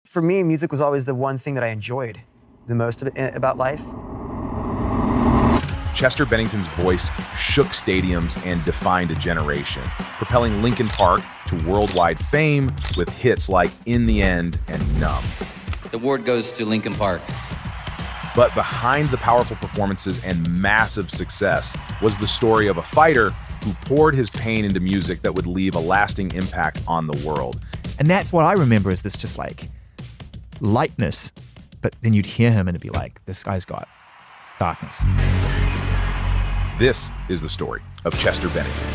For me, music was always the one thing that I enjoyed the most about life. Chester Bennington's voice shook stadiums and defined a generation, propelling Linkin Park to worldwide fame with hits like In the End and Numb. The award goes to Linkin Park. But behind the powerful performances and massive success was the story of a fighter who poured his pain into music that would leave a lasting impact on the world. And that's what I remember is this just like lightness, but then you'd hear him and it'd be like, this guy's got darkness. This is the story of Chester Bennington.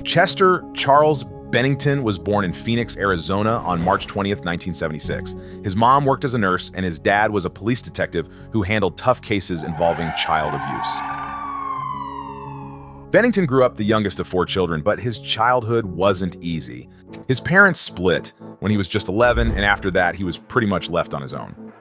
Chester Charles Bennington was born in Phoenix, Arizona on March 20th, 1976. His mom worked as a nurse and his dad was a police detective who handled tough cases involving child abuse. Bennington grew up the youngest of 4 children, but his childhood wasn't easy. His parents split when he was just 11, and after that, he was pretty much left on his own.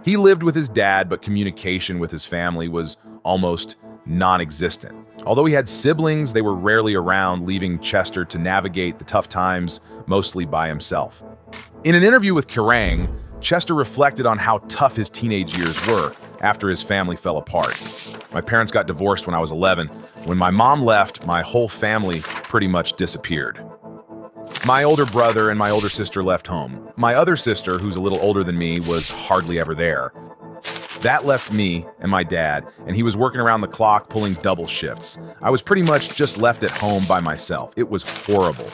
He lived with his dad, but communication with his family was almost non-existent. Although he had siblings, they were rarely around, leaving Chester to navigate the tough times mostly by himself. In an interview with Kerrang, Chester reflected on how tough his teenage years were after his family fell apart. My parents got divorced when I was 11. When my mom left, my whole family pretty much disappeared. My older brother and my older sister left home. My other sister, who's a little older than me, was hardly ever there. That left me and my dad, and he was working around the clock pulling double shifts. I was pretty much just left at home by myself. It was horrible.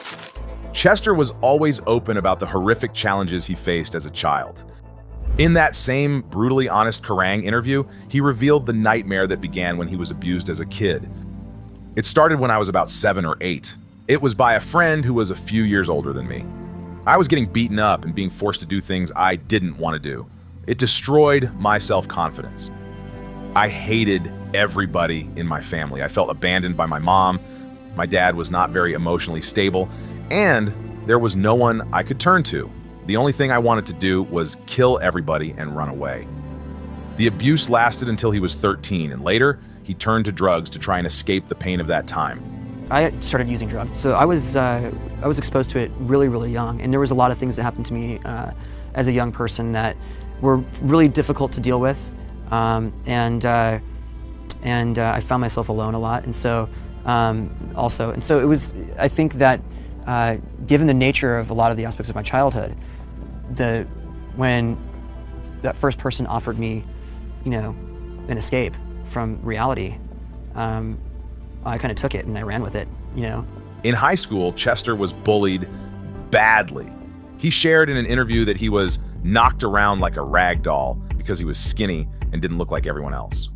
Chester was always open about the horrific challenges he faced as a child. In that same brutally honest Kerrang interview, he revealed the nightmare that began when he was abused as a kid. It started when I was about 7 or 8. It was by a friend who was a few years older than me. I was getting beaten up and being forced to do things I didn't want to do. It destroyed my self-confidence. I hated everybody in my family. I felt abandoned by my mom. My dad was not very emotionally stable, and there was no one I could turn to. The only thing I wanted to do was kill everybody and run away. The abuse lasted until he was 13, and later, he turned to drugs to try and escape the pain of that time. I started using drugs. So I was exposed to it really, really young, and there was a lot of things that happened to me as a young person that were really difficult to deal with, and I found myself alone a lot, and so it was. I think that given the nature of a lot of the aspects of my childhood, when that first person offered me, an escape from reality, I kind of took it and I ran with it. In high school, Chester was bullied badly. He shared in an interview that he was knocked around like a rag doll because he was skinny and didn't look like everyone else.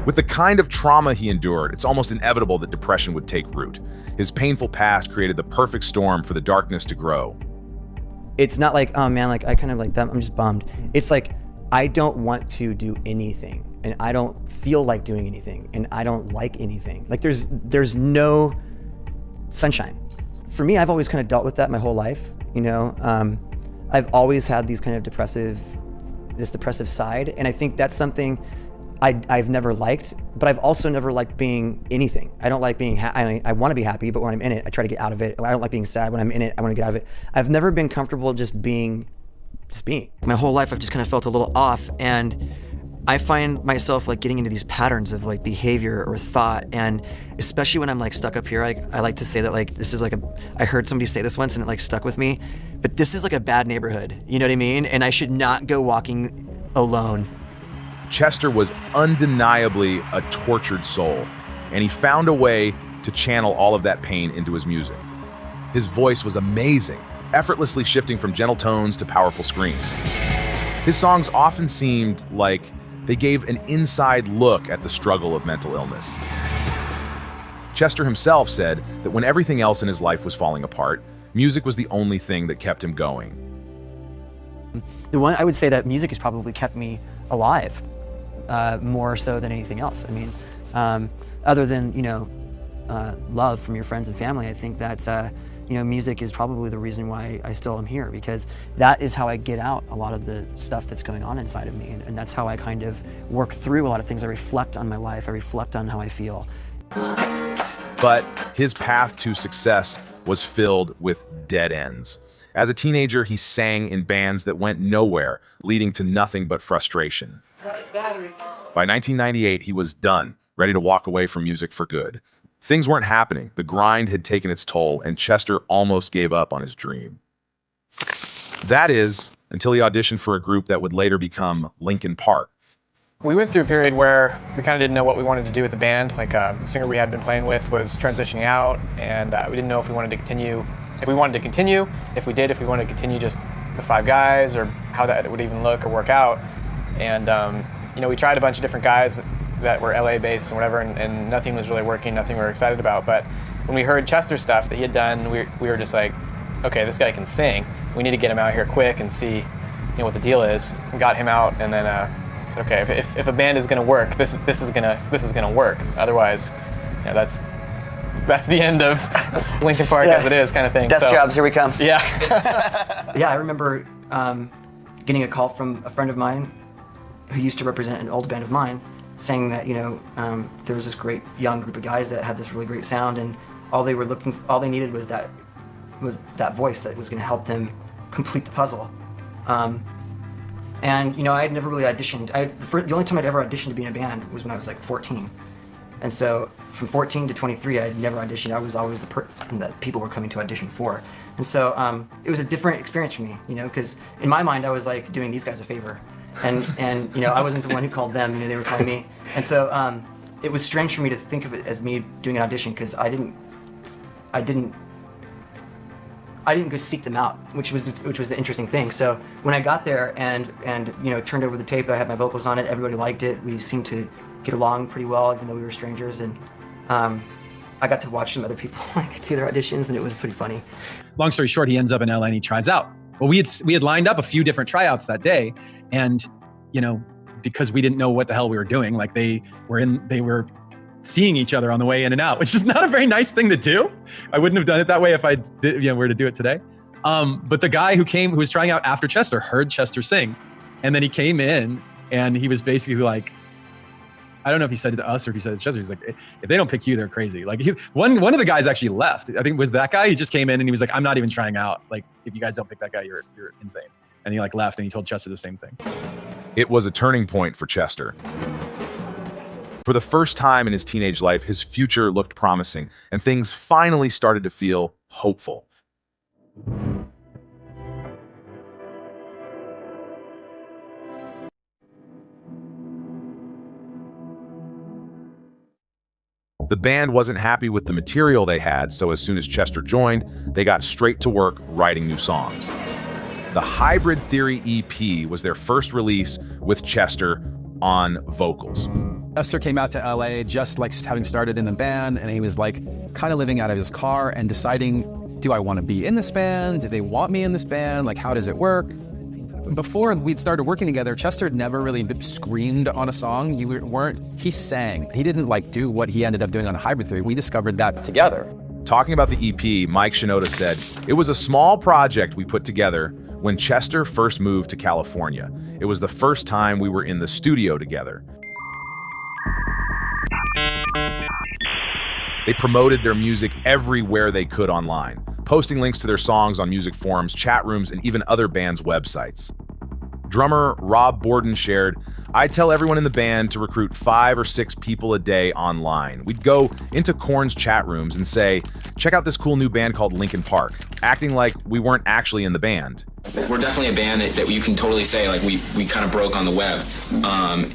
With the kind of trauma he endured, it's almost inevitable that depression would take root. His painful past created the perfect storm for the darkness to grow. It's not like, oh man, like I kind of like that, I'm just bummed. It's like, I don't want to do anything, and I don't feel like doing anything, and I don't like anything. Like there's no sunshine. For me, I've always kind of dealt with that my whole life, I've always had these kind of this depressive side, and I think that's something I've never liked, but I've also never liked being anything. I don't like being I want to be happy, but when I'm in it, I try to get out of it. I don't like being sad. When I'm in it, I want to get out of it. I've never been comfortable just being. My whole life, I've just kind of felt a little off, and I find myself like getting into these patterns of like behavior or thought, and especially when I'm like stuck up here, I like to say that like this is like I heard somebody say this once and it like stuck with me, but this is like a bad neighborhood, you know what I mean? And I should not go walking alone. Chester was undeniably a tortured soul, and he found a way to channel all of that pain into his music. His voice was amazing, effortlessly shifting from gentle tones to powerful screams. His songs often seemed like they gave an inside look at the struggle of mental illness. Chester himself said that when everything else in his life was falling apart, music was the only thing that kept him going. The one I would say that music has probably kept me alive, more so than anything else. I mean, other than love from your friends and family, I think that you know, music is probably the reason why I still am here, because that is how I get out a lot of the stuff that's going on inside of me, and that's how I kind of work through a lot of things. I reflect on my life, I reflect on how I feel. But his path to success was filled with dead ends. As a teenager, he sang in bands that went nowhere, leading to nothing but frustration. By 1998, he was done, ready to walk away from music for good. Things weren't happening. The grind had taken its toll, and Chester almost gave up on his dream. That is, until he auditioned for a group that would later become Linkin Park. We went through a period where we kind of didn't know what we wanted to do with the band. Like, the singer we had been playing with was transitioning out, and we didn't know if we wanted to continue. If we wanted to continue, if we wanted to continue just the 5 guys, or how that would even look or work out. And you know, we tried a bunch of different guys that were LA based and whatever, and nothing was really working, nothing we were excited about. But when we heard Chester's stuff that he had done, we were just like, okay, this guy can sing. We need to get him out here quick and see, you know, what the deal is. And got him out, and then said, okay, if a band is going to work, this is gonna work. Otherwise, you know, that's the end of Linkin Park as it is, kind of thing. Desk jobs, here we come. Yeah. Yeah, I remember getting a call from a friend of mine who used to represent an old band of mine, saying that, you know, there was this great young group of guys that had this really great sound, and all they needed was that voice that was going to help them complete the puzzle. And you know, I had never really auditioned. The only time I'd ever auditioned to be in a band was when I was like 14. And so from 14 to 23, I had never auditioned. I was always the person that people were coming to audition for. And so it was a different experience for me, you know, because in my mind I was like doing these guys a favor. And you know, I wasn't the one who called them, you know, they were calling me. And so it was strange for me to think of it as me doing an audition, because I didn't go seek them out, which was the interesting thing. So when I got there and you know, turned over the tape, I had my vocals on it, everybody liked it. We seemed to get along pretty well, even though we were strangers. And I got to watch some other people like do their auditions, and it was pretty funny. Long story short, he ends up in LA and he tries out. Well, we had lined up a few different tryouts that day, and you know, because we didn't know what the hell we were doing, like they were seeing each other on the way in and out, which is not a very nice thing to do. I wouldn't have done it that way if I did, you know, were to do it today. But the guy who was trying out after Chester heard Chester sing, and then he came in and he was basically like, I don't know if he said it to us or if he said it to Chester. He's like, if they don't pick you, they're crazy. Like one of the guys actually left. I think it was that guy. He just came in and he was like, I'm not even trying out. Like, if you guys don't pick that guy, you're insane. And he like left and he told Chester the same thing. It was a turning point for Chester. For the first time in his teenage life, his future looked promising, and things finally started to feel hopeful. The band wasn't happy with the material they had, so as soon as Chester joined, they got straight to work writing new songs. The Hybrid Theory EP was their first release with Chester on vocals. Chester came out to LA just like having started in the band, and he was like kind of living out of his car and deciding, do I want to be in this band? Do they want me in this band? Like, how does it work? Before we'd started working together, Chester had never really screamed on a song. He sang. He didn't like do what he ended up doing on Hybrid Theory. We discovered that together. Talking about the EP, Mike Shinoda said, "It was a small project we put together when Chester first moved to California. It was the first time we were in the studio together. They promoted their music everywhere they could online, posting links to their songs on music forums, chat rooms, and even other bands' websites." Drummer Rob Borden shared, "I'd tell everyone in the band to recruit 5 or 6 people a day online. We'd go into Korn's chat rooms and say, check out this cool new band called Linkin Park, acting like we weren't actually in the band. We're definitely a band that you can totally say, like, we kind of broke on the web.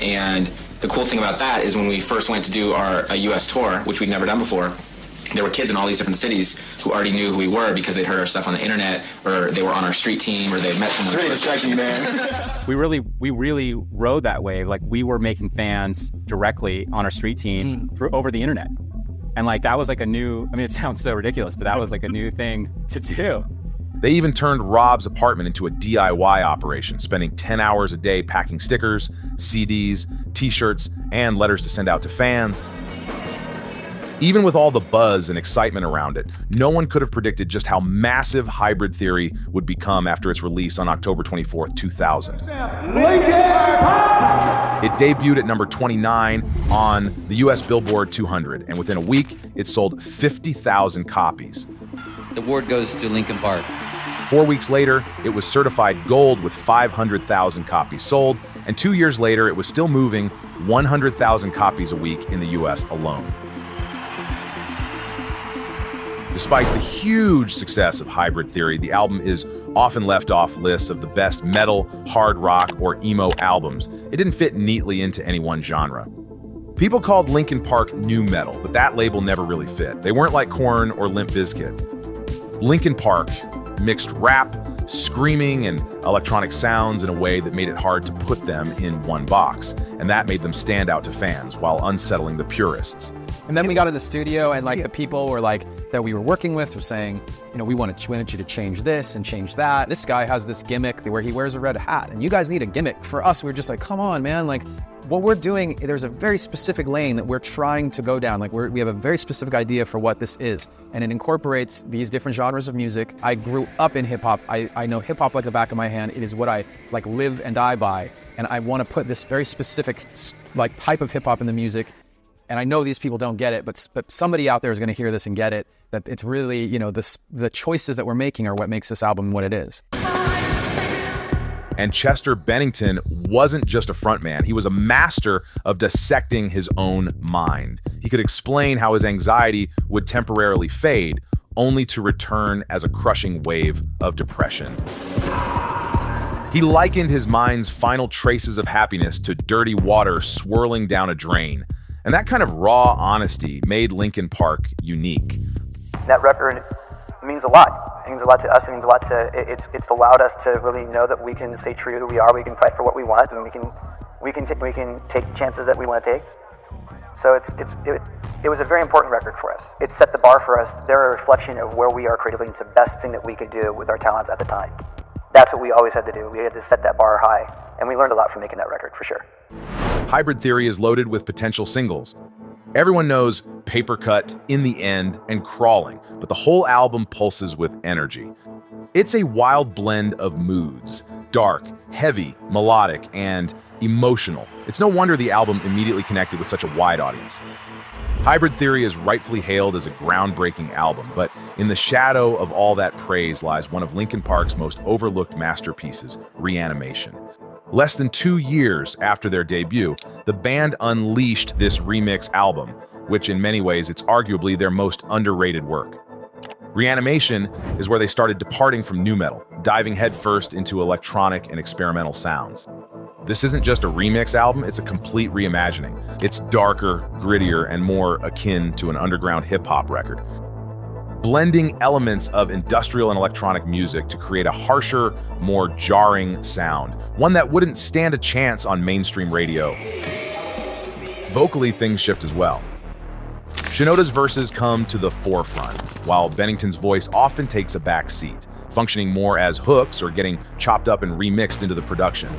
And the cool thing about that is when we first went to do a US tour, which we'd never done before, there were kids in all these different cities who already knew who we were because they'd heard our stuff on the internet, or they were on our street team, or they'd met someone. It's really distracting, man. We really rode that wave. Like, we were making fans directly on our street team over the internet. And like, that was like a new, I mean, it sounds so ridiculous, but that was like a new thing to do. They even turned Rob's apartment into a DIY operation, spending 10 hours a day packing stickers, CDs, t-shirts, and letters to send out to fans. Even with all the buzz and excitement around it, no one could have predicted just how massive Hybrid Theory would become after its release on October 24th, 2000. It debuted at number 29 on the US Billboard 200, and within a week, it sold 50,000 copies. The award goes to Linkin Park. 4 weeks later, it was certified gold with 500,000 copies sold, and 2 years later, it was still moving 100,000 copies a week in the US alone. Despite the huge success of Hybrid Theory, the album is often left off lists of the best metal, hard rock, or emo albums. It didn't fit neatly into any one genre. People called Linkin Park nu metal, but that label never really fit. They weren't like Korn or Limp Bizkit. Linkin Park mixed rap, screaming, and electronic sounds in a way that made it hard to put them in one box, and that made them stand out to fans while unsettling the purists. And then we got in the studio, and like the people were like that we were working with were saying, you know, we wanted you to change this and change that. This guy has this gimmick where he wears a red hat, and you guys need a gimmick. For us, we were just like, come on, man, like what we're doing, there's a very specific lane that we're trying to go down. Like we have a very specific idea for what this is, and it incorporates these different genres of music. I grew up in hip hop. I know hip hop like the back of my hand. It is what I like live and die by, and I want to put this very specific like type of hip hop in the music. And I know these people don't get it, but somebody out there is going to hear this and get it, that it's really, you know, the choices that we're making are what makes this album what it is. And Chester Bennington wasn't just a frontman. He was a master of dissecting his own mind. He could explain how his anxiety would temporarily fade, only to return as a crushing wave of depression. He likened his mind's final traces of happiness to dirty water swirling down a drain. And that kind of raw honesty made Linkin Park unique. That record means a lot. It means a lot to us. It means a lot to. It's allowed us to really know that we can stay true to who we are. We can fight for what we want, and we can take chances that we want to take. So it was a very important record for us. It set the bar for us. They're a reflection of where we are creatively. It's the best thing that we could do with our talents at the time. That's what we always had to do. We had to set that bar high, and we learned a lot from making that record, for sure. Hybrid Theory is loaded with potential singles. Everyone knows Paper Cut, In the End, and Crawling, but the whole album pulses with energy. It's a wild blend of moods: dark, heavy, melodic, and emotional. It's no wonder the album immediately connected with such a wide audience. Hybrid Theory is rightfully hailed as a groundbreaking album, but in the shadow of all that praise lies one of Linkin Park's most overlooked masterpieces, Reanimation. Less than 2 years after their debut, the band unleashed this remix album, which in many ways it's arguably their most underrated work. Reanimation is where they started departing from nu metal, diving headfirst into electronic and experimental sounds. This isn't just a remix album, it's a complete reimagining. It's darker, grittier, and more akin to an underground hip-hop record, blending elements of industrial and electronic music to create a harsher, more jarring sound, one that wouldn't stand a chance on mainstream radio. Vocally, things shift as well. Shinoda's verses come to the forefront, while Bennington's voice often takes a back seat, functioning more as hooks or getting chopped up and remixed into the production.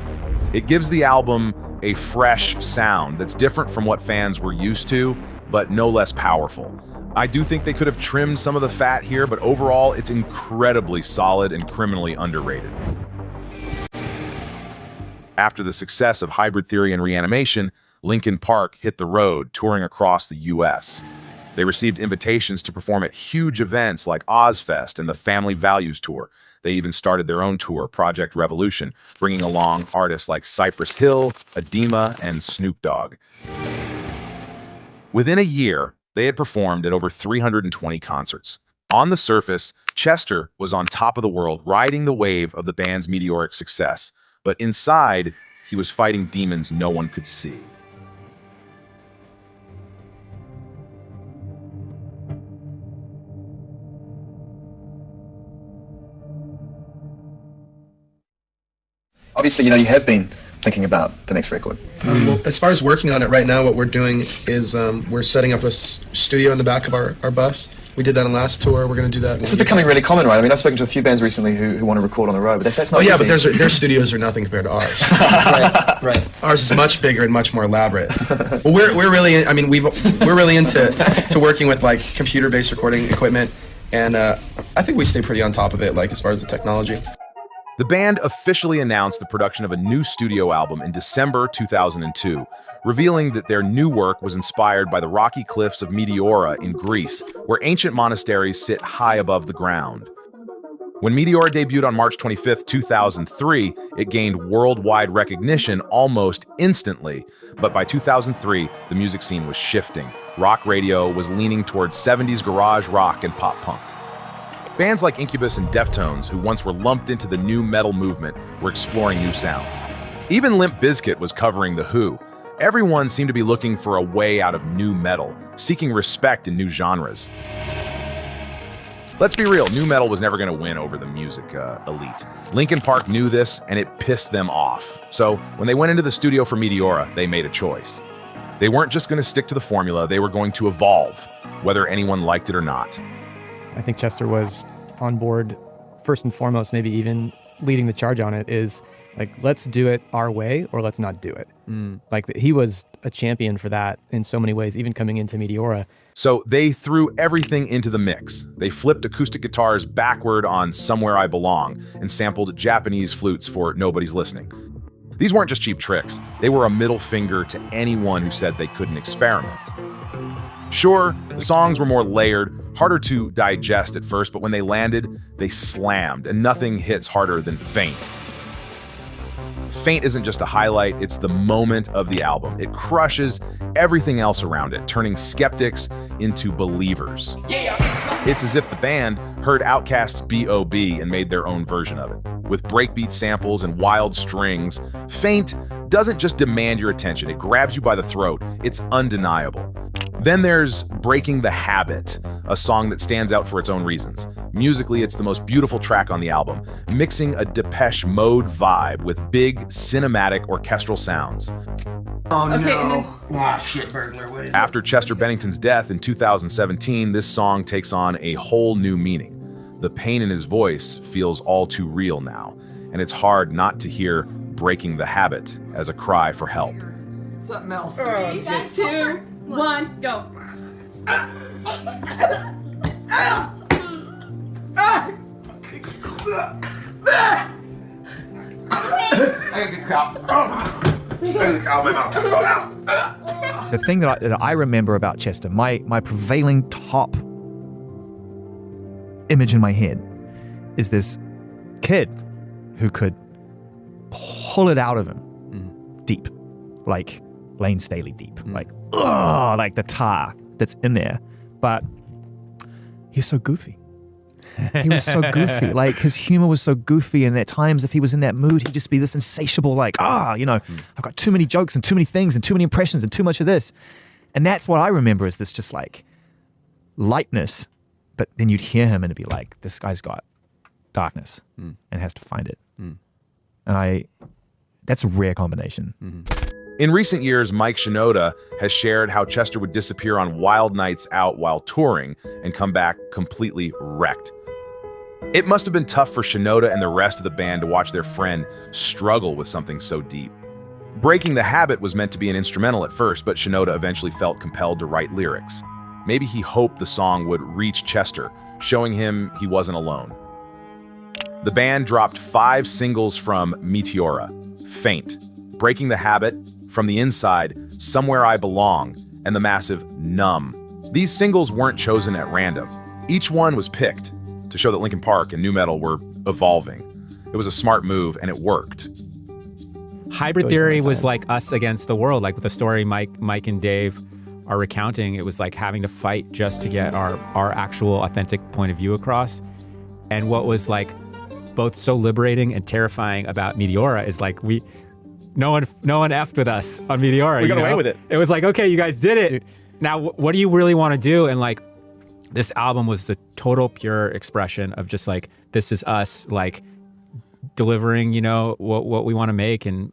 It gives the album a fresh sound that's different from what fans were used to, but no less powerful. I do think they could have trimmed some of the fat here, but overall, it's incredibly solid and criminally underrated. After the success of Hybrid Theory and Reanimation, Linkin Park hit the road, touring across the US. They received invitations to perform at huge events like Ozfest and the Family Values Tour. They even started their own tour, Project Revolution, bringing along artists like Cypress Hill, Edema, and Snoop Dogg. Within a year, they had performed at over 320 concerts. On the surface, Chester was on top of the world, riding the wave of the band's meteoric success. But inside, he was fighting demons no one could see. Obviously, you have been thinking about the next record. Well, as far as working on it right now, what we're doing is we're setting up a studio in the back of our bus. We did that on last tour. We're going to do that. This is becoming really common, right? I mean, I've spoken to a few bands recently who want to record on the road, but they say it's not easy. easy. But their studios are nothing compared to ours. Right. Ours is much bigger and much more elaborate. Well, we're really, we're really into working with like computer-based recording equipment, and I think we stay pretty on top of it, like as far as the technology. The band officially announced the production of a new studio album in December 2002, revealing that their new work was inspired by the rocky cliffs of Meteora in Greece, where ancient monasteries sit high above the ground. When Meteora debuted on March 25, 2003, it gained worldwide recognition almost instantly. But by 2003, the music scene was shifting. Rock radio was leaning towards 70s garage rock and pop punk. Bands like Incubus and Deftones, who once were lumped into the new metal movement, were exploring new sounds. Even Limp Bizkit was covering The Who. Everyone seemed to be looking for a way out of new metal, seeking respect in new genres. Let's be real, new metal was never going to win over the music elite. Linkin Park knew this, and it pissed them off. So when they went into the studio for Meteora, they made a choice. They weren't just going to stick to the formula, they were going to evolve, whether anyone liked it or not. I think Chester was on board first and foremost, maybe even leading the charge on it, is like, let's do it our way or let's not do it. Like he was a champion for that in so many ways, even coming into Meteora. So they threw everything into the mix. They flipped acoustic guitars backward on Somewhere I Belong and sampled Japanese flutes for Nobody's Listening. These weren't just cheap tricks. They were a middle finger to anyone who said they couldn't experiment. Sure, the songs were more layered, harder to digest at first, but when they landed, they slammed, and nothing hits harder than Faint. Faint isn't just a highlight, it's the moment of the album. It crushes everything else around it, turning skeptics into believers. It's as if the band heard Outkast's B.O.B. and made their own version of it. With breakbeat samples and wild strings, Faint doesn't just demand your attention, it grabs you by the throat. It's undeniable. Then there's Breaking the Habit, a song that stands out for its own reasons. Musically, it's the most beautiful track on the album, mixing a Depeche Mode vibe with big, cinematic orchestral sounds. Oh no. Shit, burglar, what is it? After Chester Bennington's death in 2017, this song takes on a whole new meaning. The pain in his voice feels all too real now, and it's hard not to hear Breaking the Habit as a cry for help. Something else. 3, 2, 1, go. The thing that I remember about Chester, my prevailing top image in my head is this kid who could pull it out of him deep, like Lane Staley deep, like the tar that's in there. But he's so goofy. He was so goofy. Like his humor was so goofy, and at times if he was in that mood, he'd just be this insatiable, like, I've got too many jokes and too many things and too many impressions and too much of this. And that's what I remember is this just like lightness, but then you'd hear him and it'd be like, this guy's got darkness and has to find it. And that's a rare combination. In recent years, Mike Shinoda has shared how Chester would disappear on wild nights out while touring and come back completely wrecked. It must have been tough for Shinoda and the rest of the band to watch their friend struggle with something so deep. Breaking the Habit was meant to be an instrumental at first, but Shinoda eventually felt compelled to write lyrics. Maybe he hoped the song would reach Chester, showing him he wasn't alone. The band dropped 5 singles from Meteora: Faint, Breaking the Habit, From the Inside, Somewhere I Belong, and the massive Numb. These singles weren't chosen at random. Each one was picked to show that Linkin Park and nu metal were evolving. It was a smart move, and it worked. Hybrid Theory was like us against the world, like with the story Mike and Dave are recounting. It was like having to fight just to get our actual authentic point of view across. And what was like both so liberating and terrifying about Meteora is like no one effed with us on Meteora. We got away with it. It was like, okay, you guys did it. Now, what do you really want to do? And like, this album was the total pure expression of just like, this is us, like delivering, you know, what we want to make. And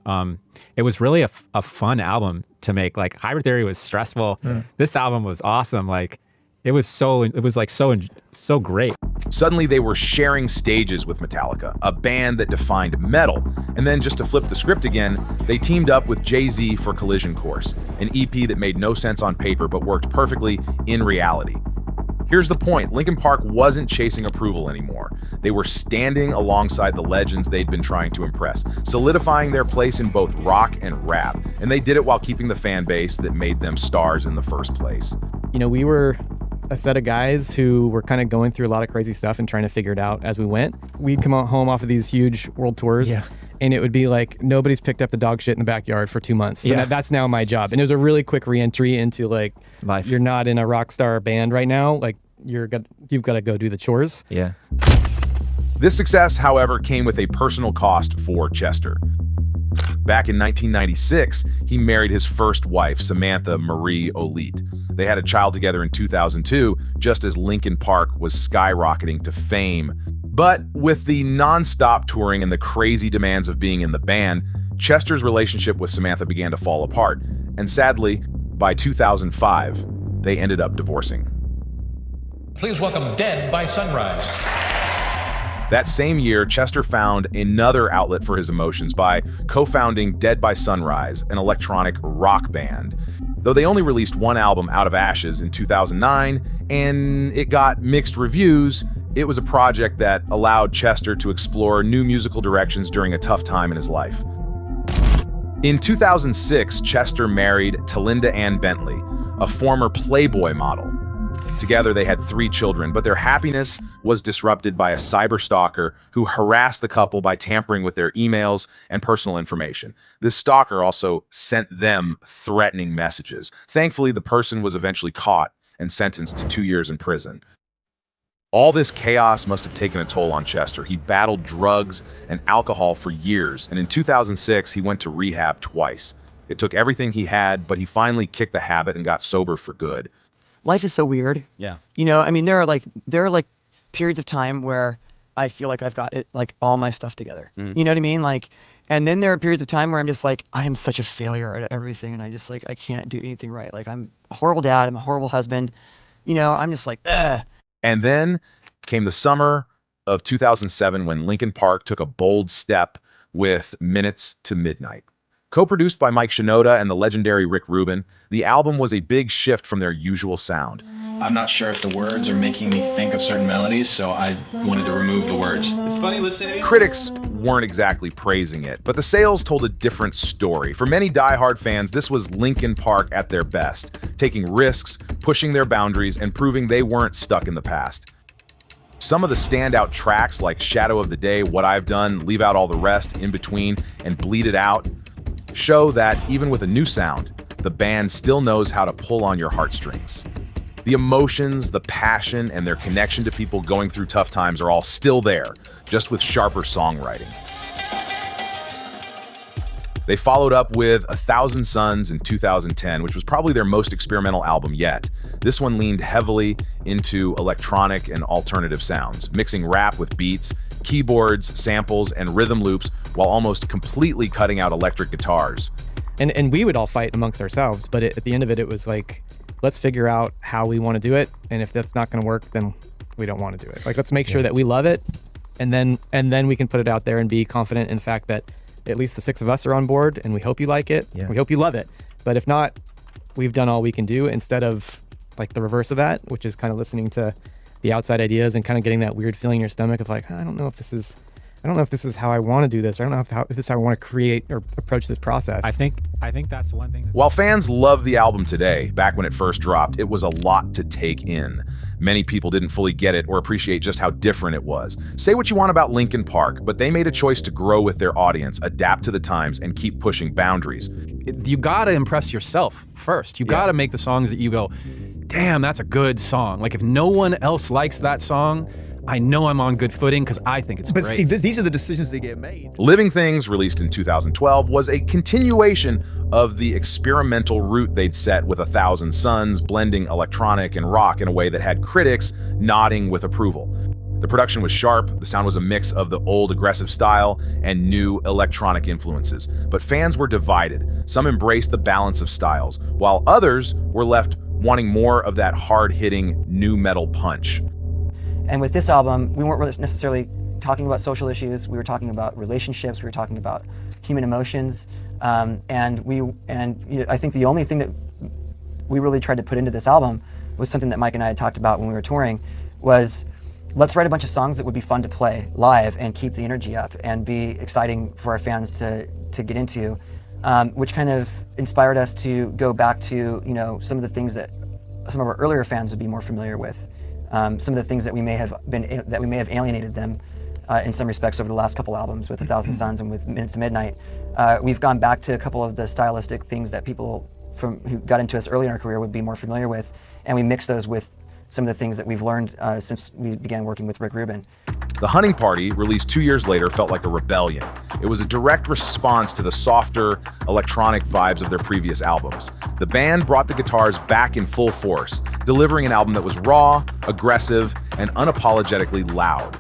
it was really a fun album to make. Like Hybrid Theory was stressful. This album was awesome. Like it was so great. Suddenly they were sharing stages with Metallica, a band that defined metal. And then just to flip the script again, they teamed up with Jay-Z for Collision Course, an EP that made no sense on paper but worked perfectly in reality. Here's the point, Linkin Park wasn't chasing approval anymore. They were standing alongside the legends they'd been trying to impress, solidifying their place in both rock and rap. And they did it while keeping the fan base that made them stars in the first place. You know, we were a set of guys who were kind of going through a lot of crazy stuff and trying to figure it out as we went. We'd come home off of these huge world tours, and it would be like nobody's picked up the dog shit in the backyard for 2 months. So that's now my job. And it was a really quick re-entry into like life. You're not in a rock star band right now. Like you've got to go do the chores. Yeah. This success, however, came with a personal cost for Chester. Back in 1996, he married his first wife, Samantha Marie Olite. They had a child together in 2002, just as Linkin Park was skyrocketing to fame. But with the non-stop touring and the crazy demands of being in the band, Chester's relationship with Samantha began to fall apart. And sadly, by 2005, they ended up divorcing. Please welcome Dead by Sunrise. That same year, Chester found another outlet for his emotions by co-founding Dead by Sunrise, an electronic rock band. Though they only released one album, Out of Ashes, in 2009, and it got mixed reviews, it was a project that allowed Chester to explore new musical directions during a tough time in his life. In 2006, Chester married Talinda Ann Bentley, a former Playboy model. Together, they had 3 children, but their happiness was disrupted by a cyberstalker who harassed the couple by tampering with their emails and personal information. This stalker also sent them threatening messages. Thankfully, the person was eventually caught and sentenced to 2 years in prison. All this chaos must have taken a toll on Chester. He battled drugs and alcohol for years, and in 2006, he went to rehab twice. It took everything he had, but he finally kicked the habit and got sober for good. Life is so weird. Yeah. You know, I mean, there are like periods of time where I feel like I've got it, like all my stuff together. You know what I mean? Like, and then there are periods of time where I'm just like, I am such a failure at everything. And I just like, I can't do anything right. Like I'm a horrible dad. I'm a horrible husband. You know, I'm just like, ugh. And then came the summer of 2007 when Linkin Park took a bold step with Minutes to Midnight. Co-produced by Mike Shinoda and the legendary Rick Rubin, the album was a big shift from their usual sound. I'm not sure if the words are making me think of certain melodies, so I wanted to remove the words. It's funny listening. Critics weren't exactly praising it, but the sales told a different story. For many diehard fans, this was Linkin Park at their best, taking risks, pushing their boundaries, and proving they weren't stuck in the past. Some of the standout tracks like Shadow of the Day, What I've Done, Leave Out All the Rest, In Between, and Bleed It Out show that even with a new sound, the band still knows how to pull on your heartstrings. The emotions, the passion, and their connection to people going through tough times are all still there, just with sharper songwriting. They followed up with 1,000 Suns in 2010, which was probably their most experimental album yet. This one leaned heavily into electronic and alternative sounds, mixing rap with beats, keyboards, samples, and rhythm loops, while almost completely cutting out electric guitars. And we would all fight amongst ourselves, but at the end of it, it was like, let's figure out how we want to do it, and if that's not going to work, then we don't want to do it. Like, let's make sure that we love it, and then we can put it out there and be confident in the fact that at least the 6 of us are on board, and we hope you like it. We hope you love it. But if not, we've done all we can do, instead of like the reverse of that, which is kind of listening to the outside ideas and kind of getting that weird feeling in your stomach of like, I don't know if this is how I want to do this. I don't know if this is how I want to create or approach this process. I think that's one thing. While fans love the album today, back when it first dropped, it was a lot to take in. Many people didn't fully get it or appreciate just how different it was. Say what you want about Linkin Park, but they made a choice to grow with their audience, adapt to the times, and keep pushing boundaries. You gotta impress yourself first. You gotta make the songs that you go, damn, that's a good song. Like if no one else likes that song, I know I'm on good footing because I think it's great. But see, these are the decisions that get made. Living Things, released in 2012, was a continuation of the experimental route they'd set with 1,000 Suns, blending electronic and rock in a way that had critics nodding with approval. The production was sharp, the sound was a mix of the old aggressive style and new electronic influences. But fans were divided. Some embraced the balance of styles, while others were left wanting more of that hard-hitting new metal punch. And with this album, we weren't really necessarily talking about social issues. We were talking about relationships. We were talking about human emotions. I think the only thing that we really tried to put into this album was something that Mike and I had talked about when we were touring, was let's write a bunch of songs that would be fun to play live and keep the energy up and be exciting for our fans to get into, which kind of inspired us to go back to, you know, some of the things that some of our earlier fans would be more familiar with, some of the things that we may have alienated them in some respects over the last couple albums with 1,000 Suns and with Minutes to Midnight. We've gone back to a couple of the stylistic things that people who got into us early in our career would be more familiar with, and we mix those with some of the things that we've learned since we began working with Rick Rubin. The Hunting Party, released 2 years later, felt like a rebellion. It was a direct response to the softer, electronic vibes of their previous albums. The band brought the guitars back in full force, delivering an album that was raw, aggressive, and unapologetically loud.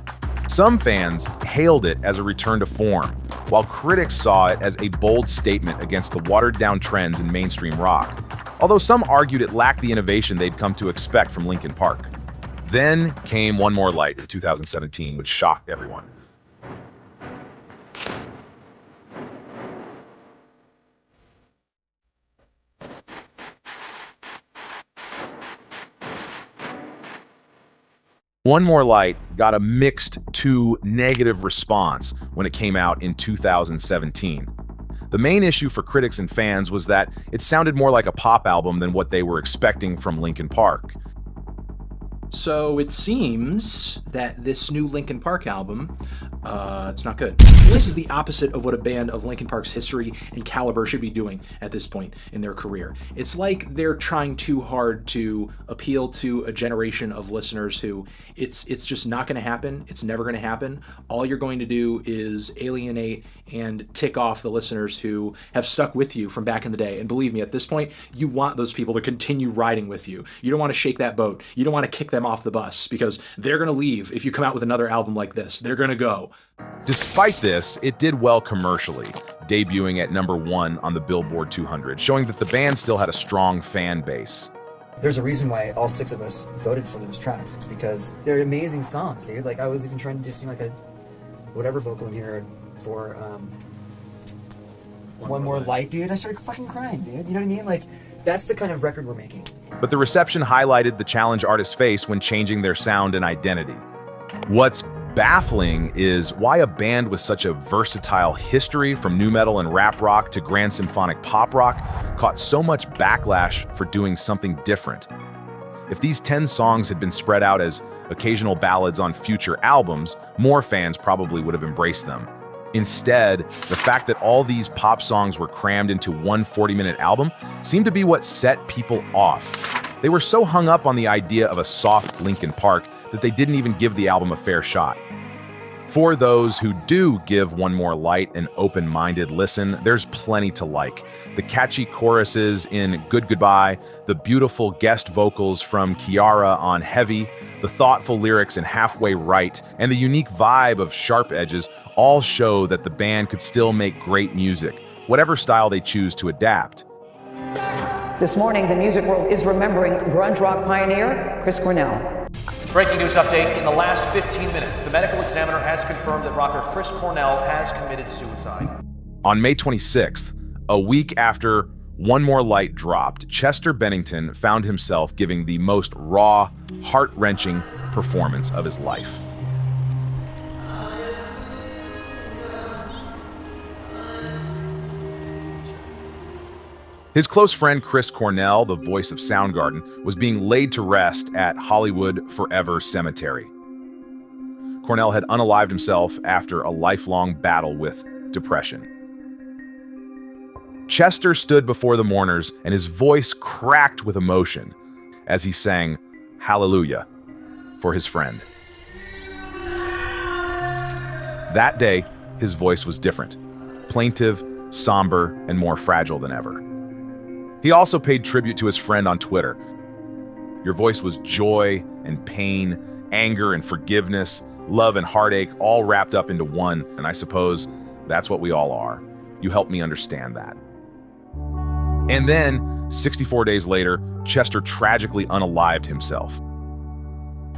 Some fans hailed it as a return to form, while critics saw it as a bold statement against the watered-down trends in mainstream rock, although some argued it lacked the innovation they'd come to expect from Linkin Park. Then came One More Light in 2017, which shocked everyone. One More Light got a mixed to negative response when it came out in 2017. The main issue for critics and fans was that it sounded more like a pop album than what they were expecting from Linkin Park. So it seems that this new Linkin Park album, it's not good. This is the opposite of what a band of Linkin Park's history and caliber should be doing at this point in their career. It's like they're trying too hard to appeal to a generation of listeners who it's just not going to happen. It's never going to happen. All you're going to do is alienate and tick off the listeners who have stuck with you from back in the day. And believe me, at this point, you want those people to continue riding with you. You don't want to shake that boat. You don't want to kick them off the bus, because they're going to leave if you come out with another album like this. They're going to go. Despite this, it did well commercially, debuting at #1 on the Billboard 200, showing that the band still had a strong fan base. There's a reason why all 6 of us voted for those tracks. It's because they're amazing songs, dude. Like, I was even trying to just sing like a whatever vocal in here for One More Light, dude. I started fucking crying, dude. You know what I mean? Like, that's the kind of record we're making. But the reception highlighted the challenge artists face when changing their sound and identity. What's baffling is why a band with such a versatile history, from nu metal and rap rock to grand symphonic pop rock, caught so much backlash for doing something different. If these 10 songs had been spread out as occasional ballads on future albums, more fans probably would have embraced them. Instead, the fact that all these pop songs were crammed into one 40-minute album seemed to be what set people off. They were so hung up on the idea of a soft Linkin Park that they didn't even give the album a fair shot. For those who do give One More Light an open-minded listen, there's plenty to like. The catchy choruses in Good Goodbye, the beautiful guest vocals from Kiara on Heavy, the thoughtful lyrics in Halfway Right, and the unique vibe of Sharp Edges all show that the band could still make great music, whatever style they choose to adapt. This morning, the music world is remembering grunge rock pioneer Chris Cornell. Breaking news update. In the last 15 minutes, the medical examiner has confirmed that rocker Chris Cornell has committed suicide. On May 26th, a week after One More Light dropped, Chester Bennington found himself giving the most raw, heart-wrenching performance of his life. His close friend Chris Cornell, the voice of Soundgarden, was being laid to rest at Hollywood Forever Cemetery. Cornell had unalived himself after a lifelong battle with depression. Chester stood before the mourners, and his voice cracked with emotion as he sang Hallelujah for his friend. That day, his voice was different, plaintive, somber, and more fragile than ever. He also paid tribute to his friend on Twitter. Your voice was joy and pain, anger and forgiveness, love and heartache all wrapped up into one, and I suppose that's what we all are. You helped me understand that. And then, 64 days later, Chester tragically unalived himself.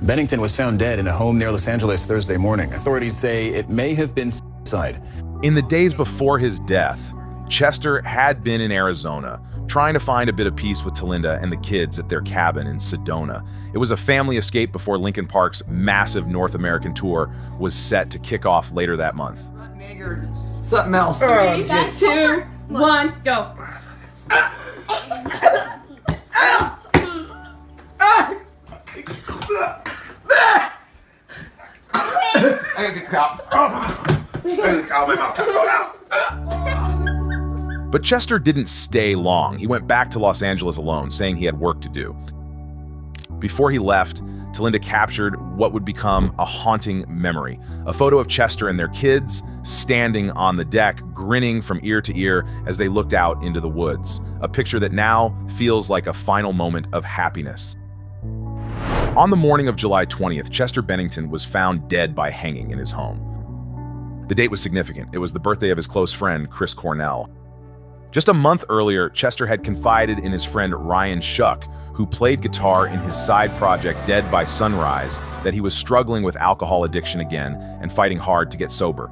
Bennington was found dead in a home near Los Angeles Thursday morning. Authorities say it may have been suicide. In the days before his death, Chester had been in Arizona, trying to find a bit of peace with Talinda and the kids at their cabin in Sedona. It was a family escape before Linkin Park's massive North American tour was set to kick off later that month. Something else. 3, 2, 1, go. But Chester didn't stay long. He went back to Los Angeles alone, saying he had work to do. Before he left, Talinda captured what would become a haunting memory. A photo of Chester and their kids standing on the deck, grinning from ear to ear as they looked out into the woods. A picture that now feels like a final moment of happiness. On the morning of July 20th, Chester Bennington was found dead by hanging in his home. The date was significant. It was the birthday of his close friend, Chris Cornell. Just a month earlier, Chester had confided in his friend Ryan Shuck, who played guitar in his side project Dead by Sunrise, that he was struggling with alcohol addiction again and fighting hard to get sober.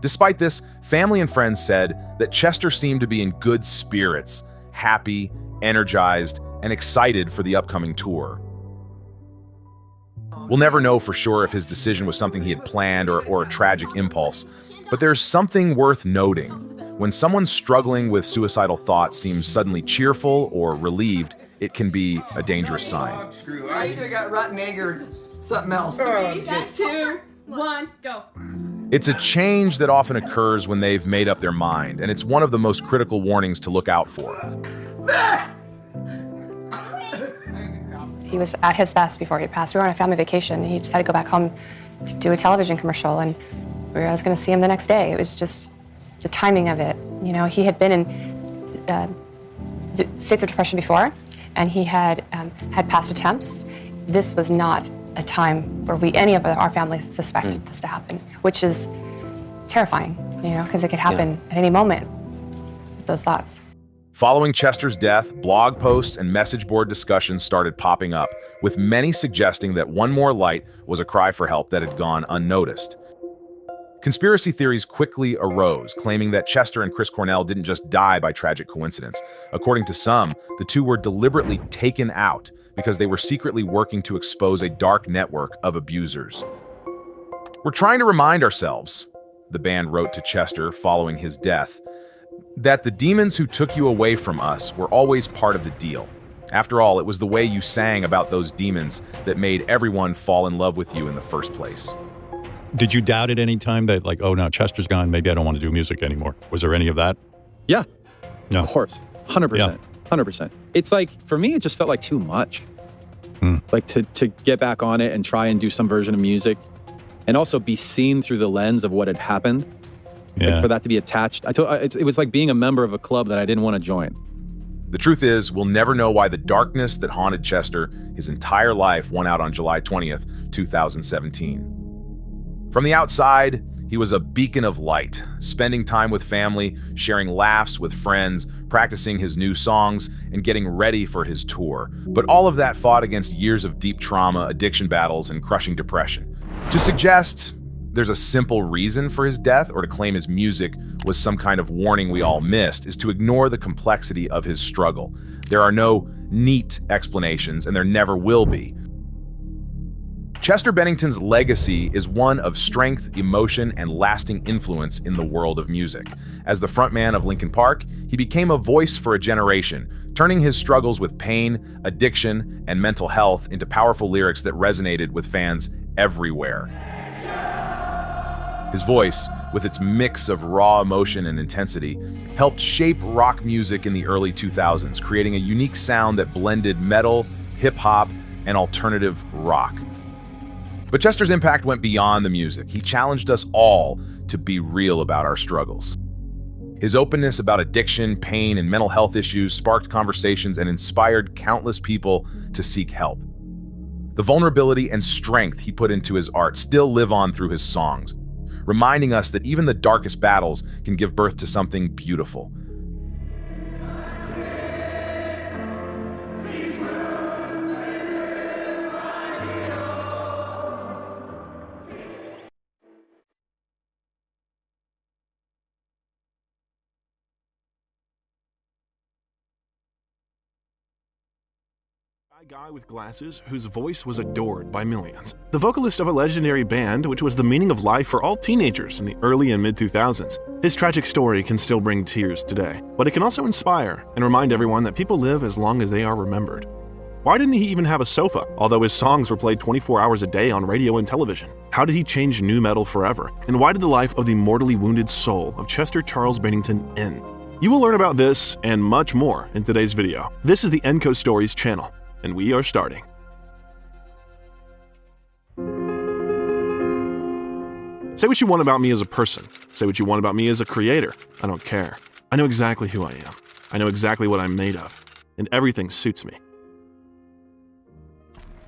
Despite this, family and friends said that Chester seemed to be in good spirits, happy, energized, and excited for the upcoming tour. We'll never know for sure if his decision was something he had planned or a tragic impulse, but there's something worth noting. When someone struggling with suicidal thoughts seems suddenly cheerful or relieved, it can be a dangerous sign. I either got rotten egg or something else. 3, 2, 1, go. It's a change that often occurs when they've made up their mind, and it's one of the most critical warnings to look out for. He was at his best before he passed. We were on a family vacation. He just had to go back home to do a television commercial, and I was going to see him the next day. It was just the timing of it. You know, he had been in states of depression before, and he had had past attempts. This was not a time where any of our families suspected this to happen, which is terrifying, you know, because it could happen at any moment with those thoughts. Following Chester's death, blog posts and message board discussions started popping up, with many suggesting that one more light was a cry for help that had gone unnoticed. Conspiracy theories quickly arose, claiming that Chester and Chris Cornell didn't just die by tragic coincidence. According to some, the two were deliberately taken out because they were secretly working to expose a dark network of abusers. "We're trying to remind ourselves," the band wrote to Chester following his death, "that the demons who took you away from us were always part of the deal. After all, it was the way you sang about those demons that made everyone fall in love with you in the first place." Did you doubt at any time that, like, oh, now Chester's gone, maybe I don't want to do music anymore? Was there any of that? Yeah. No. Of course. 100%. 100%. It's like, for me, it just felt like too much. Like to get back on it and try and do some version of music and also be seen through the lens of what had happened. Yeah. Like for that to be attached. It was like being a member of a club that I didn't want to join. The truth is, we'll never know why the darkness that haunted Chester his entire life won out on July 20th, 2017. From the outside, he was a beacon of light, spending time with family, sharing laughs with friends, practicing his new songs, and getting ready for his tour. But all of that fought against years of deep trauma, addiction battles, and crushing depression. To suggest there's a simple reason for his death or to claim his music was some kind of warning we all missed is to ignore the complexity of his struggle. There are no neat explanations, and there never will be. Chester Bennington's legacy is one of strength, emotion, and lasting influence in the world of music. As the frontman of Linkin Park, he became a voice for a generation, turning his struggles with pain, addiction, and mental health into powerful lyrics that resonated with fans everywhere. His voice, with its mix of raw emotion and intensity, helped shape rock music in the early 2000s, creating a unique sound that blended metal, hip-hop, and alternative rock. But Chester's impact went beyond the music. He challenged us all to be real about our struggles. His openness about addiction, pain, and mental health issues sparked conversations and inspired countless people to seek help. The vulnerability and strength he put into his art still live on through his songs, reminding us that even the darkest battles can give birth to something beautiful. Guy with glasses whose voice was adored by millions. The vocalist of a legendary band which was the meaning of life for all teenagers in the early and mid-2000s. His tragic story can still bring tears today, but it can also inspire and remind everyone that people live as long as they are remembered. Why didn't he even have a sofa, although his songs were played 24 hours a day on radio and television? How did he change nu metal forever? And why did the life of the mortally wounded soul of Chester Charles Bennington end? You will learn about this and much more in today's video. This is the Enco Stories channel, and we are starting. Say what you want about me as a person. Say what you want about me as a creator. I don't care. I know exactly who I am. I know exactly what I'm made of. And everything suits me.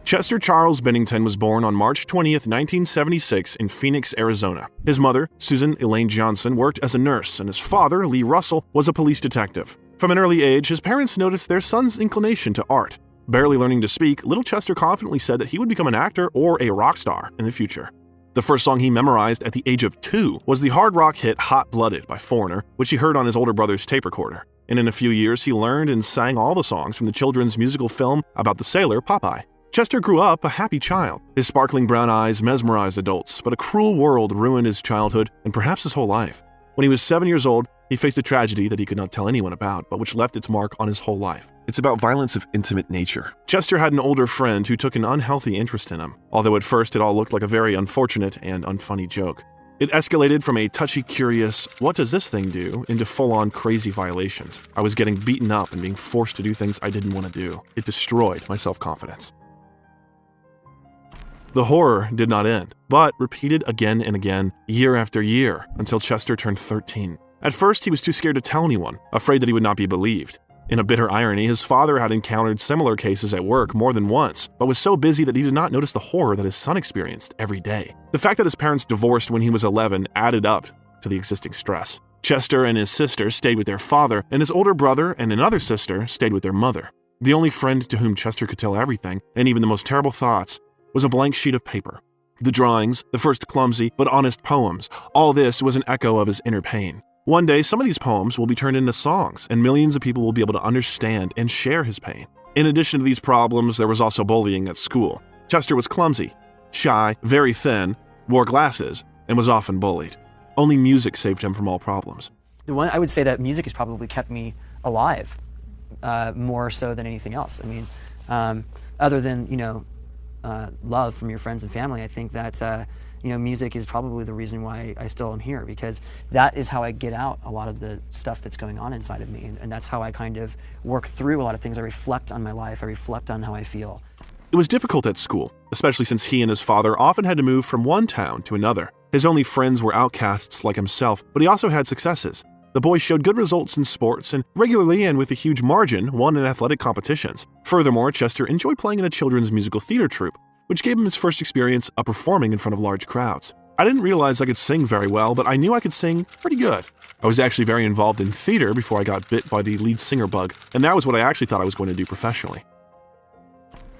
Chester Charles Bennington was born on March 20th, 1976 in Phoenix, Arizona. His mother, Susan Elaine Johnson, worked as a nurse, and his father, Lee Russell, was a police detective. From an early age, his parents noticed their son's inclination to art. Barely learning to speak, little Chester confidently said that he would become an actor or a rock star in the future. The first song he memorized at the age of 2 was the hard rock hit Hot Blooded by Foreigner, which he heard on his older brother's tape recorder. And in a few years, he learned and sang all the songs from the children's musical film about the sailor Popeye. Chester grew up a happy child. His sparkling brown eyes mesmerized adults, but a cruel world ruined his childhood and perhaps his whole life. When he was 7 years old, he faced a tragedy that he could not tell anyone about, but which left its mark on his whole life. It's about violence of intimate nature. Chester had an older friend who took an unhealthy interest in him, although at first it all looked like a very unfortunate and unfunny joke. It escalated from a touchy-curious, what does this thing do, into full-on crazy violations. I was getting beaten up and being forced to do things I didn't want to do. It destroyed my self-confidence. The horror did not end, but repeated again and again, year after year, until Chester turned 13. At first, he was too scared to tell anyone, afraid that he would not be believed. In a bitter irony, his father had encountered similar cases at work more than once, but was so busy that he did not notice the horror that his son experienced every day. The fact that his parents divorced when he was 11 added up to the existing stress. Chester and his sister stayed with their father, and his older brother and another sister stayed with their mother. The only friend to whom Chester could tell everything, and even the most terrible thoughts, was a blank sheet of paper. The drawings, the first clumsy but honest poems, all this was an echo of his inner pain. One day, some of these poems will be turned into songs, and millions of people will be able to understand and share his pain. In addition to these problems, there was also bullying at school. Chester was clumsy, shy, very thin, wore glasses, and was often bullied. Only music saved him from all problems. I would say that music has probably kept me alive, more so than anything else. I mean, other than, love from your friends and family, I think that music is probably the reason why I still am here, because that is how I get out a lot of the stuff that's going on inside of me, and that's how I kind of work through a lot of things. I reflect on my life, I reflect on how I feel. It was difficult at school, especially since he and his father often had to move from one town to another. His only friends were outcasts like himself, but he also had successes. The boy showed good results in sports and regularly and with a huge margin won in athletic competitions. Furthermore, Chester enjoyed playing in a children's musical theater troupe, which gave him his first experience of performing in front of large crowds. I didn't realize I could sing very well, but I knew I could sing pretty good. I was actually very involved in theater before I got bit by the lead singer bug, and that was what I actually thought I was going to do professionally.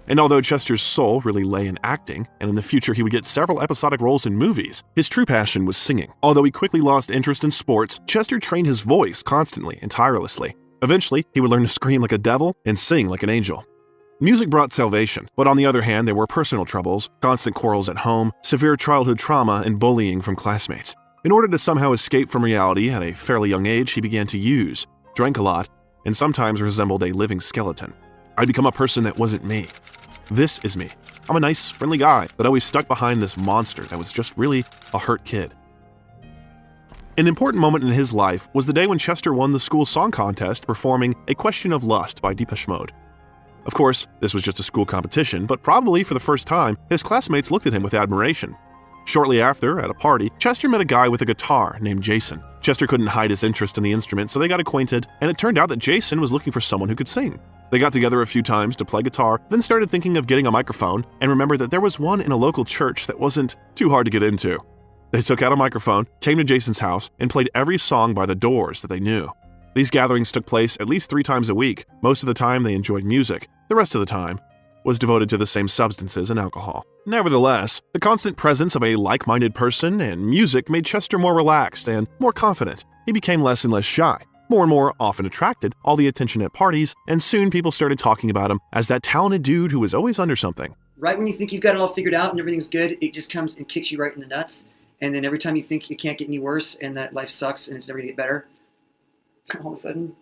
And although Chester's soul really lay in acting, and in the future he would get several episodic roles in movies, his true passion was singing. Although he quickly lost interest in sports, Chester trained his voice constantly and tirelessly. Eventually, he would learn to scream like a devil and sing like an angel. Music brought salvation, but on the other hand, there were personal troubles, constant quarrels at home, severe childhood trauma, and bullying from classmates. In order to somehow escape from reality, at a fairly young age, he began to use, drank a lot, and sometimes resembled a living skeleton. I'd become a person that wasn't me. This is me. I'm a nice, friendly guy, but always stuck behind this monster that was just really a hurt kid. An important moment in his life was the day when Chester won the school song contest performing A Question of Lust by Depeche Mode. Of course, this was just a school competition, but probably for the first time, his classmates looked at him with admiration. Shortly after, at a party, Chester met a guy with a guitar named Jason. Chester couldn't hide his interest in the instrument, so they got acquainted, and it turned out that Jason was looking for someone who could sing. They got together a few times to play guitar, then started thinking of getting a microphone, and remembered that there was one in a local church that wasn't too hard to get into. They took out a microphone, came to Jason's house, and played every song by the Doors that they knew. These gatherings took place at least 3 times a week. Most of the time they enjoyed music. The rest of the time was devoted to the same substances and alcohol. Nevertheless, the constant presence of a like-minded person and music made Chester more relaxed and more confident. He became less and less shy. More and more often attracted all the attention at parties, and soon people started talking about him as that talented dude who was always under something. Right when you think you've got it all figured out and everything's good, it just comes and kicks you right in the nuts. And then every time you think it can't get any worse and that life sucks and it's never gonna get better, all of a sudden,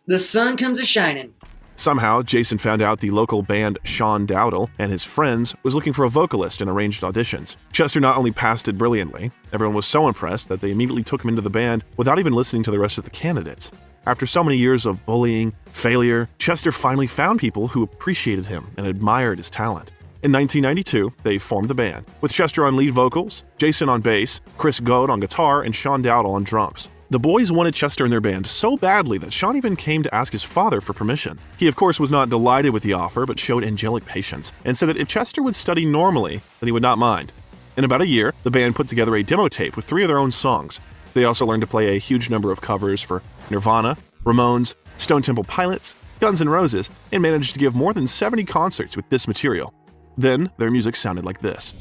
the sun comes a-shining. Somehow, Jason found out the local band Sean Dowdle and his friends was looking for a vocalist and arranged auditions. Chester not only passed it brilliantly, everyone was so impressed that they immediately took him into the band without even listening to the rest of the candidates. After so many years of bullying, failure, Chester finally found people who appreciated him and admired his talent. In 1992, they formed the band, with Chester on lead vocals, Jason on bass, Chris Goad on guitar, and Sean Dowdle on drums. The boys wanted Chester in their band so badly that Sean even came to ask his father for permission. He, of course, was not delighted with the offer, but showed angelic patience and said that if Chester would study normally, then he would not mind. In about a year, the band put together a demo tape with 3 of their own songs. They also learned to play a huge number of covers for Nirvana, Ramones, Stone Temple Pilots, Guns N' Roses, and managed to give more than 70 concerts with this material. Then, their music sounded like this.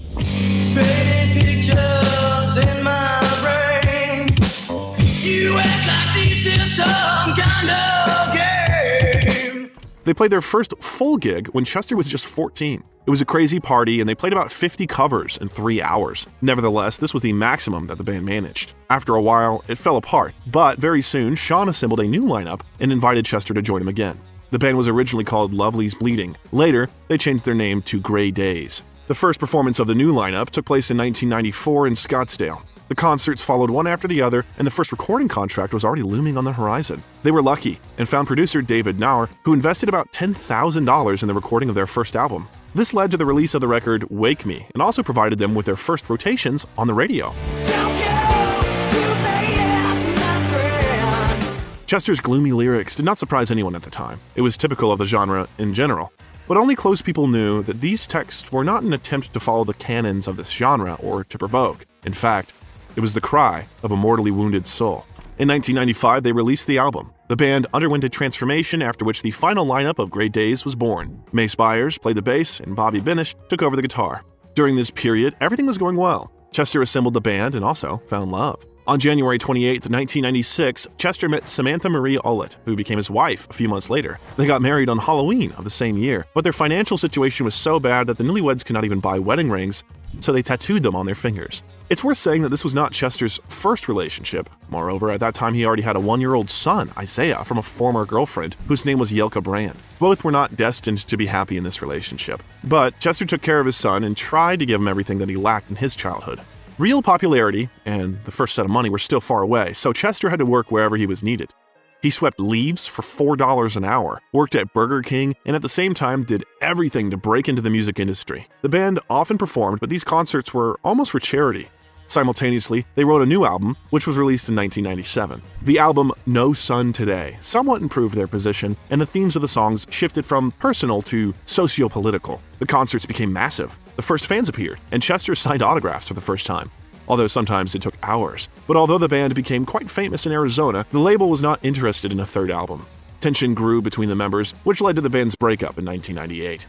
You act like this is some kind of game. They played their first full gig when Chester was just 14. It was a crazy party, and they played about 50 covers in 3 hours. Nevertheless, this was the maximum that the band managed. After a while, it fell apart, but very soon, Sean assembled a new lineup and invited Chester to join him again. The band was originally called Lovely's Bleeding. Later, they changed their name to Grey Daze. The first performance of the new lineup took place in 1994 in Scottsdale. The concerts followed one after the other, and the first recording contract was already looming on the horizon. They were lucky and found producer David Nauer, who invested about $10,000 in the recording of their first album. This led to the release of the record Wake Me, and also provided them with their first rotations on the radio. Chester's gloomy lyrics did not surprise anyone at the time. It was typical of the genre in general. But only close people knew that these texts were not an attempt to follow the canons of this genre or to provoke. In fact, it was the cry of a mortally wounded soul. In 1995, they released the album. The band underwent a transformation, after which the final lineup of Grey Daze was born. Mace Byers played the bass, and Bobby Binish took over the guitar. During this period, everything was going well. Chester assembled the band and also found love. On January 28, 1996, Chester met Samantha Marie Ollett, who became his wife a few months later. They got married on Halloween of the same year, but their financial situation was so bad that the newlyweds could not even buy wedding rings, so they tattooed them on their fingers. It's worth saying that this was not Chester's first relationship. Moreover, at that time he already had a 1-year-old son, Isaiah, from a former girlfriend, whose name was Yelka Brand. Both were not destined to be happy in this relationship. But Chester took care of his son and tried to give him everything that he lacked in his childhood. Real popularity and the first set of money were still far away, so Chester had to work wherever he was needed. He swept leaves for $4 an hour, worked at Burger King, and at the same time did everything to break into the music industry. The band often performed, but these concerts were almost for charity. Simultaneously, they wrote a new album, which was released in 1997. The album No Sun Today somewhat improved their position, and the themes of the songs shifted from personal to socio-political. The concerts became massive. The first fans appeared, and Chester signed autographs for the first time, although sometimes it took hours. But although the band became quite famous in Arizona, the label was not interested in a third album. Tension grew between the members, which led to the band's breakup in 1998.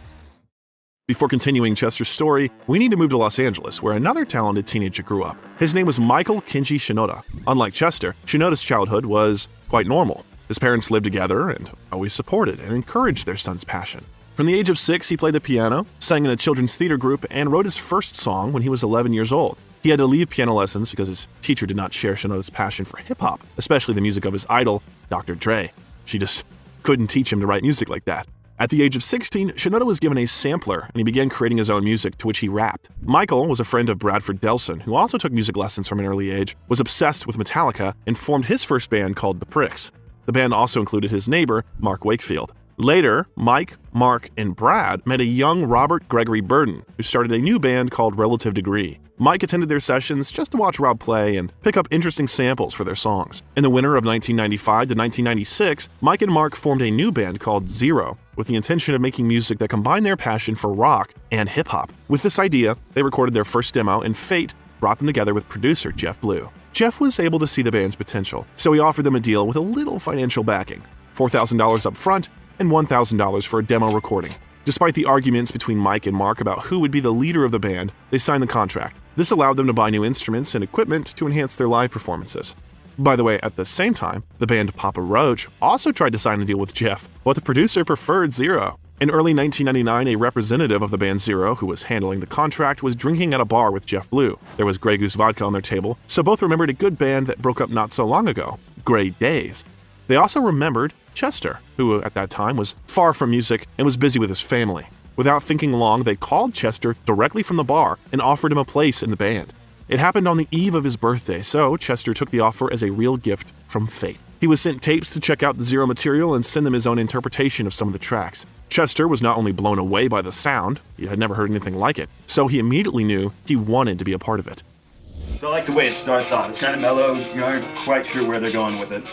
Before continuing Chester's story, we need to move to Los Angeles, where another talented teenager grew up. His name was Michael Kinji Shinoda. Unlike Chester, Shinoda's childhood was quite normal. His parents lived together and always supported and encouraged their son's passion. From the age of 6, he played the piano, sang in a children's theater group, and wrote his first song when he was 11 years old. He had to leave piano lessons because his teacher did not share Shinoda's passion for hip-hop, especially the music of his idol, Dr. Dre. She just couldn't teach him to write music like that. At the age of 16, Shinoda was given a sampler, and he began creating his own music, to which he rapped. Michael was a friend of Bradford Delson, who also took music lessons from an early age, was obsessed with Metallica, and formed his first band called The Pricks. The band also included his neighbor, Mark Wakefield. Later, Mike, Mark, and Brad met a young Robert Gregory Burden, who started a new band called Relative Degree. Mike attended their sessions just to watch Rob play and pick up interesting samples for their songs. In the winter of 1995 to 1996, Mike and Mark formed a new band called Zero, with the intention of making music that combined their passion for rock and hip-hop. With this idea, they recorded their first demo, and fate brought them together with producer Jeff Blue. Jeff was able to see the band's potential, so he offered them a deal with a little financial backing, $4,000 up front and $1,000 for a demo recording. Despite the arguments between Mike and Mark about who would be the leader of the band, they signed the contract. This allowed them to buy new instruments and equipment to enhance their live performances. By the way, at the same time, the band Papa Roach also tried to sign a deal with Jeff, but the producer preferred Zero. In early 1999, a representative of the band Zero, who was handling the contract, was drinking at a bar with Jeff Blue. There was Grey Goose vodka on their table, so both remembered a good band that broke up not so long ago, Grey Daze. They also remembered Chester, who at that time was far from music and was busy with his family. Without thinking long, they called Chester directly from the bar and offered him a place in the band. It happened on the eve of his birthday, so Chester took the offer as a real gift from fate. He was sent tapes to check out the Zero material and send them his own interpretation of some of the tracks. Chester was not only blown away by the sound, he had never heard anything like it, so he immediately knew he wanted to be a part of it. So I like the way it starts off. It's kind of mellow, you aren't quite sure where they're going with it.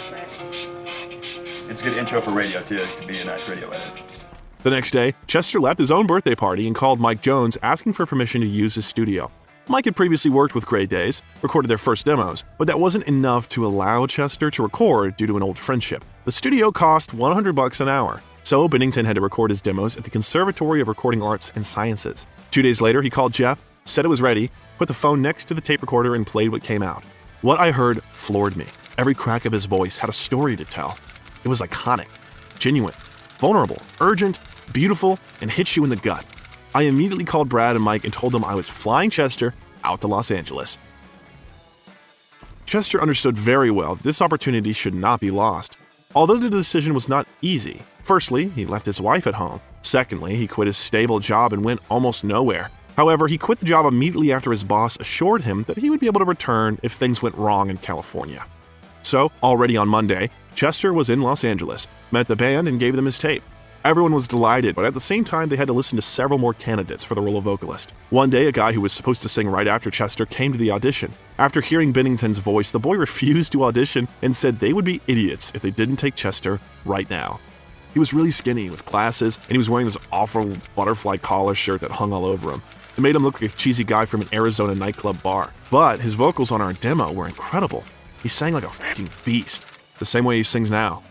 It's a good intro for radio too, it could be a nice radio edit. The next day, Chester left his own birthday party and called Mike Jones asking for permission to use his studio. Mike had previously worked with Grey Daze, recorded their first demos, but that wasn't enough to allow Chester to record due to an old friendship. The studio cost $100 an hour, so Bennington had to record his demos at the Conservatory of Recording Arts and Sciences. 2 days later, he called Jeff, said it was ready, put the phone next to the tape recorder and played what came out. What I heard floored me. Every crack of his voice had a story to tell. It was iconic, genuine, vulnerable, urgent, beautiful, and hits you in the gut. I immediately called Brad and Mike and told them I was flying Chester out to Los Angeles. Chester understood very well that this opportunity should not be lost. Although the decision was not easy, firstly, he left his wife at home. Secondly, he quit his stable job and went almost nowhere. However, he quit the job immediately after his boss assured him that he would be able to return if things went wrong in California. So, already on Monday, Chester was in Los Angeles, met the band, and gave them his tape. Everyone was delighted, but at the same time, they had to listen to several more candidates for the role of vocalist. One day, a guy who was supposed to sing right after Chester came to the audition. After hearing Bennington's voice, the boy refused to audition and said they would be idiots if they didn't take Chester right now. He was really skinny with glasses, and he was wearing this awful butterfly collar shirt that hung all over him. It made him look like a cheesy guy from an Arizona nightclub bar. But his vocals on our demo were incredible. He sang like a fucking beast, the same way he sings now.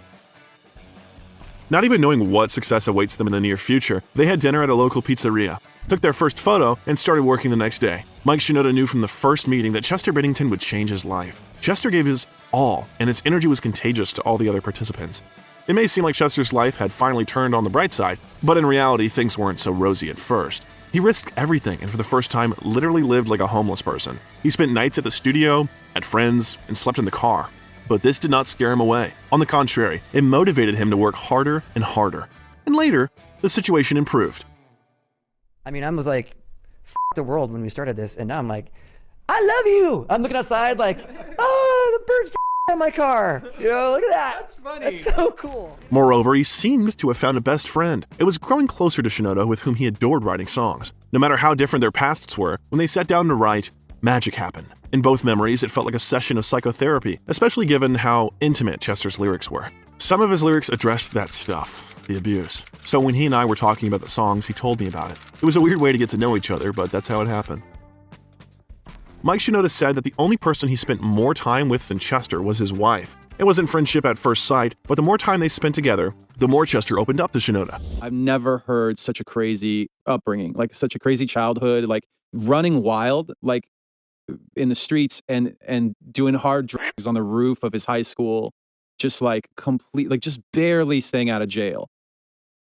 Not even knowing what success awaits them in the near future, they had dinner at a local pizzeria, took their first photo, and started working the next day. Mike Shinoda knew from the first meeting that Chester Bennington would change his life. Chester gave his all, and its energy was contagious to all the other participants. It may seem like Chester's life had finally turned on the bright side, but in reality, things weren't so rosy at first. He risked everything and for the first time literally lived like a homeless person. He spent nights at the studio, at friends, and slept in the car. But this did not scare him away. On the contrary, it motivated him to work harder and harder. And later, the situation improved. I mean, I was like, F the world when we started this, and now I'm like, I love you! I'm looking outside like, oh, the birds in my car. You know, look at that. That's funny. That's so cool. Moreover, he seemed to have found a best friend. It was growing closer to Shinoda, with whom he adored writing songs. No matter how different their pasts were, when they sat down to write, magic happened. In both memories, it felt like a session of psychotherapy, especially given how intimate Chester's lyrics were. Some of his lyrics addressed that stuff, the abuse. So when he and I were talking about the songs, he told me about it. It was a weird way to get to know each other, but that's how it happened. Mike Shinoda said that the only person he spent more time with than Chester was his wife. It wasn't friendship at first sight, but the more time they spent together, the more Chester opened up to Shinoda. I've never heard such a crazy upbringing, like such a crazy childhood, like running wild, like in the streets and doing hard drugs on the roof of his high school, just like complete, like just barely staying out of jail.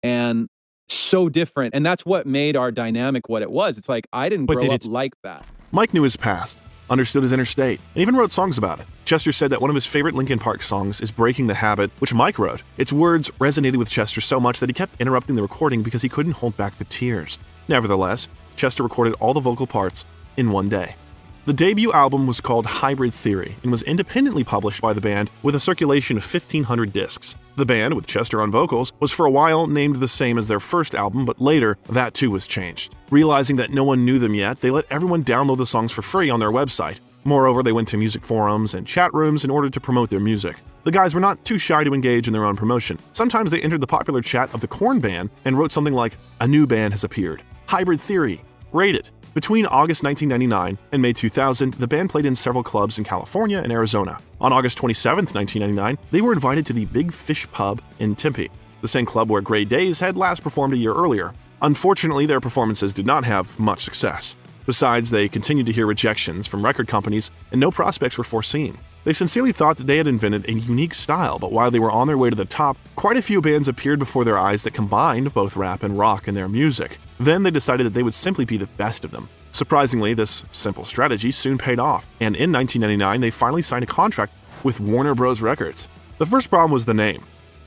And so different. And that's what made our dynamic what it was. It's like, I didn't grow up like that. Mike knew his past, understood his inner state, and even wrote songs about it. Chester said that one of his favorite Linkin Park songs is Breaking the Habit, which Mike wrote. Its words resonated with Chester so much that he kept interrupting the recording because he couldn't hold back the tears. Nevertheless, Chester recorded all the vocal parts in one day. The debut album was called Hybrid Theory and was independently published by the band with a circulation of 1,500 discs. The band, with Chester on vocals, was for a while named the same as their first album, but later, that too was changed. Realizing that no one knew them yet, they let everyone download the songs for free on their website. Moreover, they went to music forums and chat rooms in order to promote their music. The guys were not too shy to engage in their own promotion. Sometimes they entered the popular chat of the Korn band and wrote something like, "A new band has appeared. Hybrid Theory. Rate it." Between August 1999 and May 2000, the band played in several clubs in California and Arizona. On August 27, 1999, they were invited to the Big Fish Pub in Tempe, the same club where Daze had last performed a year earlier. Unfortunately, their performances did not have much success. Besides, they continued to hear rejections from record companies, and no prospects were foreseen. They sincerely thought that they had invented a unique style, but while they were on their way to the top, quite a few bands appeared before their eyes that combined both rap and rock in their music. Then they decided that they would simply be the best of them. Surprisingly, this simple strategy soon paid off, and in 1999 they finally signed a contract with Warner Bros. Records. The first problem was the name.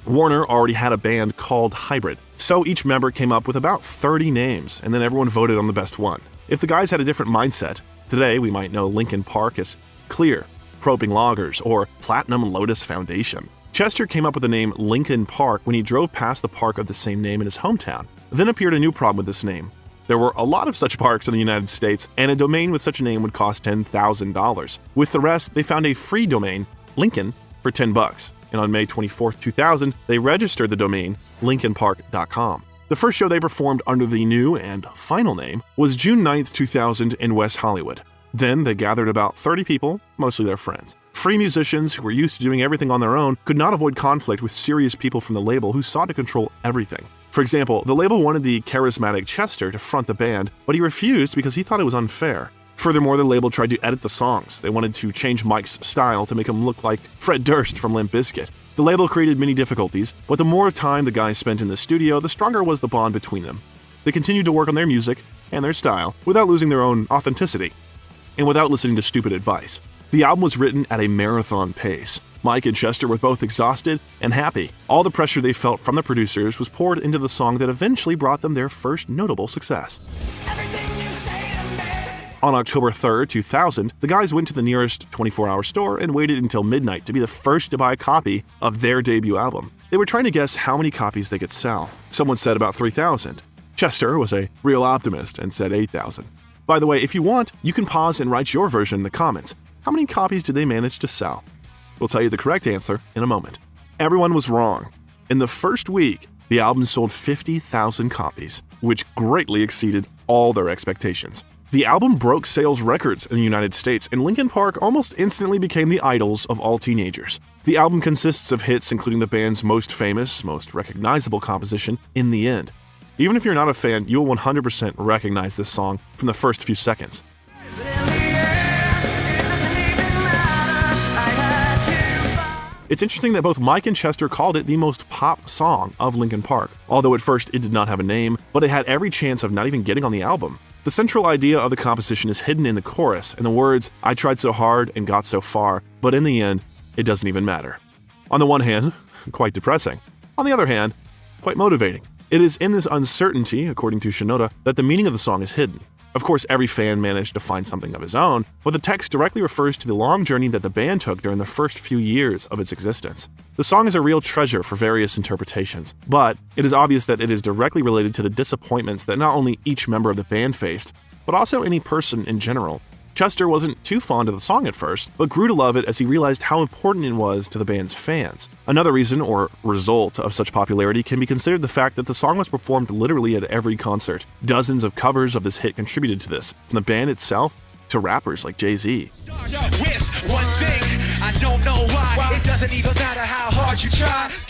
Warner already had a band called Hybrid, so each member came up with about 30 names, and then everyone voted on the best one. If the guys had a different mindset, today we might know Linkin Park as Clear, Probing Loggers, or Platinum Lotus Foundation. Chester came up with the name Linkin Park when he drove past the park of the same name in his hometown. Then appeared a new problem with this name. There were a lot of such parks in the United States, and a domain with such a name would cost $10,000. With the rest, they found a free domain, Lincoln, for $10. And on May 24, 2000, they registered the domain linkinpark.com. The first show they performed under the new and final name was June 9, 2000 in West Hollywood. Then they gathered about 30 people, mostly their friends. Free musicians who were used to doing everything on their own could not avoid conflict with serious people from the label who sought to control everything. For example, the label wanted the charismatic Chester to front the band, but he refused because he thought it was unfair. Furthermore, the label tried to edit the songs. They wanted to change Mike's style to make him look like Fred Durst from Limp Bizkit. The label created many difficulties, but the more time the guys spent in the studio, the stronger was the bond between them. They continued to work on their music and their style without losing their own authenticity, and without listening to stupid advice. The album was written at a marathon pace. Mike and Chester were both exhausted and happy. All the pressure they felt from the producers was poured into the song that eventually brought them their first notable success. On October 3, 2000, the guys went to the nearest 24-hour store and waited until midnight to be the first to buy a copy of their debut album. They were trying to guess how many copies they could sell. Someone said about 3,000. Chester was a real optimist and said 8,000. By the way, if you want, you can pause and write your version in the comments. How many copies did they manage to sell? We'll tell you the correct answer in a moment. Everyone was wrong. In the first week, the album sold 50,000 copies, which greatly exceeded all their expectations. The album broke sales records in the United States, and Linkin Park almost instantly became the idols of all teenagers. The album consists of hits including the band's most famous, most recognizable composition, In the End. Even if you're not a fan, you will 100% recognize this song from the first few seconds. It's interesting that both Mike and Chester called it the most pop song of Linkin Park, although at first it did not have a name, but it had every chance of not even getting on the album. The central idea of the composition is hidden in the chorus, and the words, "I tried so hard and got so far, but in the end, it doesn't even matter." On the one hand, quite depressing. On the other hand, quite motivating. It is in this uncertainty, according to Shinoda, that the meaning of the song is hidden. Of course, every fan managed to find something of his own, but the text directly refers to the long journey that the band took during the first few years of its existence. The song is a real treasure for various interpretations, but it is obvious that it is directly related to the disappointments that not only each member of the band faced, but also any person in general. Chester wasn't too fond of the song at first, but grew to love it as he realized how important it was to the band's fans. Another reason, or result, of such popularity can be considered the fact that the song was performed literally at every concert. Dozens of covers of this hit contributed to this, from the band itself to rappers like Jay-Z.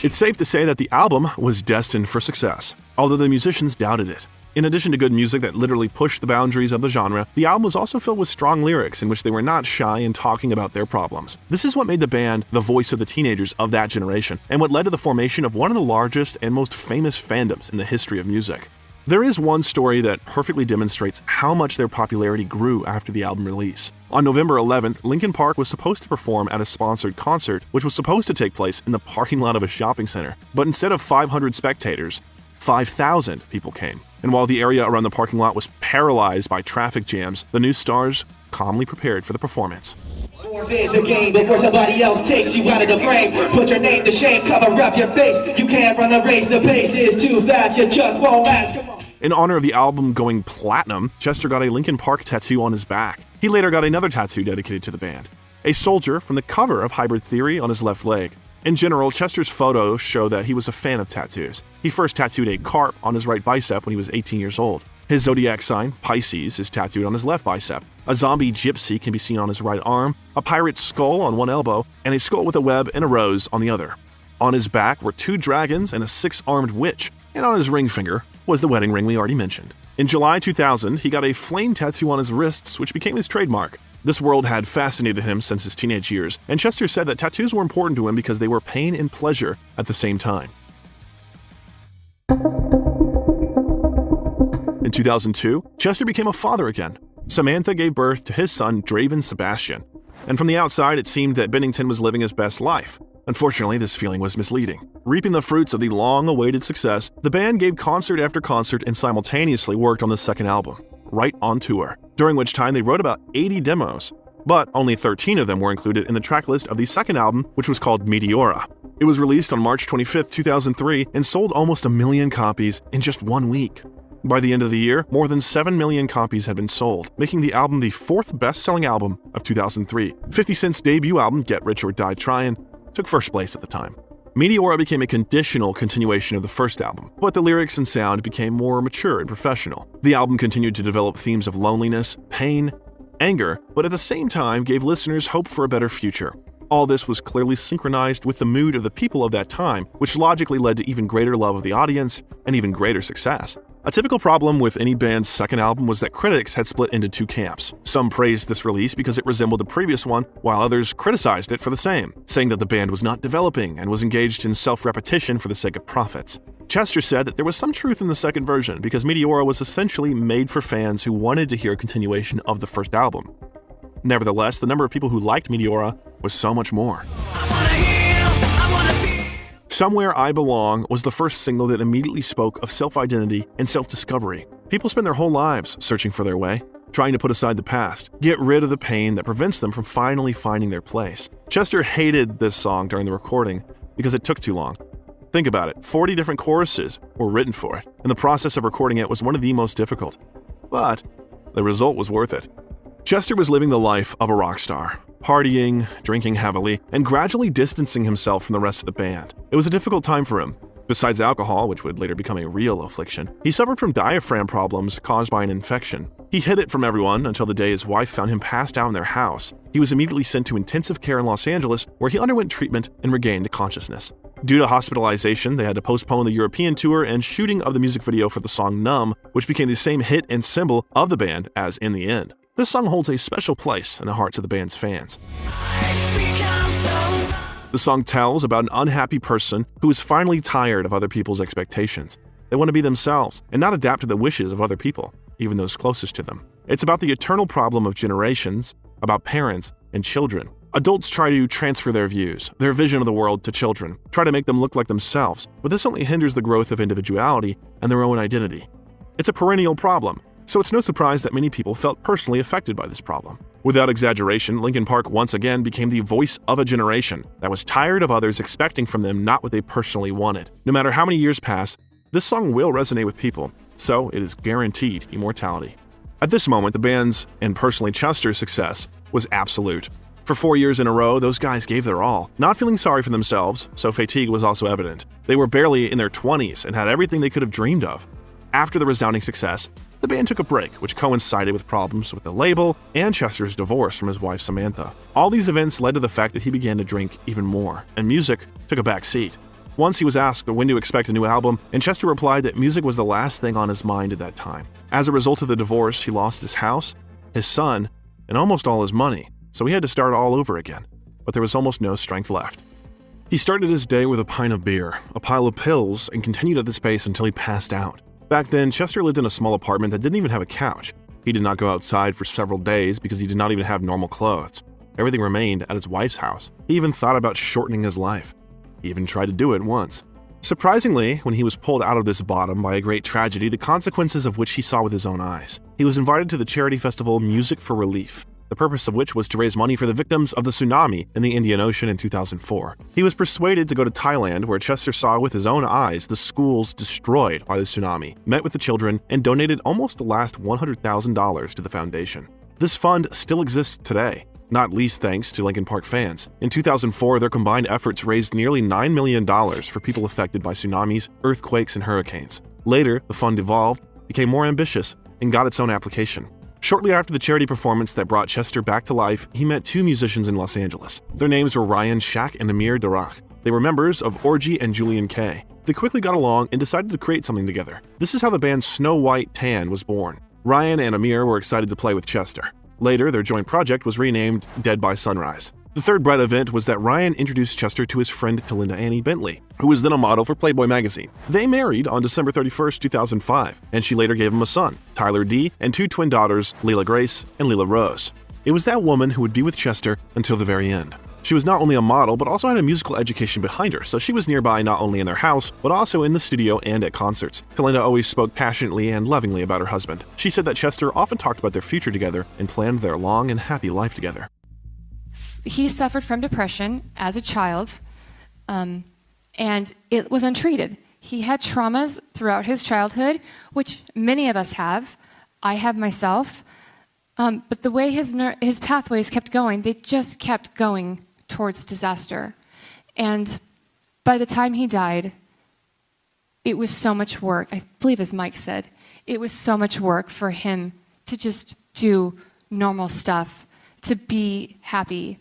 It's safe to say that the album was destined for success, although the musicians doubted it. In addition to good music that literally pushed the boundaries of the genre, the album was also filled with strong lyrics in which they were not shy in talking about their problems. This is what made the band the voice of the teenagers of that generation, and what led to the formation of one of the largest and most famous fandoms in the history of music. There is one story that perfectly demonstrates how much their popularity grew after the album release. On November 11th, Linkin Park was supposed to perform at a sponsored concert, which was supposed to take place in the parking lot of a shopping center. But instead of 500 spectators, 5,000 people came. And while the area around the parking lot was paralyzed by traffic jams, the new stars calmly prepared for the performance. Forfeit the game before somebody else takes you out of the frame. Put your name to shame, cover up your face. You can't run the race, the pace is too fast, you just won't last. Come on. In honor of the album going platinum, Chester got a Linkin Park tattoo on his back. He later got another tattoo dedicated to the band, a soldier from the cover of Hybrid Theory on his left leg. In general, Chester's photos show that he was a fan of tattoos. He first tattooed a carp on his right bicep when he was 18 years old. His zodiac sign, Pisces, is tattooed on his left bicep. A zombie gypsy can be seen on his right arm, a pirate's skull on one elbow, and a skull with a web and a rose on the other. On his back were 2 dragons and a 6-armed witch, and on his ring finger was the wedding ring we already mentioned. In July 2000, he got a flame tattoo on his wrists, which became his trademark. This world had fascinated him since his teenage years, and Chester said that tattoos were important to him because they were pain and pleasure at the same time. In 2002, Chester became a father again. Samantha gave birth to his son, Draven Sebastian. And from the outside, it seemed that Bennington was living his best life. Unfortunately, this feeling was misleading. Reaping the fruits of the long-awaited success, the band gave concert after concert and simultaneously worked on the second album, right on tour, during which time they wrote about 80 demos. But only 13 of them were included in the tracklist of the second album, which was called Meteora. It was released on March 25, 2003, and sold almost 1 million copies in just 1 week. By the end of the year, more than 7 million copies had been sold, making the album the 4th best-selling album of 2003. 50 Cent's debut album, Get Rich or Die Tryin', took first place at the time. Meteora became a conditional continuation of the first album, but the lyrics and sound became more mature and professional. The album continued to develop themes of loneliness, pain, anger, but at the same time gave listeners hope for a better future. All this was clearly synchronized with the mood of the people of that time, which logically led to even greater love of the audience and even greater success. A typical problem with any band's second album was that critics had split into 2 camps. Some praised this release because it resembled the previous one, while others criticized it for the same, saying that the band was not developing and was engaged in self-repetition for the sake of profits. Chester said that there was some truth in the second version because Meteora was essentially made for fans who wanted to hear a continuation of the first album. Nevertheless, the number of people who liked Meteora was so much more. Somewhere I Belong was the first single that immediately spoke of self-identity and self-discovery. People spend their whole lives searching for their way, trying to put aside the past, get rid of the pain that prevents them from finally finding their place. Chester hated this song during the recording because it took too long. Think about it, 40 different choruses were written for it, and the process of recording it was one of the most difficult. But the result was worth it. Chester was living the life of a rock star, partying, drinking heavily, and gradually distancing himself from the rest of the band. It was a difficult time for him. Besides alcohol, which would later become a real affliction, he suffered from diaphragm problems caused by an infection. He hid it from everyone until the day his wife found him passed out in their house. He was immediately sent to intensive care in Los Angeles, where he underwent treatment and regained consciousness. Due to hospitalization, they had to postpone the European tour and shooting of the music video for the song Numb, which became the same hit and symbol of the band as In the End. This song holds a special place in the hearts of the band's fans. The song tells about an unhappy person who is finally tired of other people's expectations. They want to be themselves and not adapt to the wishes of other people, even those closest to them. It's about the eternal problem of generations, about parents and children. Adults try to transfer their views, their vision of the world to children, try to make them look like themselves, but this only hinders the growth of individuality and their own identity. It's a perennial problem, so it's no surprise that many people felt personally affected by this problem. Without exaggeration, Linkin Park once again became the voice of a generation that was tired of others expecting from them not what they personally wanted. No matter how many years pass, this song will resonate with people, so it is guaranteed immortality. At this moment, the band's, and personally Chester's, success was absolute. For 4 years in a row, those guys gave their all, not feeling sorry for themselves, so fatigue was also evident. They were barely in their 20s and had everything they could have dreamed of. After the resounding success, the band took a break, which coincided with problems with the label and Chester's divorce from his wife Samantha. All these events led to the fact that he began to drink even more, and music took a back seat. Once he was asked when to expect a new album, and Chester replied that music was the last thing on his mind at that time. As a result of the divorce, he lost his house, his son, and almost all his money, so he had to start all over again. But there was almost no strength left. He started his day with a pint of beer, a pile of pills, and continued at this pace until he passed out. Back then, Chester lived in a small apartment that didn't even have a couch. He did not go outside for several days because he did not even have normal clothes. Everything remained at his wife's house. He even thought about shortening his life. He even tried to do it once. Surprisingly, when he was pulled out of this bottom by a great tragedy, the consequences of which he saw with his own eyes, he was invited to the charity festival Music for Relief, the purpose of which was to raise money for the victims of the tsunami in the Indian Ocean in 2004. He was persuaded to go to Thailand, where Chester saw with his own eyes the schools destroyed by the tsunami, met with the children, and donated almost the last $100,000 to the foundation. This fund still exists today, not least thanks to Linkin Park fans. In 2004, their combined efforts raised nearly $9 million for people affected by tsunamis, earthquakes, and hurricanes. Later, the fund evolved, became more ambitious, and got its own application. Shortly after the charity performance that brought Chester back to life, he met two musicians in Los Angeles. Their names were Ryan Shack and Amir Darak. They were members of Orgy and Julian K. They quickly got along and decided to create something together. This is how the band Snow White Tan was born. Ryan and Amir were excited to play with Chester. Later, their joint project was renamed Dead by Sunrise. The third bright event was that Ryan introduced Chester to his friend Talinda Annie Bentley, who was then a model for Playboy magazine. They married on December 31st, 2005, and she later gave him a son, Tyler D., and two twin daughters, Leela Grace and Leela Rose. It was that woman who would be with Chester until the very end. She was not only a model, but also had a musical education behind her, so she was nearby not only in their house, but also in the studio and at concerts. Talinda always spoke passionately and lovingly about her husband. She said that Chester often talked about their future together and planned their long and happy life together. He suffered from depression as a child, and it was untreated. He had traumas throughout his childhood, which many of us have. I have myself. But the way his pathways kept going, they just kept going towards disaster. And by the time he died, it was so much work. I believe, as Mike said, it was so much work for him to just do normal stuff, to be happy.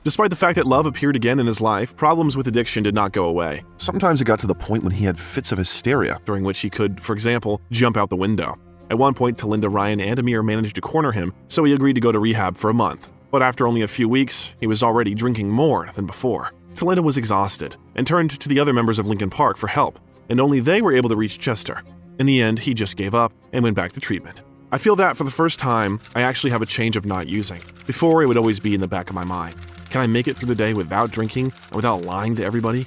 Despite the fact that love appeared again in his life, problems with addiction did not go away. Sometimes it got to the point when he had fits of hysteria, during which he could, for example, jump out the window. At one point, Talinda, Ryan, and Amir managed to corner him, so he agreed to go to rehab for a month. But after only a few weeks, he was already drinking more than before. Talinda was exhausted and turned to the other members of Linkin Park for help, and only they were able to reach Chester. In the end, he just gave up and went back to treatment. I feel that for the first time, I actually have a change of not using. Before, it would always be in the back of my mind. Can I make it through the day without drinking and without lying to everybody?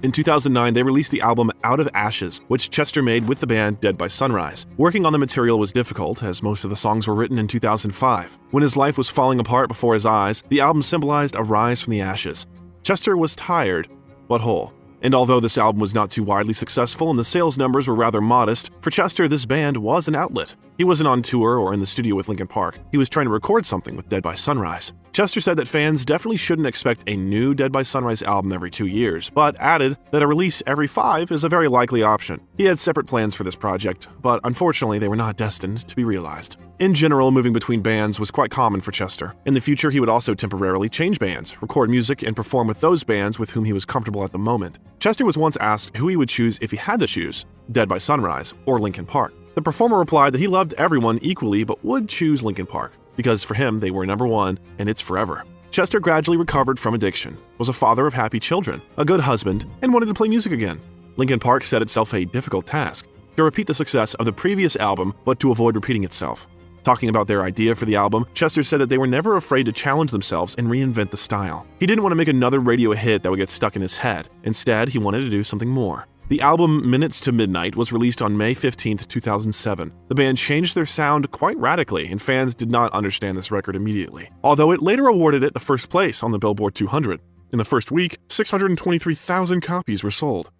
In 2009, they released the album Out of Ashes, which Chester made with the band Dead by Sunrise. Working on the material was difficult, as most of the songs were written in 2005. When his life was falling apart before his eyes, the album symbolized a rise from the ashes. Chester was tired, but whole. And although this album was not too widely successful and the sales numbers were rather modest, for Chester, this band was an outlet. He wasn't on tour or in the studio with Linkin Park. He was trying to record something with Dead by Sunrise. Chester said that fans definitely shouldn't expect a new Dead by Sunrise album every 2 years, but added that a release every 5 is a very likely option. He had separate plans for this project, but unfortunately they were not destined to be realized. In general, moving between bands was quite common for Chester. In the future, he would also temporarily change bands, record music, and perform with those bands with whom he was comfortable at the moment. Chester was once asked who he would choose if he had to choose, Dead by Sunrise or Linkin Park. The performer replied that he loved everyone equally but would choose Linkin Park, because for him they were number one and it's forever. Chester gradually recovered from addiction, was a father of happy children, a good husband, and wanted to play music again. Linkin Park set itself a difficult task, to repeat the success of the previous album but to avoid repeating itself. Talking about their idea for the album, Chester said that they were never afraid to challenge themselves and reinvent the style. He didn't want to make another radio hit that would get stuck in his head. Instead, he wanted to do something more. The album Minutes to Midnight was released on May 15, 2007. The band changed their sound quite radically, and fans did not understand this record immediately, although it later awarded it the first place on the Billboard 200. In the first week, 623,000 copies were sold.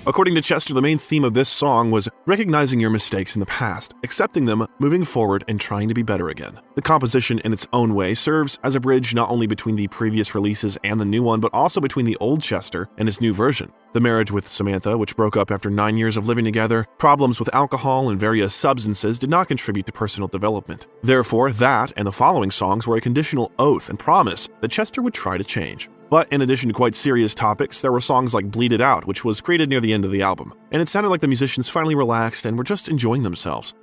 According to Chester, the main theme of this song was recognizing your mistakes in the past, accepting them, moving forward, and trying to be better again. The composition in its own way serves as a bridge not only between the previous releases and the new one, but also between the old Chester and his new version. The marriage with Samantha, which broke up after 9 years of living together, problems with alcohol and various substances did not contribute to personal development. Therefore, that and the following songs were a conditional oath and promise that Chester would try to change. But in addition to quite serious topics, there were songs like Bleed It Out, which was created near the end of the album, and it sounded like the musicians finally relaxed and were just enjoying themselves.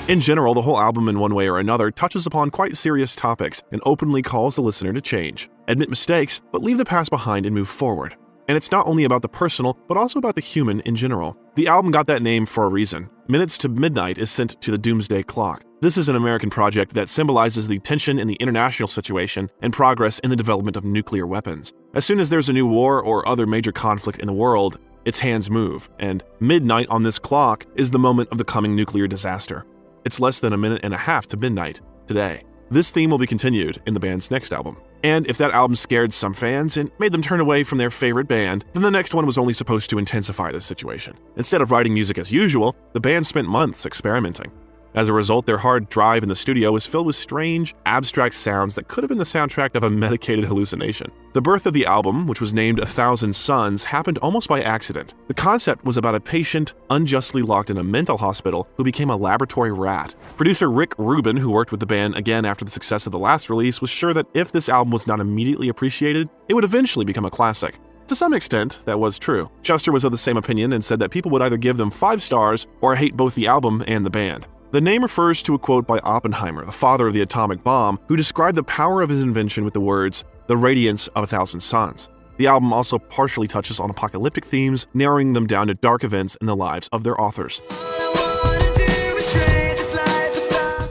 In general, the whole album in one way or another touches upon quite serious topics and openly calls the listener to change. Admit mistakes, but leave the past behind and move forward. And it's not only about the personal, but also about the human in general. The album got that name for a reason. Minutes to Midnight is sent to the doomsday clock. This is an American project that symbolizes the tension in the international situation and progress in the development of nuclear weapons. As soon as there's a new war or other major conflict in the world, its hands move, and midnight on this clock is the moment of the coming nuclear disaster. It's less than a minute and a half to midnight today. This theme will be continued in the band's next album. And if that album scared some fans and made them turn away from their favorite band, then the next one was only supposed to intensify this situation. Instead of writing music as usual, the band spent months experimenting. As a result, their hard drive in the studio was filled with strange, abstract sounds that could have been the soundtrack of a medicated hallucination. The birth of the album, which was named 1,000 Suns, happened almost by accident. The concept was about a patient unjustly locked in a mental hospital who became a laboratory rat. Producer Rick Rubin, who worked with the band again after the success of the last release, was sure that if this album was not immediately appreciated, it would eventually become a classic. To some extent, that was true. Chester was of the same opinion and said that people would either give them 5 stars or hate both the album and the band. The name refers to a quote by Oppenheimer, the father of the atomic bomb, who described the power of his invention with the words, "the radiance of 1,000 suns." The album also partially touches on apocalyptic themes, narrowing them down to dark events in the lives of their authors.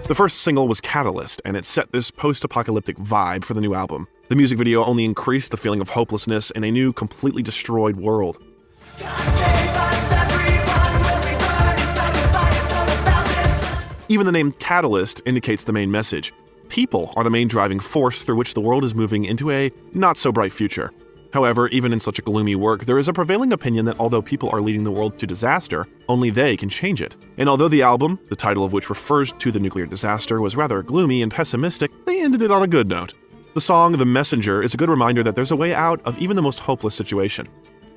The first single was Catalyst, and it set this post-apocalyptic vibe for the new album. The music video only increased the feeling of hopelessness in a new, completely destroyed world. Even the name Catalyst indicates the main message. People are the main driving force through which the world is moving into a not-so-bright future. However, even in such a gloomy work, there is a prevailing opinion that although people are leading the world to disaster, only they can change it. And although the album, the title of which refers to the nuclear disaster, was rather gloomy and pessimistic, they ended it on a good note. The song The Messenger is a good reminder that there's a way out of even the most hopeless situation.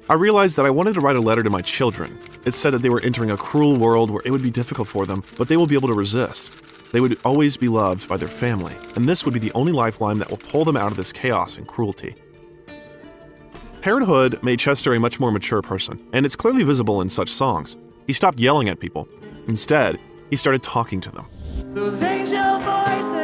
I realized that I wanted to write a letter to my children. It said that they were entering a cruel world where it would be difficult for them, but they will be able to resist. They would always be loved by their family, and this would be the only lifeline that will pull them out of this chaos and cruelty. Parenthood made Chester a much more mature person, and it's clearly visible in such songs. He stopped yelling at people. Instead, he started talking to them. Those angel voices.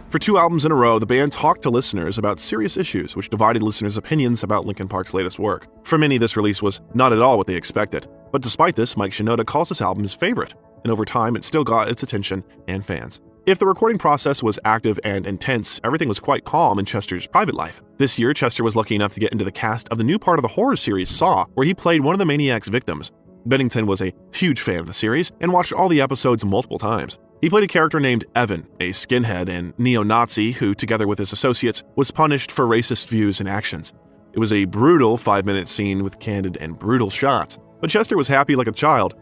For 2 albums in a row, the band talked to listeners about serious issues which divided listeners' opinions about Linkin Park's latest work. For many, this release was not at all what they expected. But despite this, Mike Shinoda calls this album his favorite, and over time, it still got its attention and fans. If the recording process was active and intense, everything was quite calm in Chester's private life. This year, Chester was lucky enough to get into the cast of the new part of the horror series Saw, where he played one of the maniac's victims. Bennington was a huge fan of the series and watched all the episodes multiple times. He played a character named Evan, a skinhead and neo-Nazi who, together with his associates, was punished for racist views and actions. It was a brutal 5-minute scene with candid and brutal shots, but Chester was happy like a child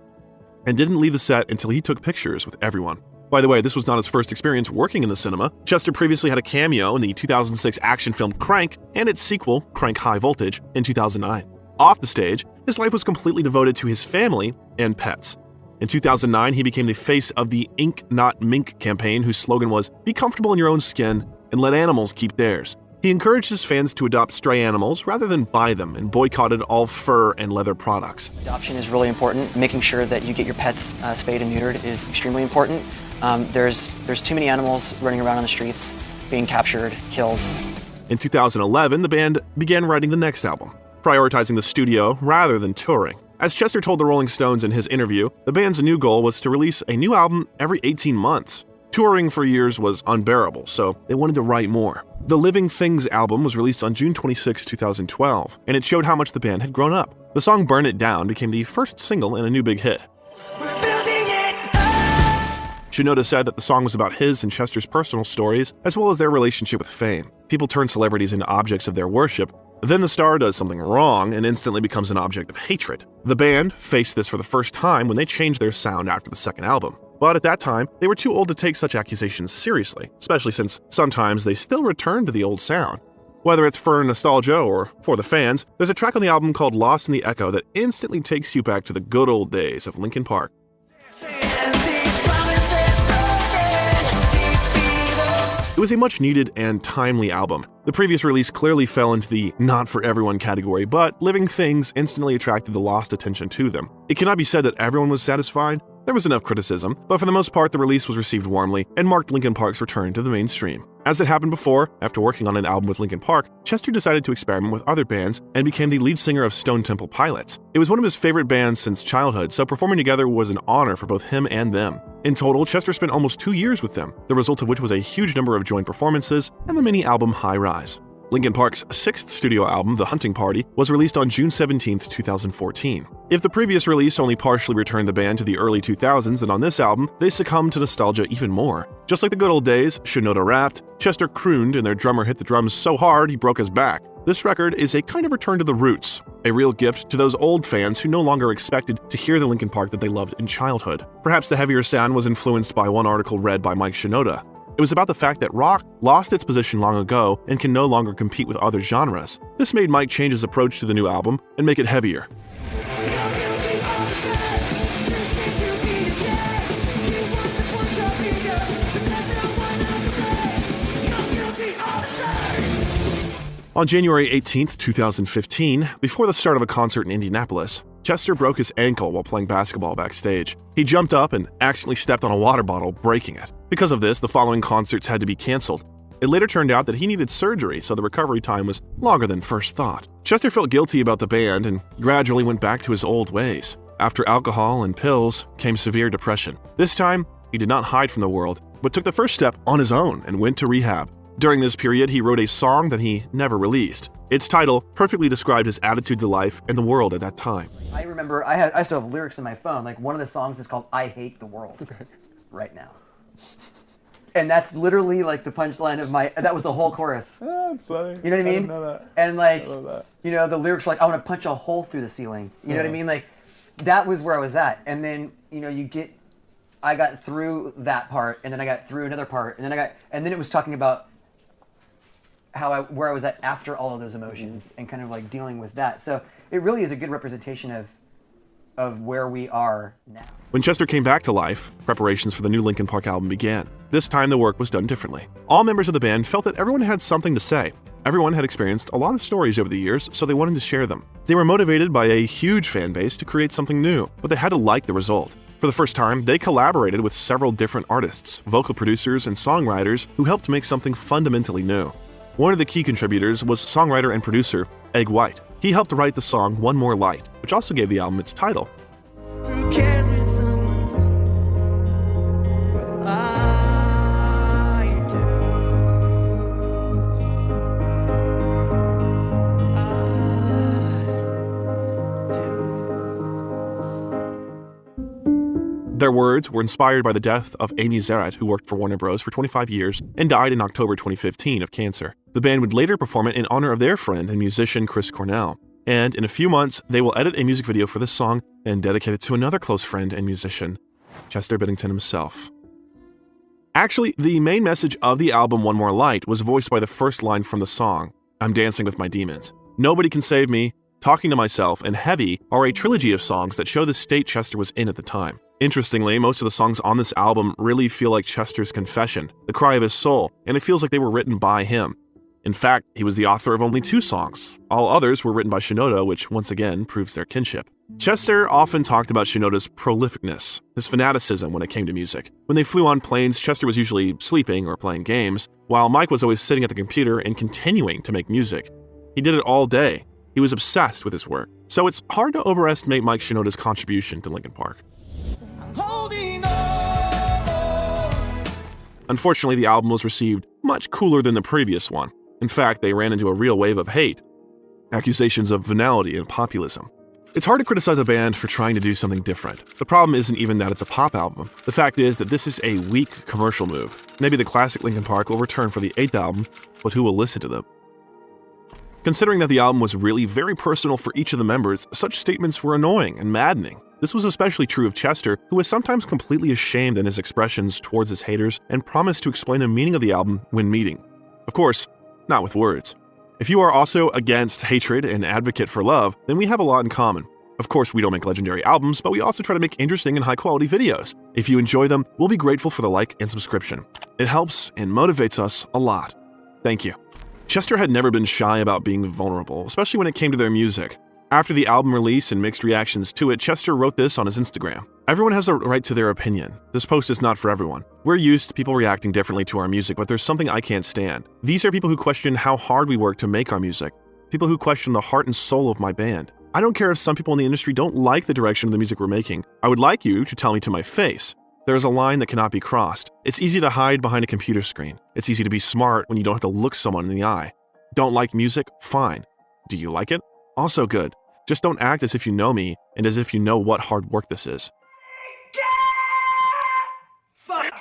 and didn't leave the set until he took pictures with everyone. By the way, this was not his first experience working in the cinema. Chester previously had a cameo in the 2006 action film Crank and its sequel, Crank High Voltage, in 2009. Off the stage, his life was completely devoted to his family and pets. In 2009, he became the face of the Ink Not Mink campaign, whose slogan was, "Be comfortable in your own skin and let animals keep theirs." He encouraged his fans to adopt stray animals rather than buy them and boycotted all fur and leather products. Adoption is really important. Making sure that you get your pets spayed and neutered is extremely important. There's too many animals running around on the streets, being captured, killed. In 2011, the band began writing the next album, prioritizing the studio rather than touring. As Chester told the Rolling Stones in his interview, the band's new goal was to release a new album every 18 months. Touring for years was unbearable, so they wanted to write more. The Living Things album was released on June 26, 2012, and it showed how much the band had grown up. The song Burn It Down became the first single and a new big hit. Shinoda said that the song was about his and Chester's personal stories, as well as their relationship with fame. People turn celebrities into objects of their worship. Then the star does something wrong and instantly becomes an object of hatred. The band faced this for the first time when they changed their sound after the second album. But at that time, they were too old to take such accusations seriously, especially since sometimes they still return to the old sound. Whether it's for nostalgia or for the fans, there's a track on the album called Lost in the Echo that instantly takes you back to the good old days of Linkin Park. It was a much-needed and timely album. The previous release clearly fell into the not-for-everyone category, but Living Things instantly attracted the lost attention to them. It cannot be said that everyone was satisfied. There was enough criticism, but for the most part the release was received warmly and marked Linkin Park's return to the mainstream. As it happened before, after working on an album with Linkin Park, Chester decided to experiment with other bands and became the lead singer of Stone Temple Pilots. It was one of his favorite bands since childhood, so performing together was an honor for both him and them. In total, Chester spent almost 2 years with them, the result of which was a huge number of joint performances and the mini-album High Rise. Linkin Park's 6th studio album, The Hunting Party, was released on June 17, 2014. If the previous release only partially returned the band to the early 2000s, then on this album, they succumbed to nostalgia even more. Just like the good old days, Shinoda rapped, Chester crooned, and their drummer hit the drums so hard he broke his back. This record is a kind of return to the roots, a real gift to those old fans who no longer expected to hear the Linkin Park that they loved in childhood. Perhaps the heavier sound was influenced by one article read by Mike Shinoda. It was about the fact that rock lost its position long ago and can no longer compete with other genres. This made Mike change his approach to the new album and make it heavier. On January 18, 2015, before the start of a concert in Indianapolis, Chester broke his ankle while playing basketball backstage. He jumped up and accidentally stepped on a water bottle, breaking it. Because of this, the following concerts had to be canceled. It later turned out that he needed surgery, so the recovery time was longer than first thought. Chester felt guilty about the band and gradually went back to his old ways. After alcohol and pills came severe depression. This time, he did not hide from the world, but took the first step on his own and went to rehab. During this period, he wrote a song that he never released. Its title perfectly described his attitude to life and the world at that time. I remember, I still have lyrics in my phone. Like, one of the songs is called I Hate the World right now. And that's literally like the punchline of that was the whole chorus. I'm funny. You know what I mean? I didn't know that. And like, I love that. you know, the lyrics were like, I want to punch a hole through the ceiling. You know what I mean? Like, that was where I was at. And then, you know, I got through that part, and then I got through another part, and then it was talking about where I was at after all of those emotions and kind of like dealing with that. So it really is a good representation of where we are now. When Chester came back to life, preparations for the new Linkin Park album began. This time the work was done differently. All members of the band felt that everyone had something to say. Everyone had experienced a lot of stories over the years, so they wanted to share them. They were motivated by a huge fan base to create something new, but they had to like the result. For the first time, they collaborated with several different artists, vocal producers, and songwriters who helped make something fundamentally new. One of the key contributors was songwriter and producer Egg White. He helped write the song One More Light, which also gave the album its title. Who cares when someone's well, I do. Their words were inspired by the death of Amy Zarrett, who worked for Warner Bros. For 25 years and died in October 2015 of cancer. The band would later perform it in honor of their friend and musician Chris Cornell. And in a few months, they will edit a music video for this song and dedicate it to another close friend and musician, Chester Bennington himself. Actually, the main message of the album One More Light was voiced by the first line from the song, I'm dancing with my demons. Nobody can save me, Talking to Myself, and Heavy are a trilogy of songs that show the state Chester was in at the time. Interestingly, most of the songs on this album really feel like Chester's confession, the cry of his soul, and it feels like they were written by him. In fact, he was the author of only 2 songs. All others were written by Shinoda, which once again proves their kinship. Chester often talked about Shinoda's prolificness, his fanaticism when it came to music. When they flew on planes, Chester was usually sleeping or playing games, while Mike was always sitting at the computer and continuing to make music. He did it all day. He was obsessed with his work. So it's hard to overestimate Mike Shinoda's contribution to Linkin Park. Unfortunately, the album was received much cooler than the previous one. In fact, they ran into a real wave of hate, accusations of venality and populism. It's hard to criticize a band for trying to do something different. The problem isn't even that it's a pop album. The fact is that this is a weak commercial move. Maybe the classic Linkin Park will return for the 8th album, but who will listen to them? Considering that the album was really very personal for each of the members, such statements were annoying and maddening. This was especially true of Chester, who was sometimes completely ashamed in his expressions towards his haters and promised to explain the meaning of the album when meeting. Of course, not with words. If you are also against hatred and advocate for love, then we have a lot in common. Of course, we don't make legendary albums, but we also try to make interesting and high-quality videos. If you enjoy them, we'll be grateful for the like and subscription. It helps and motivates us a lot. Thank you. Chester had never been shy about being vulnerable, especially when it came to their music. After the album release and mixed reactions to it, Chester wrote this on his Instagram. Everyone has a right to their opinion. This post is not for everyone. We're used to people reacting differently to our music, but there's something I can't stand. These are people who question how hard we work to make our music. People who question the heart and soul of my band. I don't care if some people in the industry don't like the direction of the music we're making. I would like you to tell me to my face. There is a line that cannot be crossed. It's easy to hide behind a computer screen. It's easy to be smart when you don't have to look someone in the eye. Don't like music? Fine. Do you like it? Also good. Just don't act as if you know me and as if you know what hard work this is. Fuck!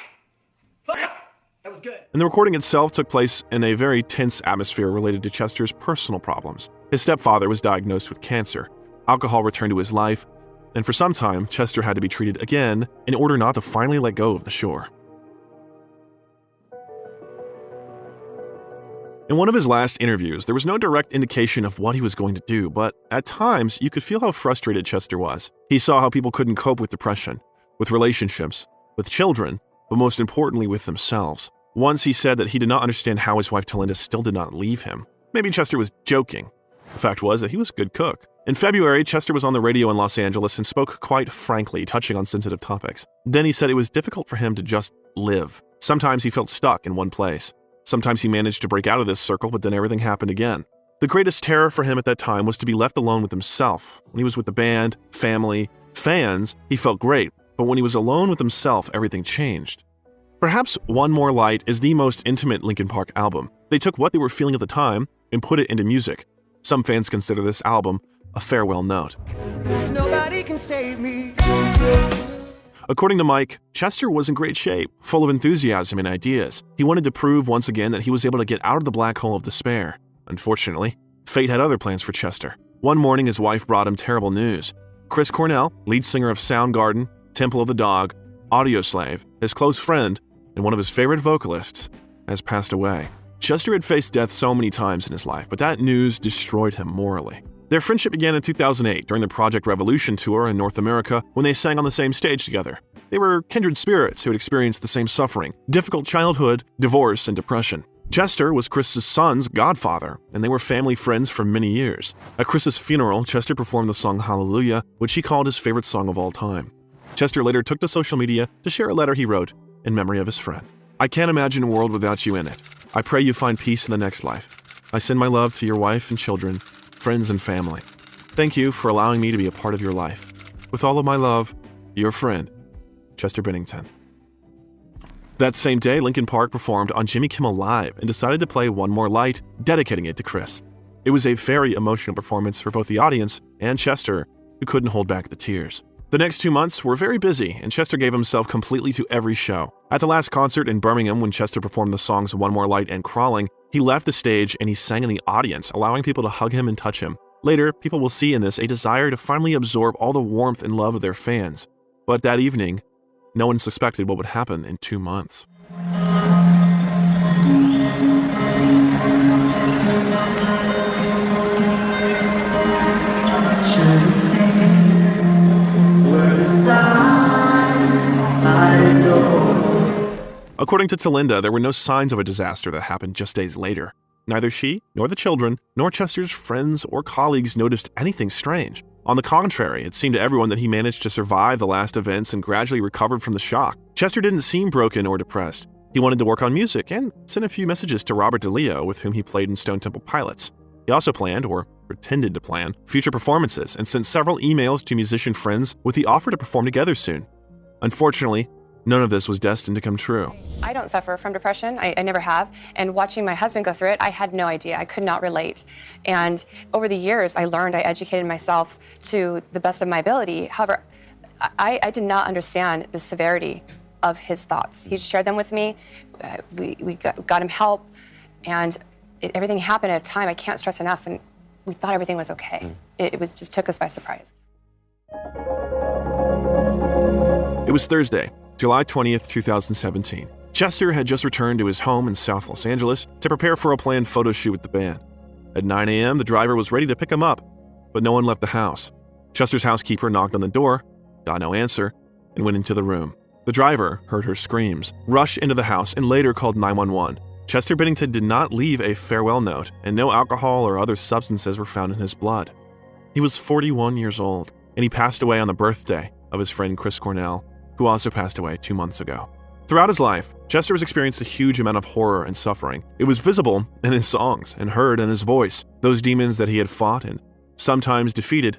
That was good. And the recording itself took place in a very tense atmosphere related to Chester's personal problems. His stepfather was diagnosed with cancer. Alcohol returned to his life, and for some time, Chester had to be treated again in order not to finally let go of the shore. In one of his last interviews, there was no direct indication of what he was going to do, but at times, you could feel how frustrated Chester was. He saw how people couldn't cope with depression, with relationships, with children, but most importantly with themselves. Once he said that he did not understand how his wife Talinda still did not leave him. Maybe Chester was joking. The fact was that he was a good cook. In February, Chester was on the radio in Los Angeles and spoke quite frankly, touching on sensitive topics. Then he said it was difficult for him to just live. Sometimes he felt stuck in one place. Sometimes he managed to break out of this circle, but then everything happened again. The greatest terror for him at that time was to be left alone with himself. When he was with the band, family, fans, he felt great, but when he was alone with himself, everything changed. Perhaps One More Light is the most intimate Linkin Park album. They took what they were feeling at the time and put it into music. Some fans consider this album a farewell note. Nobody can save me. According to Mike, Chester was in great shape, full of enthusiasm and ideas. He wanted to prove once again that he was able to get out of the black hole of despair. Unfortunately, fate had other plans for Chester. One morning, his wife brought him terrible news. Chris Cornell, lead singer of Soundgarden, Temple of the Dog, Audioslave, his close friend, and one of his favorite vocalists, has passed away. Chester had faced death so many times in his life, but that news destroyed him morally. Their friendship began in 2008 during the Project Revolution tour in North America when they sang on the same stage together. They were kindred spirits who had experienced the same suffering, difficult childhood, divorce, and depression. Chester was Chris's son's godfather, and they were family friends for many years. At Chris's funeral, Chester performed the song Hallelujah, which he called his favorite song of all time. Chester later took to social media to share a letter he wrote in memory of his friend. I can't imagine a world without you in it. I pray you find peace in the next life. I send my love to your wife and children, friends and family. Thank you for allowing me to be a part of your life. With all of my love, your friend, Chester Bennington. That same day, Linkin Park performed on Jimmy Kimmel Live and decided to play One More Light, dedicating it to Chris. It was a very emotional performance for both the audience and Chester, who couldn't hold back the tears. The next 2 months were very busy, and Chester gave himself completely to every show. At the last concert in Birmingham, when Chester performed the songs One More Light and Crawling, he left the stage and he sang in the audience, allowing people to hug him and touch him. Later, people will see in this a desire to finally absorb all the warmth and love of their fans. But that evening, no one suspected what would happen in 2 months. According to Talinda, there were no signs of a disaster that happened just days later. Neither she, nor the children, nor Chester's friends or colleagues noticed anything strange. On the contrary, it seemed to everyone that he managed to survive the last events and gradually recovered from the shock. Chester didn't seem broken or depressed. He wanted to work on music and sent a few messages to Robert DeLeo, with whom he played in Stone Temple Pilots. He also planned, or pretended to plan, future performances and sent several emails to musician friends with the offer to perform together soon. Unfortunately, none of this was destined to come true. I don't suffer from depression. I never have. And watching my husband go through it, I had no idea. I could not relate. And over the years, I learned, I educated myself to the best of my ability. However, I did not understand the severity of his thoughts. He shared them with me. We got him help. And everything happened at a time I can't stress enough. And we thought everything was okay. It was just took us by surprise. It was Thursday, July 20th, 2017. Chester had just returned to his home in South Los Angeles to prepare for a planned photo shoot with the band. At 9 a.m., the driver was ready to pick him up, but no one left the house. Chester's housekeeper knocked on the door, got no answer, and went into the room. The driver heard her screams, rushed into the house, and later called 911. Chester Bennington did not leave a farewell note, and no alcohol or other substances were found in his blood. He was 41 years old, and he passed away on the birthday of his friend Chris Cornell, who also passed away 2 months ago. Throughout his life, Chester has experienced a huge amount of horror and suffering. It was visible in his songs and heard in his voice. Those demons that he had fought and sometimes defeated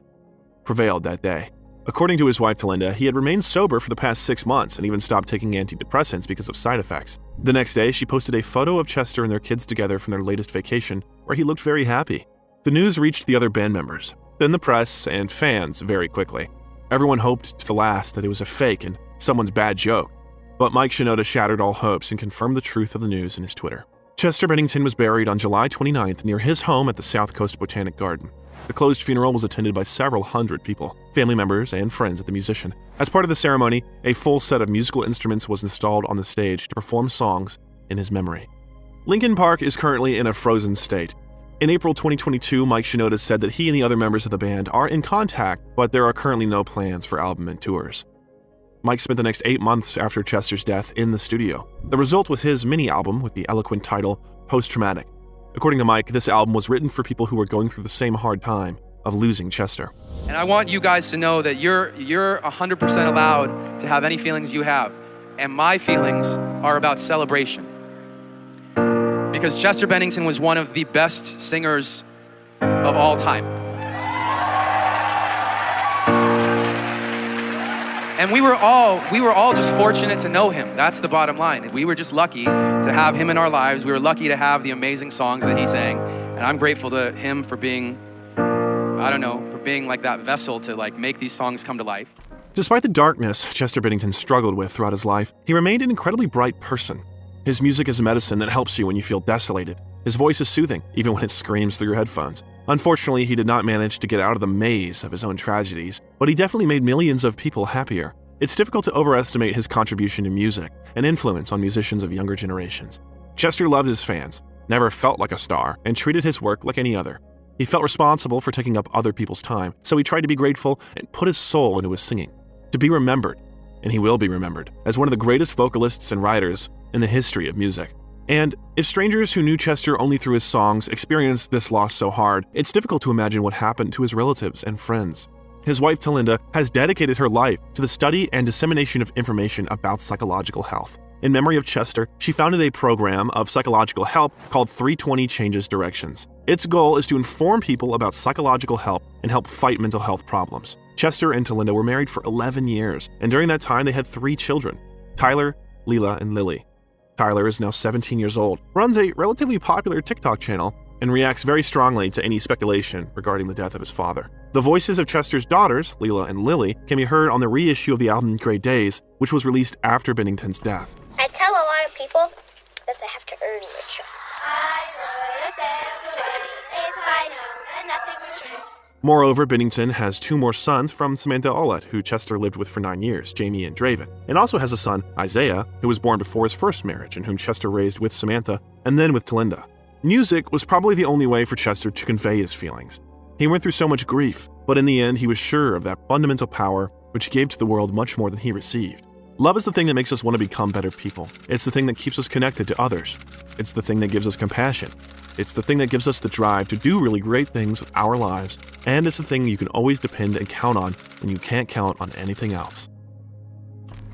prevailed that day. According to his wife Talinda, he had remained sober for the past 6 months and even stopped taking antidepressants because of side effects. The next day, she posted a photo of Chester and their kids together from their latest vacation, where he looked very happy. The news reached the other band members, then the press and fans very quickly. Everyone hoped to the last that it was a fake and someone's bad joke, but Mike Shinoda shattered all hopes and confirmed the truth of the news in his Twitter. Chester Bennington was buried on July 29th near his home at the South Coast Botanic Garden. The closed funeral was attended by several hundred people, family members and friends of the musician. As part of the ceremony, a full set of musical instruments was installed on the stage to perform songs in his memory. Linkin Park is currently in a frozen state. In April 2022, Mike Shinoda said that he and the other members of the band are in contact, but there are currently no plans for album and tours. Mike spent the next 8 months after Chester's death in the studio. The result was his mini-album with the eloquent title, Post-Traumatic. According to Mike, this album was written for people who were going through the same hard time of losing Chester. And I want you guys to know that you're 100% allowed to have any feelings you have. And my feelings are about celebration. Because Chester Bennington was one of the best singers of all time. And we were all just fortunate to know him. That's the bottom line. We were just lucky to have him in our lives. We were lucky to have the amazing songs that he sang. And I'm grateful to him for being, for being like that vessel to like make these songs come to life. Despite the darkness Chester Bennington struggled with throughout his life, he remained an incredibly bright person. His music is a medicine that helps you when you feel desolated. His voice is soothing, even when it screams through your headphones. Unfortunately, he did not manage to get out of the maze of his own tragedies, but he definitely made millions of people happier. It's difficult to overestimate his contribution to music and influence on musicians of younger generations. Chester loved his fans, never felt like a star, and treated his work like any other. He felt responsible for taking up other people's time, so he tried to be grateful and put his soul into his singing. To be remembered, and he will be remembered, as one of the greatest vocalists and writers in the history of music. And if strangers who knew Chester only through his songs experienced this loss so hard, it's difficult to imagine what happened to his relatives and friends. His wife Talinda has dedicated her life to the study and dissemination of information about psychological health. In memory of Chester, she founded a program of psychological help called 320 Changes Directions. Its goal is to inform people about psychological help and help fight mental health problems. Chester and Talinda were married for 11 years, and during that time they had 3 children, Tyler, Leela, and Lily. Tyler is now 17 years old, runs a relatively popular TikTok channel, and reacts very strongly to any speculation regarding the death of his father. The voices of Chester's daughters, Leela and Lily, can be heard on the reissue of the album Great Daze, which was released after Bennington's death. I tell a lot of people that they have to earn my trust. I would have sailed away if I known that nothing would change. Moreover, Bennington has 2 more sons from Samantha Ollett, who Chester lived with for 9 years, Jamie and Draven, and also has a son, Isaiah, who was born before his first marriage and whom Chester raised with Samantha and then with Talinda. Music was probably the only way for Chester to convey his feelings. He went through so much grief, but in the end he was sure of that fundamental power which gave to the world much more than he received. Love is the thing that makes us want to become better people. It's the thing that keeps us connected to others. It's the thing that gives us compassion. It's the thing that gives us the drive to do really great things with our lives. And it's the thing you can always depend and count on when you can't count on anything else.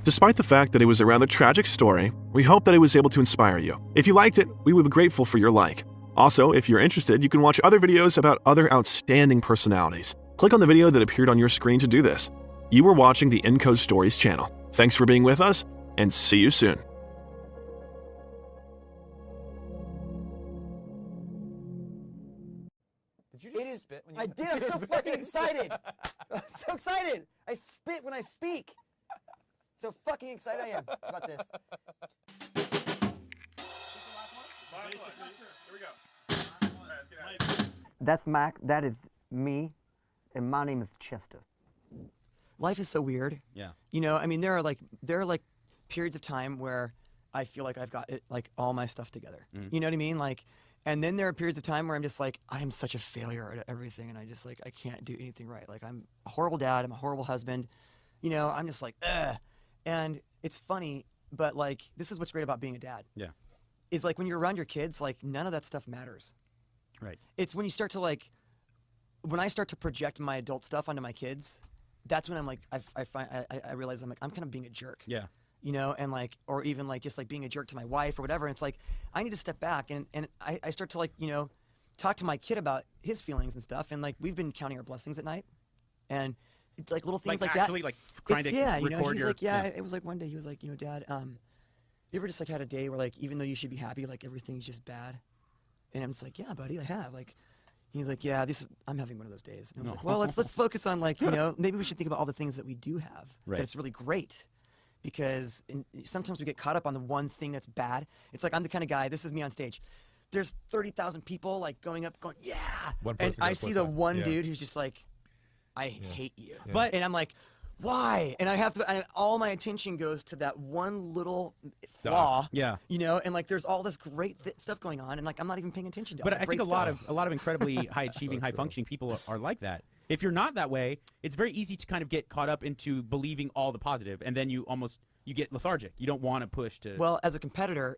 Despite the fact that it was a rather tragic story, we hope that it was able to inspire you. If you liked it, we would be grateful for your like. Also, if you're interested, you can watch other videos about other outstanding personalities. Click on the video that appeared on your screen to do this. You were watching the Encode Stories channel. Thanks for being with us, and see you soon. Did you just spit when you... I did, I'm so fucking excited. I'm so excited. I spit when I speak. So fucking excited I am about this. That's Mac, that is me, and my name is Chester. Life is so weird. Yeah. You know, I mean, there are like periods of time where I feel like I've got it, like all my stuff together. You know what I mean? Like, and then there are periods of time where I'm just like, I am such a failure at everything, and I just like, I can't do anything right. Like, I'm a horrible dad, I'm a horrible husband. You know, I'm just like, ugh. And it's funny, but like, this is what's great about being a dad. Yeah. Is like when you're around your kids, like none of that stuff matters. Right. It's when you start to like when I start to project my adult stuff onto my kids, that's when I'm like, I realize I'm kind of being a jerk. Yeah. You know, and like, or even like just like being a jerk to my wife or whatever. And it's like, I need to step back and I start to like, you know, talk to my kid about his feelings and stuff. And like, we've been counting our blessings at night, and it's like little things like actually, that. like trying to you know, record he's your, like, it was like one day he was like, you know, Dad, you ever just like had a day where like, even though you should be happy, like everything's just bad? And I'm just like, yeah, buddy, I have. Like, he's like, yeah, I'm having one of those days. And I was like, well, let's focus on like, you know, maybe we should think about all the things that we do have. Right. That it's really great. Because sometimes we get caught up on the one thing that's bad. It's like, I'm the kind of guy, this is me on stage. There's 30,000 people like going up, going, yeah. And I see the one dude who's just like, I hate you. Yeah. But and I'm like, why? And I have to, and all my attention goes to that one little flaw. Yeah. You know, and like there's all this great stuff going on, and like I'm not even paying attention to. But all the I think great a lot of incredibly high achieving, high functioning people are like that. If you're not that way, it's very easy to kind of get caught up into believing all the positive, and then you get lethargic. You don't want to push to. Well, as a competitor,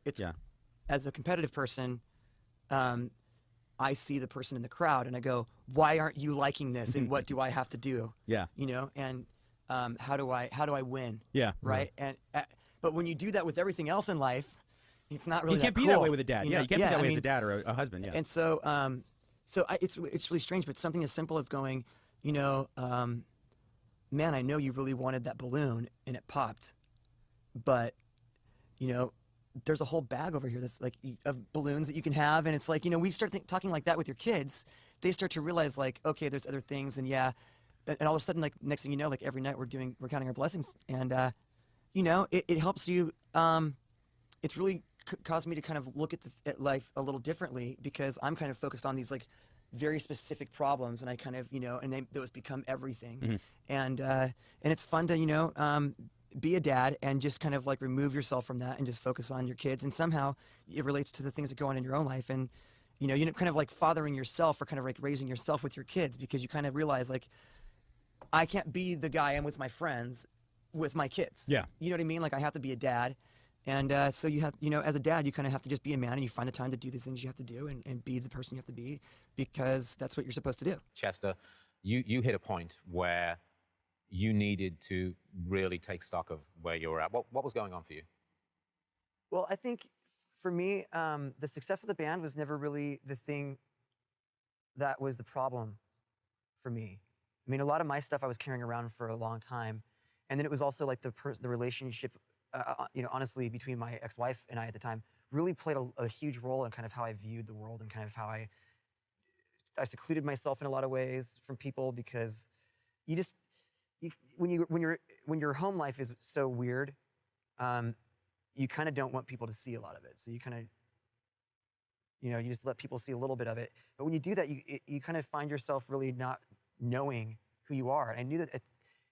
as a competitive person, I see the person in the crowd, and I go, "Why aren't you liking this? And what do I have to do?" Yeah. You know, and how do I win? Yeah. Right. And but when you do that with everything else in life, it's not really. You can't that be cool. that way with a dad. You Yeah. know? You can't be that way with a dad or a husband. Yeah. And so, it's really strange, but something as simple as going, you know, man, I know you really wanted that balloon and it popped, but, you know, there's a whole bag over here that's like of balloons that you can have. And it's like, you know, we start talking like that with your kids. They start to realize like, okay, there's other things. And yeah. And all of a sudden, like next thing you know, like every night we're counting our blessings. And, you know, it helps you. It's really caused me to kind of look at life a little differently, because I'm kind of focused on these like very specific problems, and I kind of, you know, and those become everything. Mm-hmm. And it's fun to, you know, be a dad and just kind of like remove yourself from that and just focus on your kids. And somehow it relates to the things that go on in your own life. And, you know, kind of like fathering yourself, or kind of like raising yourself with your kids, because you kind of realize like, I can't be the guy I'm with my friends with my kids. Yeah. You know what I mean? Like I have to be a dad. And so you have, you know, as a dad, you kind of have to just be a man, and you find the time to do the things you have to do, and be the person you have to be, because that's what you're supposed to do. Chester, you hit a point where you needed to really take stock of where you were at. What was going on for you? Well, I think for me, the success of the band was never really the thing that was the problem for me. I mean, a lot of my stuff I was carrying around for a long time. And then it was also like the relationship, you know, honestly, between my ex-wife and I at the time really played a huge role in kind of how I viewed the world, and kind of how I secluded myself in a lot of ways from people, because when your home life is so weird, you kind of don't want people to see a lot of it. So you kind of, you know, you just let people see a little bit of it. But when you do that, you kind of find yourself really not knowing who you are. And I knew that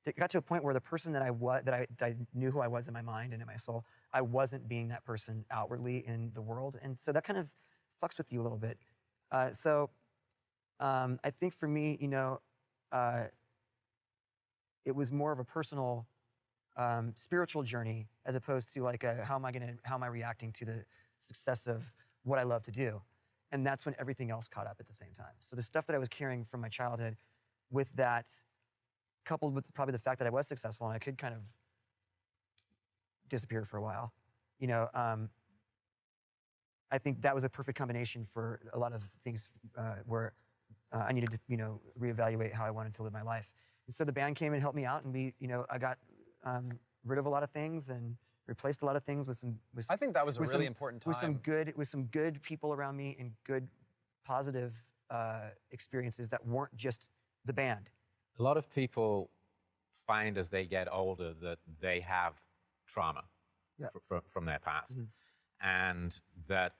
it got to a point where the person that I knew who I was in my mind and in my soul, I wasn't being that person outwardly in the world. And so that kind of fucks with you a little bit. So I think for me, you know, it was more of a personal, spiritual journey, as opposed to like how am I reacting to the success of what I love to do. And that's when everything else caught up at the same time. So the stuff that I was carrying from my childhood, with that, coupled with probably the fact that I was successful and I could kind of disappear for a while, you know, I think that was a perfect combination for a lot of things where I needed to, you know, reevaluate how I wanted to live my life. And so the band came and helped me out, and I got rid of a lot of things and replaced a lot of things with some. I think that was a really important time. With some good people around me, and good, positive experiences that weren't just the band. A lot of people find as they get older that they have trauma from their past, and that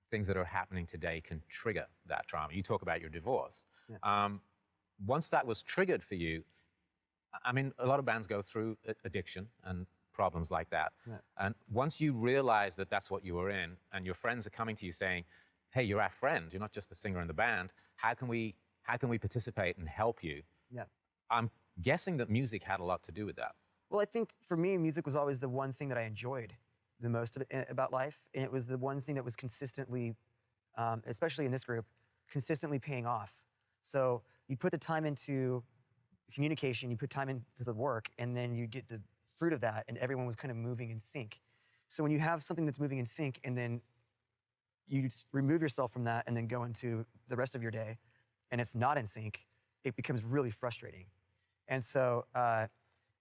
things that are happening today can trigger that trauma. You talk about your divorce. Once that was triggered for you, I mean, a lot of bands go through addiction and problems like that. And once you realize that that's what you were in, and your friends are coming to you saying, hey, you're our friend, you're not just the singer in the band, how can we participate and help you? I'm guessing that music had a lot to do with that. Well, I think for me, music was always the one thing that I enjoyed the most about life. And it was the one thing that was consistently, especially in this group, consistently paying off. So, you put the time into communication, you put time into the work, and then you get the fruit of that, and everyone was kind of moving in sync. So when you have something that's moving in sync, and then you remove yourself from that and then go into the rest of your day, and it's not in sync, it becomes really frustrating. And so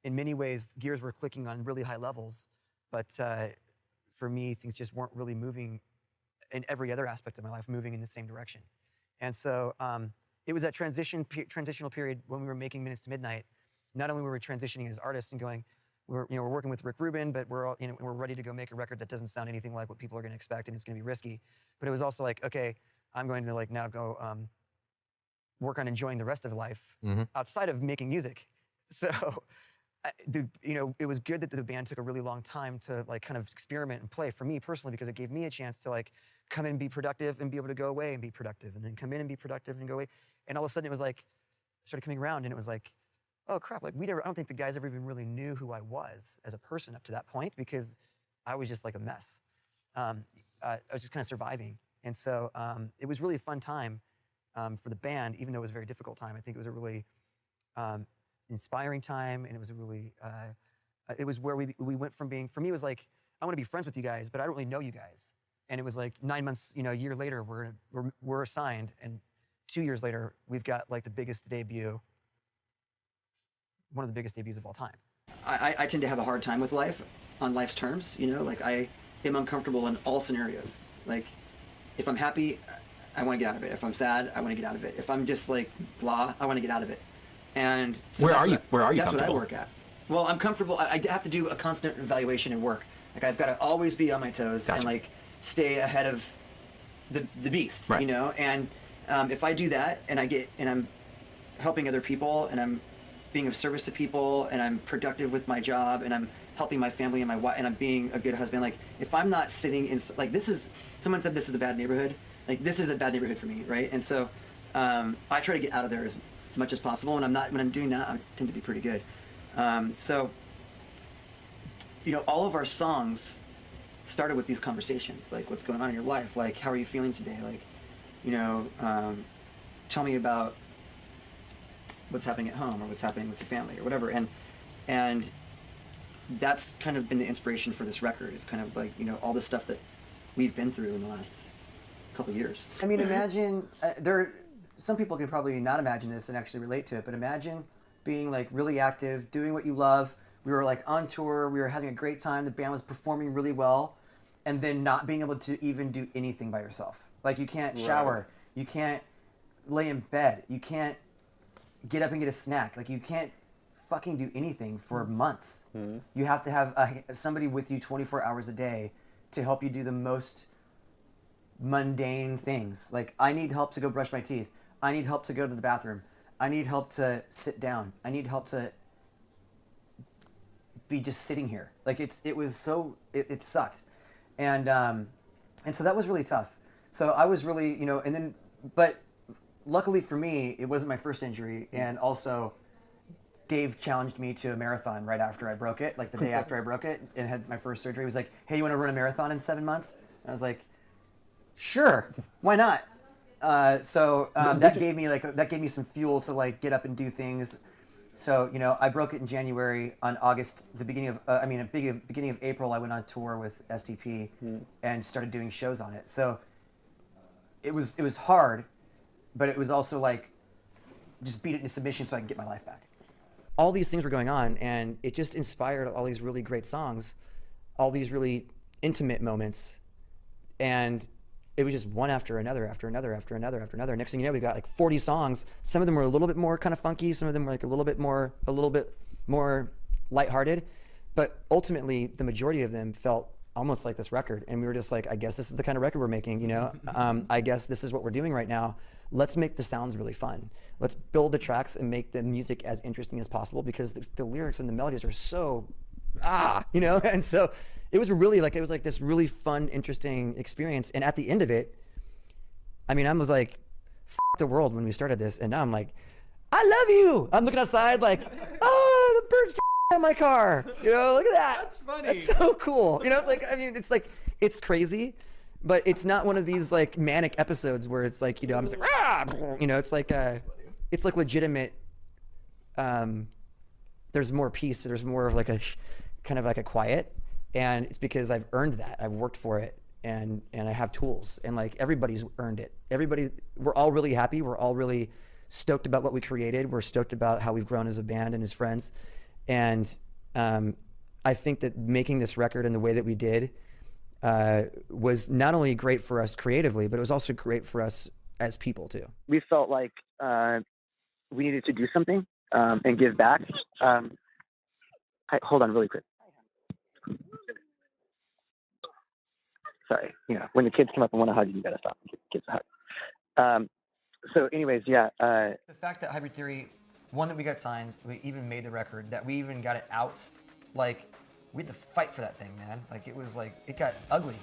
in many ways, gears were clicking on really high levels, but for me, things just weren't really moving in every other aspect of my life, moving in the same direction. And so it was that transitional period when we were making Minutes to Midnight. Not only were we transitioning as artists and going, we're working with Rick Rubin, but we're ready to go make a record that doesn't sound anything like what people are going to expect, and it's going to be risky. But it was also like, okay, I'm going to now go work on enjoying the rest of life outside of making music. So, it was good that the band took a really long time to kind of experiment and play for me personally, because it gave me a chance to come in and be productive and be able to go away and be productive, and then come in and be productive and go away. And all of a sudden it was like, started coming around, and it was like, oh crap, I don't think the guys ever even really knew who I was as a person up to that point, because I was just like a mess. I was just kind of surviving. And so it was really a fun time for the band, even though it was a very difficult time. I think it was a really inspiring time, and it was a really, it was where we went from being, for me it was like, I want to be friends with you guys, but I don't really know you guys. And it was like 9 months, a year later, we're signed, and 2 years later, we've got the biggest debut, one of the biggest debuts of all time. I tend to have a hard time with life, on life's terms, I am uncomfortable in all scenarios. If I'm happy, I want to get out of it. If I'm sad, I want to get out of it. If I'm just blah, I want to get out of it. And so where are you that's comfortable? what I work at. Well, I'm comfortable. I have to do a constant evaluation and work. I've got to always be on my toes and stay ahead of the beast, right. And if I do that and I'm helping other people, and I'm being of service to people, and I'm productive with my job, and I'm helping my family and my wife, and I'm being a good husband, if I'm not sitting in, someone said this is a bad neighborhood, this is a bad neighborhood for me, right? And so I try to get out of there as much as possible, and when I'm doing that, I tend to be pretty good. So all of our songs started with these conversations, what's going on in your life, how are you feeling today, tell me about what's happening at home, or what's happening with your family, or whatever. And that's kind of been the inspiration for this record, is kind of all the stuff that we've been through in the last couple of years. I mean, imagine, some people can probably not imagine this and actually relate to it, but imagine being really active, doing what you love. We were on tour, we were having a great time, the band was performing really well, and then not being able to even do anything by yourself. You can't shower, you can't lay in bed, you can't get up and get a snack. You can't fucking do anything for months. You have to have somebody with you 24 hours a day to help you do the most mundane things. I need help to go brush my teeth. I need help to go to the bathroom. I need help to sit down. I need help to be just sitting here. It sucked. And so that was really tough. So I was really, but luckily for me, it wasn't my first injury, and also Dave challenged me to a marathon right after I broke it, the day after I broke it and had my first surgery. He was like, hey, you want to run a marathon in 7 months? And I was like, sure, why not? So that gave me some fuel to get up and do things. So I broke it in January. On August, beginning of April, I went on tour with STP and started doing shows on it. So it was hard, but it was also just beat it into submission so I can get my life back. All these things were going on, and it just inspired all these really great songs, all these really intimate moments, and it was just one after another, after another, after another, after another. Next thing you know, we got 40 songs. Some of them were a little bit more kind of funky, some of them were a little bit more lighthearted, but ultimately the majority of them felt almost like this record, and we were just I guess this is the kind of record we're making, I guess this is what we're doing right now. Let's make the sounds really fun. Let's build the tracks and make the music as interesting as possible, because the lyrics and the melodies are so, and so it was really this really fun, interesting experience. And at the end of it, I was like, F the world when we started this, and now I'm like, I love you. I'm looking outside oh, the birds in my car. Look at that. That's funny. That's so cool. It's crazy, but it's not one of these manic episodes where it's I'm just it's like legitimate. There's more peace. There's more of like a kind of like a quiet, and it's because I've earned that. I've worked for it, and I have tools, and like everybody's earned it. We're all really happy. We're all really stoked about what we created. We're stoked about how we've grown as a band and as friends, and I think that making this record in the way that we did was not only great for us creatively, but it was also great for us as people too. We felt like we needed to do something and give back. Hold on really quick. Sorry, when the kids come up and want to hug you, you gotta stop and give kids a hug. So anyways, yeah. The fact that Hybrid Theory, one, that we got signed, we even made the record, that we even got it out, like, we had to fight for that thing, man. Like, it was like, it got ugly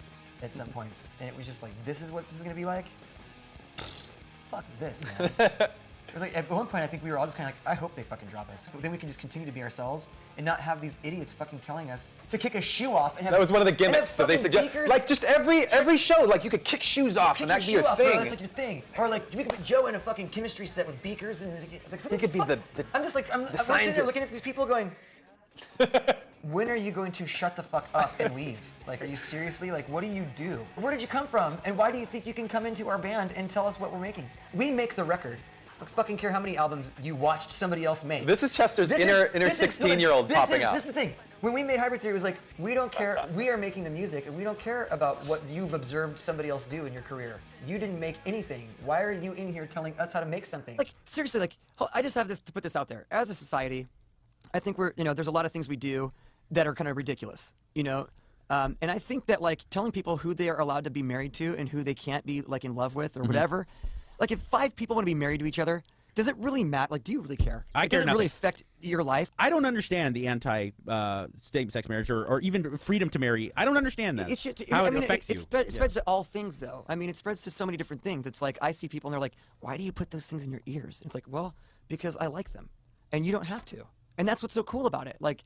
at some points, and it was just like, this is what this is gonna be like? Fuck this, man. It was like, at one point, I think we were all just kind of like, I hope they fucking drop us. Then we can just continue to be ourselves and not have these idiots fucking telling us to kick a shoe off and have. That was one of the gimmicks that they suggest. Beakers. Like, just every show, like, you could kick shoes off and that'd be your thing. That's like your thing. Or like, we could put Joe in a fucking chemistry set with beakers, and it's like, he could be the I'm just like, I'm sitting there looking at these people going, when are you going to shut the fuck up and leave? Like, are you seriously? Like, what do you do? Where did you come from? And why do you think you can come into our band and tell us what we're making? We make the record. I don't fucking care how many albums you watched somebody else make. This is Chester's inner 16-year-old popping out. This is the thing. When we made Hybrid Theory, it was like, we don't care. We are making the music, and we don't care about what you've observed somebody else do in your career. You didn't make anything. Why are you in here telling us how to make something? Like, seriously, like, I just have this to put this out there. As a society, I think there's a lot of things we do that are kind of ridiculous, and I think that, like, telling people who they are allowed to be married to and who they can't be, like, in love with or whatever, like, if 5 people want to be married to each other, does it really matter? Like, do you really care? I care Does it really affect your life? I don't understand the anti-same-sex marriage or even freedom to marry. I don't understand that. How it affects you. It spreads to all things, though. I mean, it spreads to so many different things. It's like, I see people and they're like, why do you put those things in your ears? And it's like, well, because I like them. And you don't have to. And that's what's so cool about it. Like,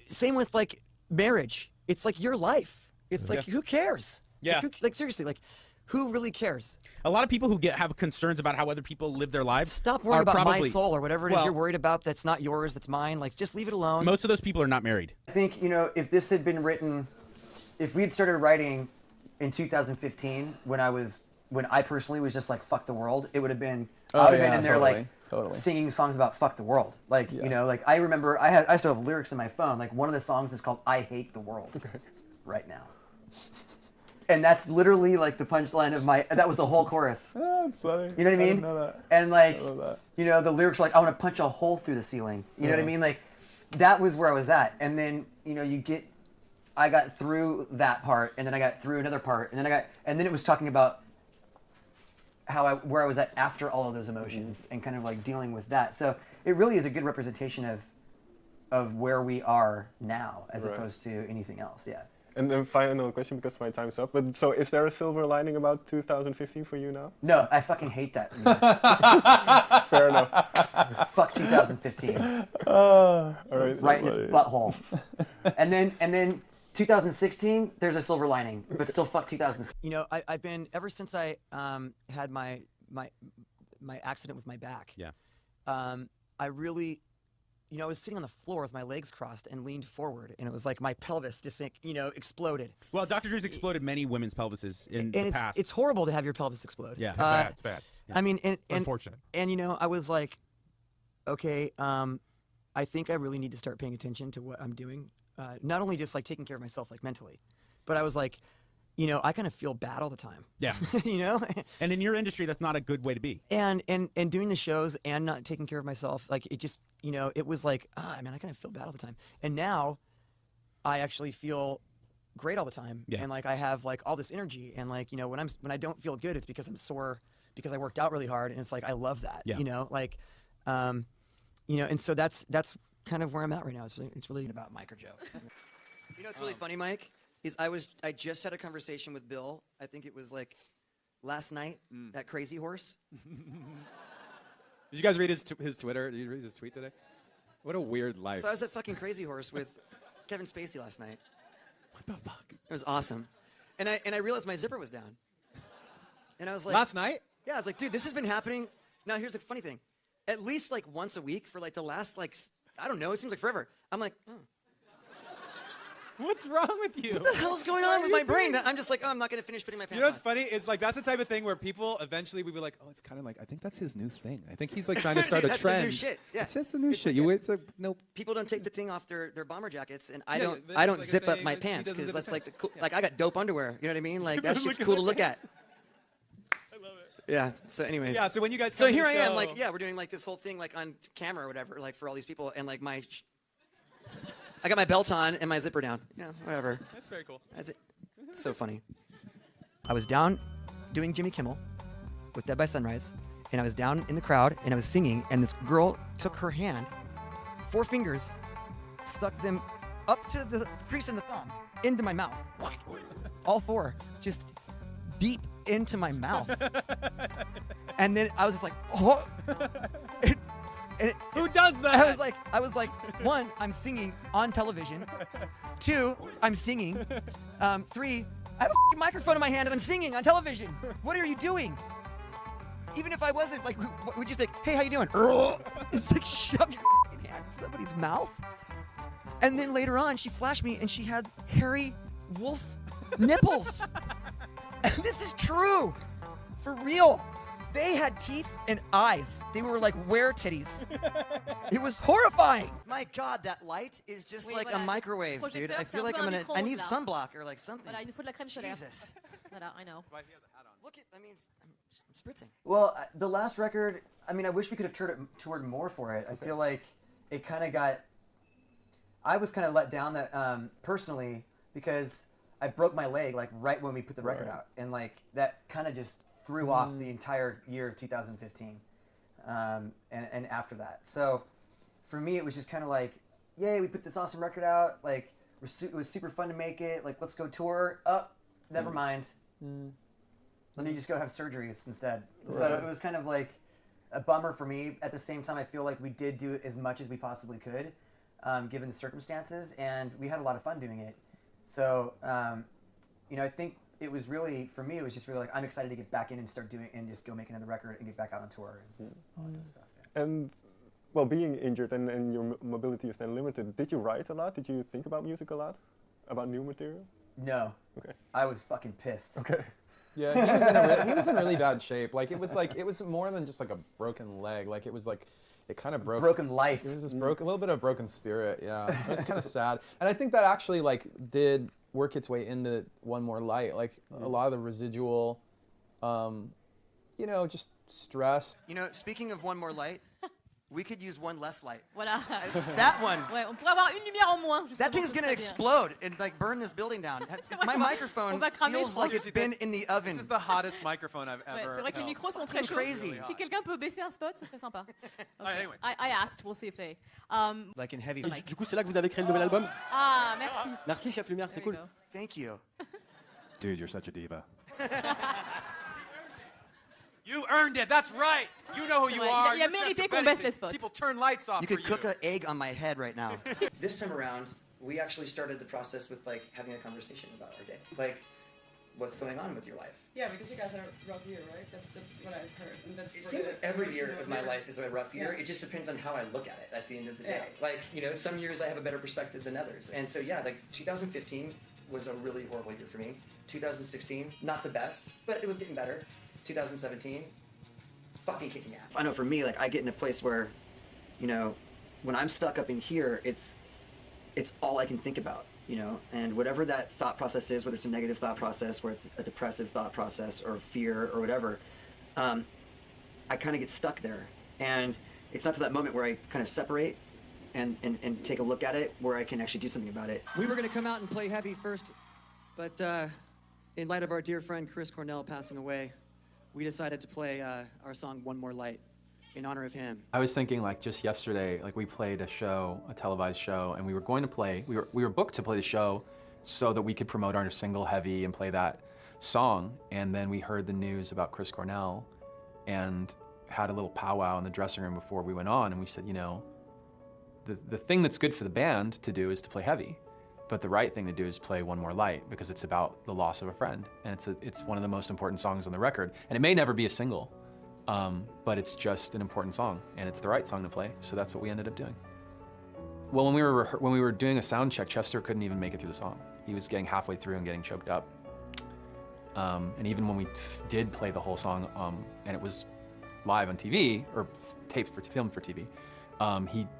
same with, like, marriage. It's like your life. It's like, who cares? Yeah. Like, seriously, like, who really cares? A lot of people who have concerns about how other people live their lives. Stop worrying about my soul or whatever it is you're worried about that's not yours, that's mine. Like, just leave it alone. Most of those people are not married. I think, if this had been written, if we had started writing in 2015, when I personally was just like, fuck the world, it would have been, I would have been in there like singing songs about fuck the world. Like, like I remember, I still have lyrics in my phone. Like, one of the songs is called I Hate the World right now. And that's literally like the punchline of that was the whole chorus. That's funny. You know what I mean? I didn't know that. And like, I love that. The lyrics are like, I want to punch a hole through the ceiling. You know what I mean? Like, that was where I was at. And then, I got through that part, and then I got through another part, and then it was talking about where I was at after all of those emotions and kind of like dealing with that. So it really is a good representation of where we are now as opposed to anything else. Yeah. And then final question, because my time's up. But so, is there a silver lining about 2015 for you now? No, I fucking hate that. Fair enough. Fuck 2015. All right. Right in its butthole. And then 2016, there's a silver lining, but still fuck 2016. I've been ever since I had my accident with my back. Yeah. I really. I was sitting on the floor with my legs crossed and leaned forward, and it was like my pelvis just, exploded. Well, Dr. Drew's exploded many women's pelvises in the past. It's horrible to have your pelvis explode. Yeah, it's bad. Yeah. I mean, and unfortunate. And I was like, okay, I think I really need to start paying attention to what I'm doing. Not only just like taking care of myself, like mentally, but I was like, I kind of feel bad all the time. Yeah. And in your industry, that's not a good way to be. And doing the shows and not taking care of myself, like, it just, it was like, I kind of feel bad all the time. And now I actually feel great all the time. Yeah. And like, I have like all this energy, and like, when I don't feel good, it's because I'm sore because I worked out really hard. And it's like, I love that, and so that's kind of where I'm at right now. It's really about Mike or Joe. It's really funny, Mike, is I just had a conversation with Bill. I think it was like last night at Crazy Horse. Did you guys read his Twitter? Did you read his tweet today? What a weird life. So I was at fucking Crazy Horse with Kevin Spacey last night. What the fuck? It was awesome. And I realized my zipper was down. And I was like... Last night? Yeah, I was like, dude, this has been happening... Now here's the funny thing. At least like once a week for like the last like, I don't know, it seems like forever. I'm like, oh. What's wrong with you? What the hell's going on with my brain? That I'm just like, oh, I'm not gonna finish putting my pants on. You know what's funny? It's like that's the type of thing where people eventually would be like, oh, it's kind of like I think that's his new thing. I think he's like trying to start Dude, a that's trend. the new shit. Yeah. It's just the new shit. You it's like no. People don't take the thing off their bomber jackets, and I Yeah, don't. that's I don't like a zip up thing, my he pants doesn't because zip that's his like the pants. cool. Like I got dope underwear. You know what I mean? Like that shit's Look cool to at look that. at. Yeah. So, anyways. Yeah, so when you guys So come to here the I am, show- like, yeah, we're doing like this whole thing, like on camera or whatever, like for all these people, and like I got my belt on and my zipper down. Yeah, whatever. That's very cool. It's so funny. I was down doing Jimmy Kimmel with Dead by Sunrise, and I was down in the crowd and I was singing, and this girl took her hand, 4 fingers, stuck them up to the crease in the thumb, into my mouth. All 4, just deep into my mouth. And then I was just like, oh. Who does that? I was like, 1, I'm singing on television. 2, I'm singing. 3, I have a f***ing microphone in my hand and I'm singing on television. What are you doing? Even if I wasn't, like, we'd just be like, hey, how you doing? It's like, shove your f***ing hand in somebody's mouth. And then later on, she flashed me and she had hairy wolf nipples. And this is true. For real. They had teeth and eyes. They were like were titties. It was horrifying. My God, that light is just like a microwave, dude. I feel like I need sunblock or like something. Voilà, il nous faut de la crème solaire. Jesus. Voilà, I know. Look at, I'm spritzing. Well, the last record, I mean, I wish we could have toured more for it. I feel like it kind of got, I was kind of let down that personally because I broke my leg like right when we put the record out, and like that kind of just threw off the entire year of 2015, and after that. So for me, it was just kind of like, yay, we put this awesome record out. Like it was super fun to make it. Like let's go tour. Never mind. Let me just go have surgeries instead. So it was kind of like a bummer for me. At the same time, I feel like we did do as much as we possibly could, given the circumstances, and we had a lot of fun doing it. So, you know, I think it was really, for me, it was just really like, I'm excited to get back in and start doing, and just go make another record and get back out on tour and all that kind of stuff. Yeah. And, well, being injured and your mobility is then limited, did you write a lot? Did you think about music a lot? About new material? No. Okay. I was fucking pissed. Okay. Yeah, he was in really bad shape. Like it was more than just like a broken leg. Like it was like, it kind of broke. Broken life. It was just a little bit of broken spirit. Yeah, it was kind of sad. And I think that actually like did work its way into One More Light. Like a lot of the residual, you know, just stress. You know, speaking of One More Light, we could use one less light. Voilà. It's that one. Ouais, on pourrait avoir une lumière en moins. That thing's gonna explode and like burn this building down. My microphone feels like it's been in the oven. This is the hottest microphone I've Ouais, ever. c'est vrai que les micros sont très chauds. Crazy. Si quelqu'un peut baisser un spot, ce serait sympa. Okay. Anyway. I asked, we'll see if they. Like in heavy. Du coup, c'est là que vous avez créé le nouvel album. Ah, merci. Merci, Chef Lumière, c'est cool. Thank you. Dude, you're such a diva. You earned it. That's right. You know who you are. Il a mérité qu'on baisse les spots. People turn lights off. You could cook an egg on my head right now. This time around, we actually started the process with like having a conversation about our day. Like, what's going on with your life? Yeah, because you guys had a rough year, right? That's what I've heard. And that's It seems like every year of my life is a rough year. It just depends on how I look at it at the end of the day. Like, you know, some years I have a better perspective than others. And so, yeah, like 2015 was a really horrible year for me. 2016, not the best, but it was getting better. 2017, fucking kicking ass. I know for me, like I get in a place where, you know, when I'm stuck up in here, it's all I can think about, you know, and whatever that thought process is, whether it's a negative thought process, whether it's a depressive thought process or fear or whatever, I kind of get stuck there. And it's not to that moment where I kind of separate and take a look at it where I can actually do something about it. We were going to come out and play heavy first, but in light of our dear friend Chris Cornell passing away, we decided to play our song One More Light in honor of him. I was thinking like just yesterday, like we played a show, a televised show, and we were going to play, we were booked to play the show so that we could promote our single Heavy and play that song. And then we heard the news about Chris Cornell and had a little powwow in the dressing room before we went on. And we said, you know, the thing that's good for the band to do is to play Heavy. But the right thing to do is play One More Light because it's about the loss of a friend. And it's one of the most important songs on the record. And it may never be a single, but it's just an important song, and it's the right song to play, so that's what we ended up doing. Well, when we were doing a sound check, Chester couldn't even make it through the song. He was getting halfway through and getting choked up. And even when we did play the whole song, and it was live on TV, or filmed for TV,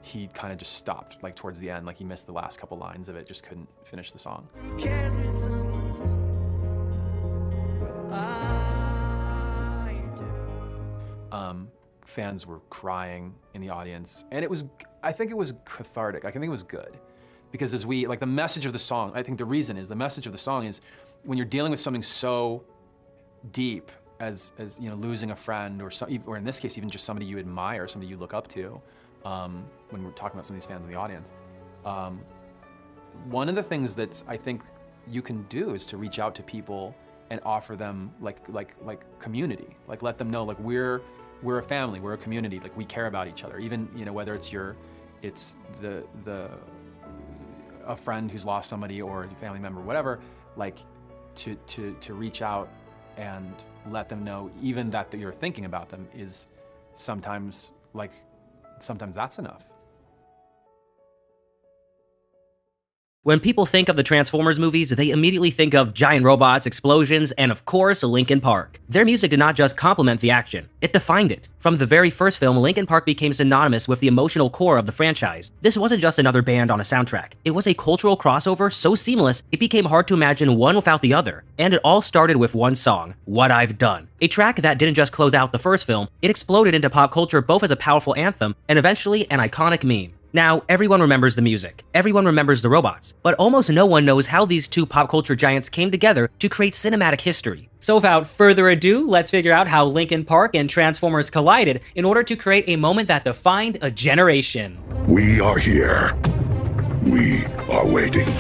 he kind of just stopped, like towards the end, like he missed the last couple lines of it, just couldn't finish the song. Fans were crying in the audience, and I think it was cathartic. I think it was good, because the message of the song, I think the reason is, the message of the song is, when you're dealing with something so deep as losing a friend, or in this case, even just somebody you admire, somebody you look up to, when we're talking about some of these fans in the audience, one of the things that I think you can do is to reach out to people and offer them like community, like let them know, like we're a family, we're a community, like we care about each other, even whether it's a friend who's lost somebody, or a family member, whatever, like to reach out and let them know even that you're thinking about them is sometimes that's enough. When people think of the Transformers movies, they immediately think of giant robots, explosions, and of course, Linkin Park. Their music did not just complement the action, it defined it. From the very first film, Linkin Park became synonymous with the emotional core of the franchise. This wasn't just another band on a soundtrack. It was a cultural crossover so seamless, it became hard to imagine one without the other. And it all started with one song, What I've Done. A track that didn't just close out the first film, it exploded into pop culture both as a powerful anthem and eventually an iconic meme. Now, everyone remembers the music, everyone remembers the robots, but almost no one knows how these two pop culture giants came together to create cinematic history. So without further ado, let's figure out how Linkin Park and Transformers collided in order to create a moment that defined a generation. We are here. We are waiting.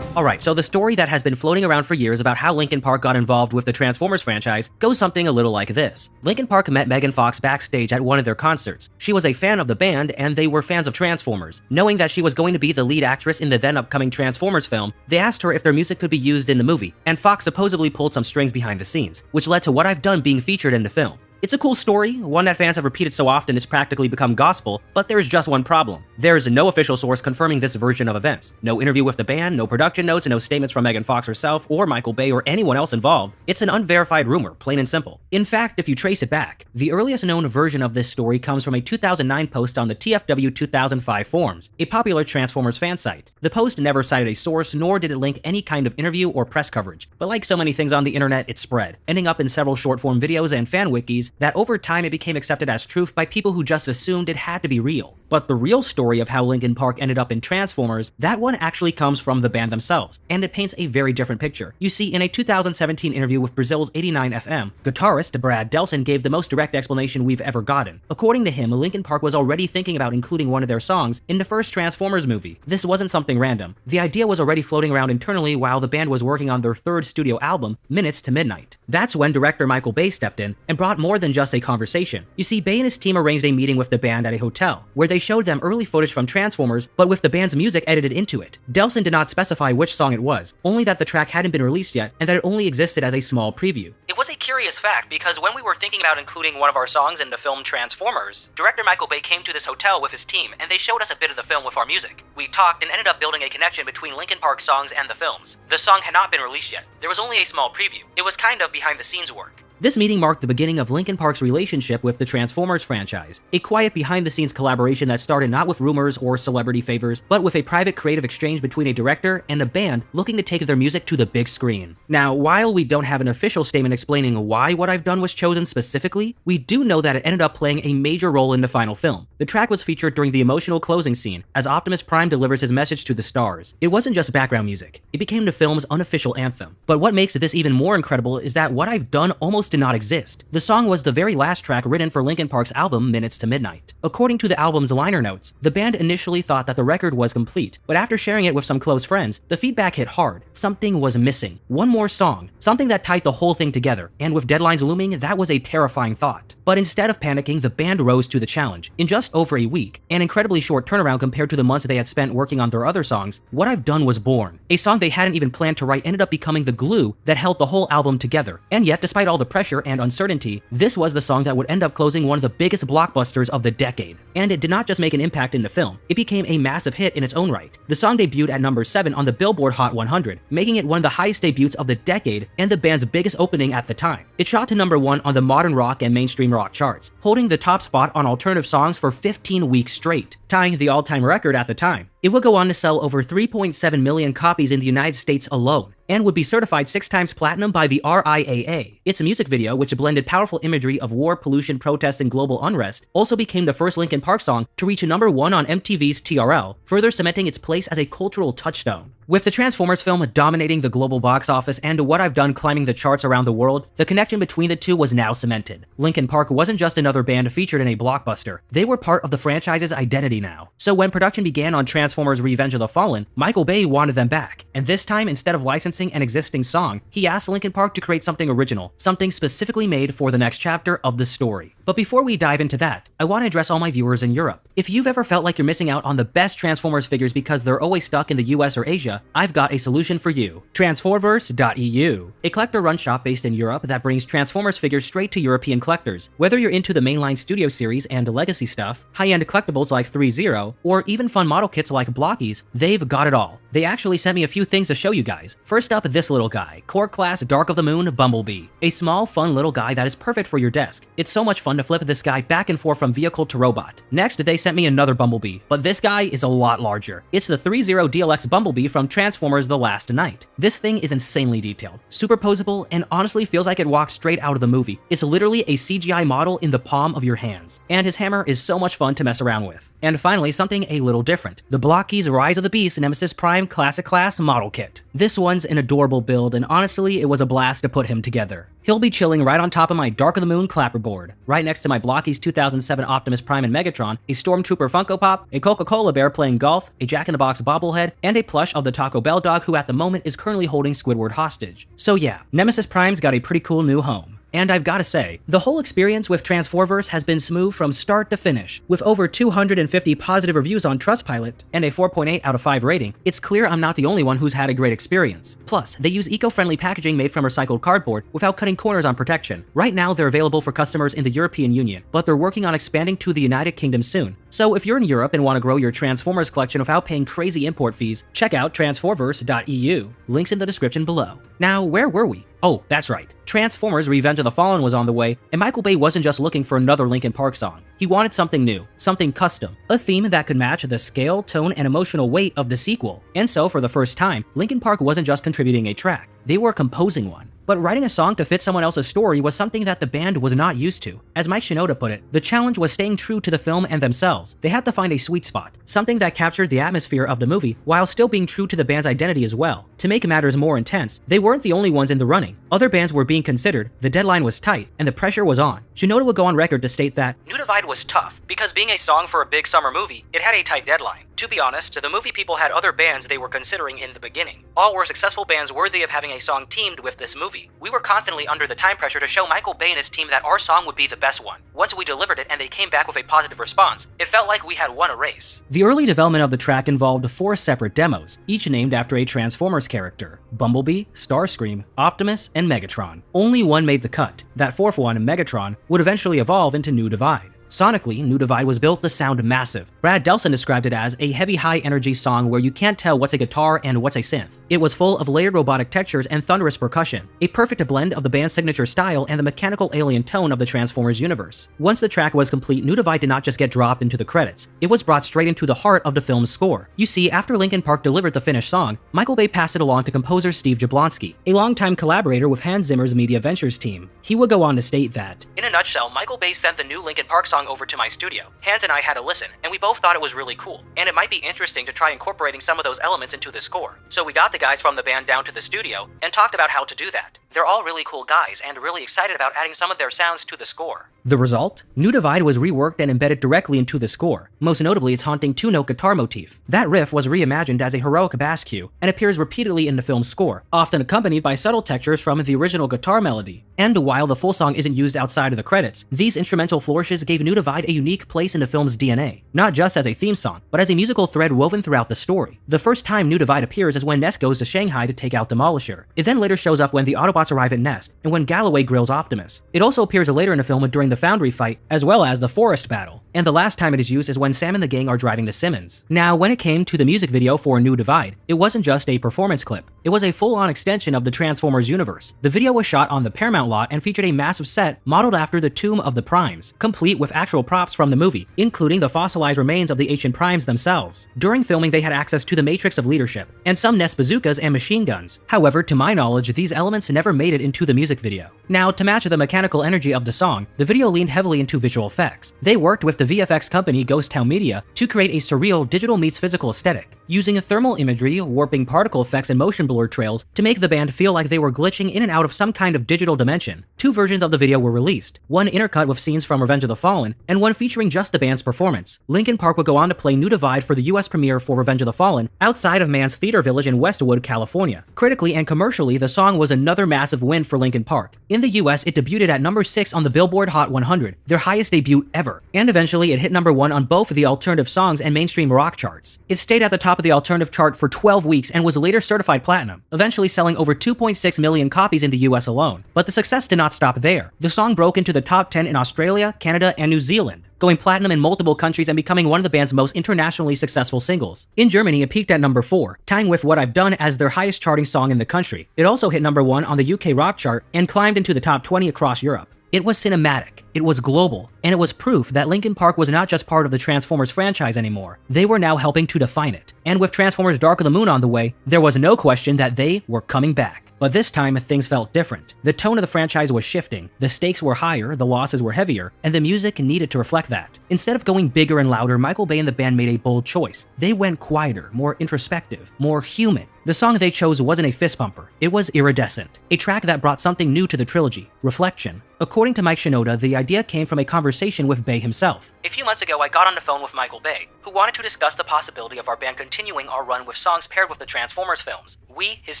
Alright, so the story that has been floating around for years about how Linkin Park got involved with the Transformers franchise goes something a little like this. Linkin Park met Megan Fox backstage at one of their concerts. She was a fan of the band, and they were fans of Transformers. Knowing that she was going to be the lead actress in the then upcoming Transformers film, they asked her if their music could be used in the movie, and Fox supposedly pulled some strings behind the scenes, which led to What I've Done being featured in the film. It's a cool story, one that fans have repeated so often it's practically become gospel, but there's just one problem. There's no official source confirming this version of events. No interview with the band, no production notes, and no statements from Megan Fox herself or Michael Bay or anyone else involved. It's an unverified rumor, plain and simple. In fact, if you trace it back, the earliest known version of this story comes from a 2009 post on the TFW 2005 forums, a popular Transformers fan site. The post never cited a source, nor did it link any kind of interview or press coverage. But like so many things on the internet, it spread, ending up in several short-form videos and fan wikis that over time it became accepted as truth by people who just assumed it had to be real. But the real story of how Linkin Park ended up in Transformers, that one actually comes from the band themselves, and it paints a very different picture. You see, in a 2017 interview with Brazil's 89 FM, guitarist Brad Delson gave the most direct explanation we've ever gotten. According to him, Linkin Park was already thinking about including one of their songs in the first Transformers movie. This wasn't something random. The idea was already floating around internally while the band was working on their third studio album, Minutes to Midnight. That's when director Michael Bay stepped in and brought more than just a conversation. You see, Bay and his team arranged a meeting with the band at a hotel, where they showed them early footage from Transformers, but with the band's music edited into it. Delson did not specify which song it was, only that the track hadn't been released yet, and that it only existed as a small preview. It was a curious fact, because when we were thinking about including one of our songs in the film Transformers, director Michael Bay came to this hotel with his team, and they showed us a bit of the film with our music. We talked and ended up building a connection between Linkin Park songs and the films. The song had not been released yet. There was only a small preview. It was kind of behind-the-scenes work. This meeting marked the beginning of Linkin Park's relationship with the Transformers franchise, a quiet behind-the-scenes collaboration that started not with rumors or celebrity favors, but with a private creative exchange between a director and a band looking to take their music to the big screen. Now, while we don't have an official statement explaining why What I've Done was chosen specifically, we do know that it ended up playing a major role in the final film. The track was featured during the emotional closing scene, as Optimus Prime delivers his message to the stars. It wasn't just background music, it became the film's unofficial anthem. But what makes this even more incredible is that What I've Done almost almost did not exist. The song was the very last track written for Linkin Park's album Minutes to Midnight. According to the album's liner notes, the band initially thought that the record was complete, but after sharing it with some close friends, the feedback hit hard. Something was missing. One more song. Something that tied the whole thing together. And with deadlines looming, that was a terrifying thought. But instead of panicking, the band rose to the challenge. In just over a week, an incredibly short turnaround compared to the months they had spent working on their other songs, What I've Done was born. A song they hadn't even planned to write ended up becoming the glue that held the whole album together. And yet, despite all the pressure and uncertainty, this was the song that would end up closing one of the biggest blockbusters of the decade. And it did not just make an impact in the film, it became a massive hit in its own right. The song debuted at number 7 on the Billboard Hot 100, making it one of the highest debuts of the decade and the band's biggest opening at the time. It shot to number 1 on the modern rock and mainstream rock charts, holding the top spot on alternative songs for 15 weeks straight, tying the all-time record at the time. It would go on to sell over 3.7 million copies in the United States alone, and would be certified 6 times platinum by the RIAA. Its music video, which blended powerful imagery of war, pollution, protests, and global unrest, also became the first Linkin Park song to reach number 1 on MTV's TRL, further cementing its place as a cultural touchstone. With the Transformers film dominating the global box office and What I've Done climbing the charts around the world, the connection between the two was now cemented. Linkin Park wasn't just another band featured in a blockbuster, they were part of the franchise's identity now. So when production began on Transformers Revenge of the Fallen, Michael Bay wanted them back, and this time, instead of licensing an existing song, he asked Linkin Park to create something original, something specifically made for the next chapter of the story. But before we dive into that, I want to address all my viewers in Europe. If you've ever felt like you're missing out on the best Transformers figures because they're always stuck in the US or Asia, I've got a solution for you. Transforverse.eu, a collector-run shop based in Europe that brings Transformers figures straight to European collectors. Whether you're into the mainline studio series and legacy stuff, high-end collectibles like 3-0, or even fun model kits like Blockies, they've got it all. They actually sent me a few things to show you guys. First up, this little guy, Core Class Dark of the Moon Bumblebee. A small, fun little guy that is perfect for your desk. It's so much fun to flip this guy back and forth from vehicle to robot. Next, they sent me another Bumblebee, but this guy is a lot larger. It's the 3-0 DLX Bumblebee from Transformers The Last Night. This thing is insanely detailed, superposable, and honestly feels like it walked straight out of the movie. It's literally a CGI model in the palm of your hands, and his hammer is so much fun to mess around with. And finally, something a little different. The Blockies Rise of the Beast Nemesis Prime Classic Class Model Kit. This one's an adorable build, and honestly, it was a blast to put him together. He'll be chilling right on top of my Dark of the Moon clapperboard, right next to my Blockies 2007 Optimus Prime and Megatron, a Stormtrooper Funko Pop, a Coca-Cola bear playing golf, a Jack-in-the-Box bobblehead, and a plush of the Taco Bell dog who at the moment is currently holding Squidward hostage. So yeah, Nemesis Prime's got a pretty cool new home. And I've gotta say, the whole experience with Transformers has been smooth from start to finish. With over 250 positive reviews on Trustpilot and a 4.8 out of 5 rating, it's clear I'm not the only one who's had a great experience. Plus, they use eco-friendly packaging made from recycled cardboard without cutting corners on protection. Right now, they're available for customers in the European Union, but they're working on expanding to the United Kingdom soon. So if you're in Europe and want to grow your Transformers collection without paying crazy import fees, check out Transforverse.eu. Links in the description below. Now, where were we? Oh, that's right. Transformers Revenge of the Fallen was on the way, and Michael Bay wasn't just looking for another Linkin Park song. He wanted something new, something custom, a theme that could match the scale, tone, and emotional weight of the sequel. And so, for the first time, Linkin Park wasn't just contributing a track, they were composing one. But writing a song to fit someone else's story was something that the band was not used to. As Mike Shinoda put it, the challenge was staying true to the film and themselves. They had to find a sweet spot, something that captured the atmosphere of the movie while still being true to the band's identity as well. To make matters more intense, they weren't the only ones in the running. Other bands were being considered, the deadline was tight, and the pressure was on. Shinoda would go on record to state that New Divide was tough, because being a song for a big summer movie, it had a tight deadline. To be honest, the movie people had other bands they were considering in the beginning. All were successful bands worthy of having a song teamed with this movie. We were constantly under the time pressure to show Michael Bay and his team that our song would be the best one. Once we delivered it and they came back with a positive response, it felt like we had won a race. The early development of the track involved 4 separate demos, each named after a Transformers character: Bumblebee, Starscream, Optimus, and Megatron. Only one made the cut. That 4th one, Megatron, would eventually evolve into New Divide. Sonically, New Divide was built to sound massive. Brad Delson described it as a heavy, high-energy song where you can't tell what's a guitar and what's a synth. It was full of layered robotic textures and thunderous percussion, a perfect blend of the band's signature style and the mechanical alien tone of the Transformers universe. Once the track was complete, New Divide did not just get dropped into the credits. It was brought straight into the heart of the film's score. You see, after Linkin Park delivered the finished song, Michael Bay passed it along to composer Steve Jablonsky, a longtime collaborator with Hans Zimmer's Media Ventures team. He would go on to state that, in a nutshell, Michael Bay sent the new Linkin Park song song over to my studio. Hans and I had a listen, and we both thought it was really cool, and it might be interesting to try incorporating some of those elements into the score. So we got the guys from the band down to the studio and talked about how to do that. They're all really cool guys and really excited about adding some of their sounds to the score. The result? New Divide was reworked and embedded directly into the score, most notably its haunting two-note guitar motif. That riff was reimagined as a heroic bass cue and appears repeatedly in the film's score, often accompanied by subtle textures from the original guitar melody. And while the full song isn't used outside of the credits, these instrumental flourishes gave New Divide a unique place in the film's DNA, not just as a theme song, but as a musical thread woven throughout the story. The first time New Divide appears is when Ness goes to Shanghai to take out Demolisher. It then later shows up when the Autobots arrive at Nest, and when Galloway grills Optimus. It also appears later in the film during the Foundry fight, as well as the Forest battle. And the last time it is used is when Sam and the gang are driving to Simmons. Now, when it came to the music video for New Divide, it wasn't just a performance clip. It was a full-on extension of the Transformers universe. The video was shot on the Paramount lot and featured a massive set modeled after the Tomb of the Primes, complete with actual props from the movie, including the fossilized remains of the ancient Primes themselves. During filming, they had access to the Matrix of Leadership, and some Nest bazookas and machine guns. However, to my knowledge, these elements never made it into the music video. Now, to match the mechanical energy of the song, the video leaned heavily into visual effects. They worked with the VFX company Ghost Town Media to create a surreal digital meets physical aesthetic, using thermal imagery, warping particle effects, and motion blur trails to make the band feel like they were glitching in and out of some kind of digital dimension. Two versions of the video were released, one intercut with scenes from Revenge of the Fallen, and one featuring just the band's performance. Linkin Park would go on to play New Divide for the US premiere for Revenge of the Fallen outside of Mann's Theater Village in Westwood, California. Critically and commercially, the song was another massive win for Linkin Park. In the US, it debuted at number 6 on the Billboard Hot 100, their highest debut ever, and eventually it hit number 1 on both the alternative songs and mainstream rock charts. It stayed at the top of the alternative chart for 12 weeks and was later certified platinum, eventually selling over 2.6 million copies in the US alone. But the success did not stop there. The song broke into the top 10 in Australia, Canada, and New Zealand, going platinum in multiple countries and becoming one of the band's most internationally successful singles. In Germany, it peaked at number 4, tying with What I've Done as their highest charting song in the country. It also hit number 1 on the UK rock chart and climbed into the top 20 across Europe. It was cinematic, it was global, and it was proof that Linkin Park was not just part of the Transformers franchise anymore. They were now helping to define it. And with Transformers Dark of the Moon on the way, there was no question that they were coming back. But this time, things felt different. The tone of the franchise was shifting, the stakes were higher, the losses were heavier, and the music needed to reflect that. Instead of going bigger and louder, Michael Bay and the band made a bold choice. They went quieter, more introspective, more human. The song they chose wasn't a fist bumper, it was Iridescent, a track that brought something new to the trilogy, reflection. According to Mike Shinoda, the idea came from a conversation with Bay himself. A few months ago, I got on the phone with Michael Bay, who wanted to discuss the possibility of our band continuing our run with songs paired with the Transformers films. We, his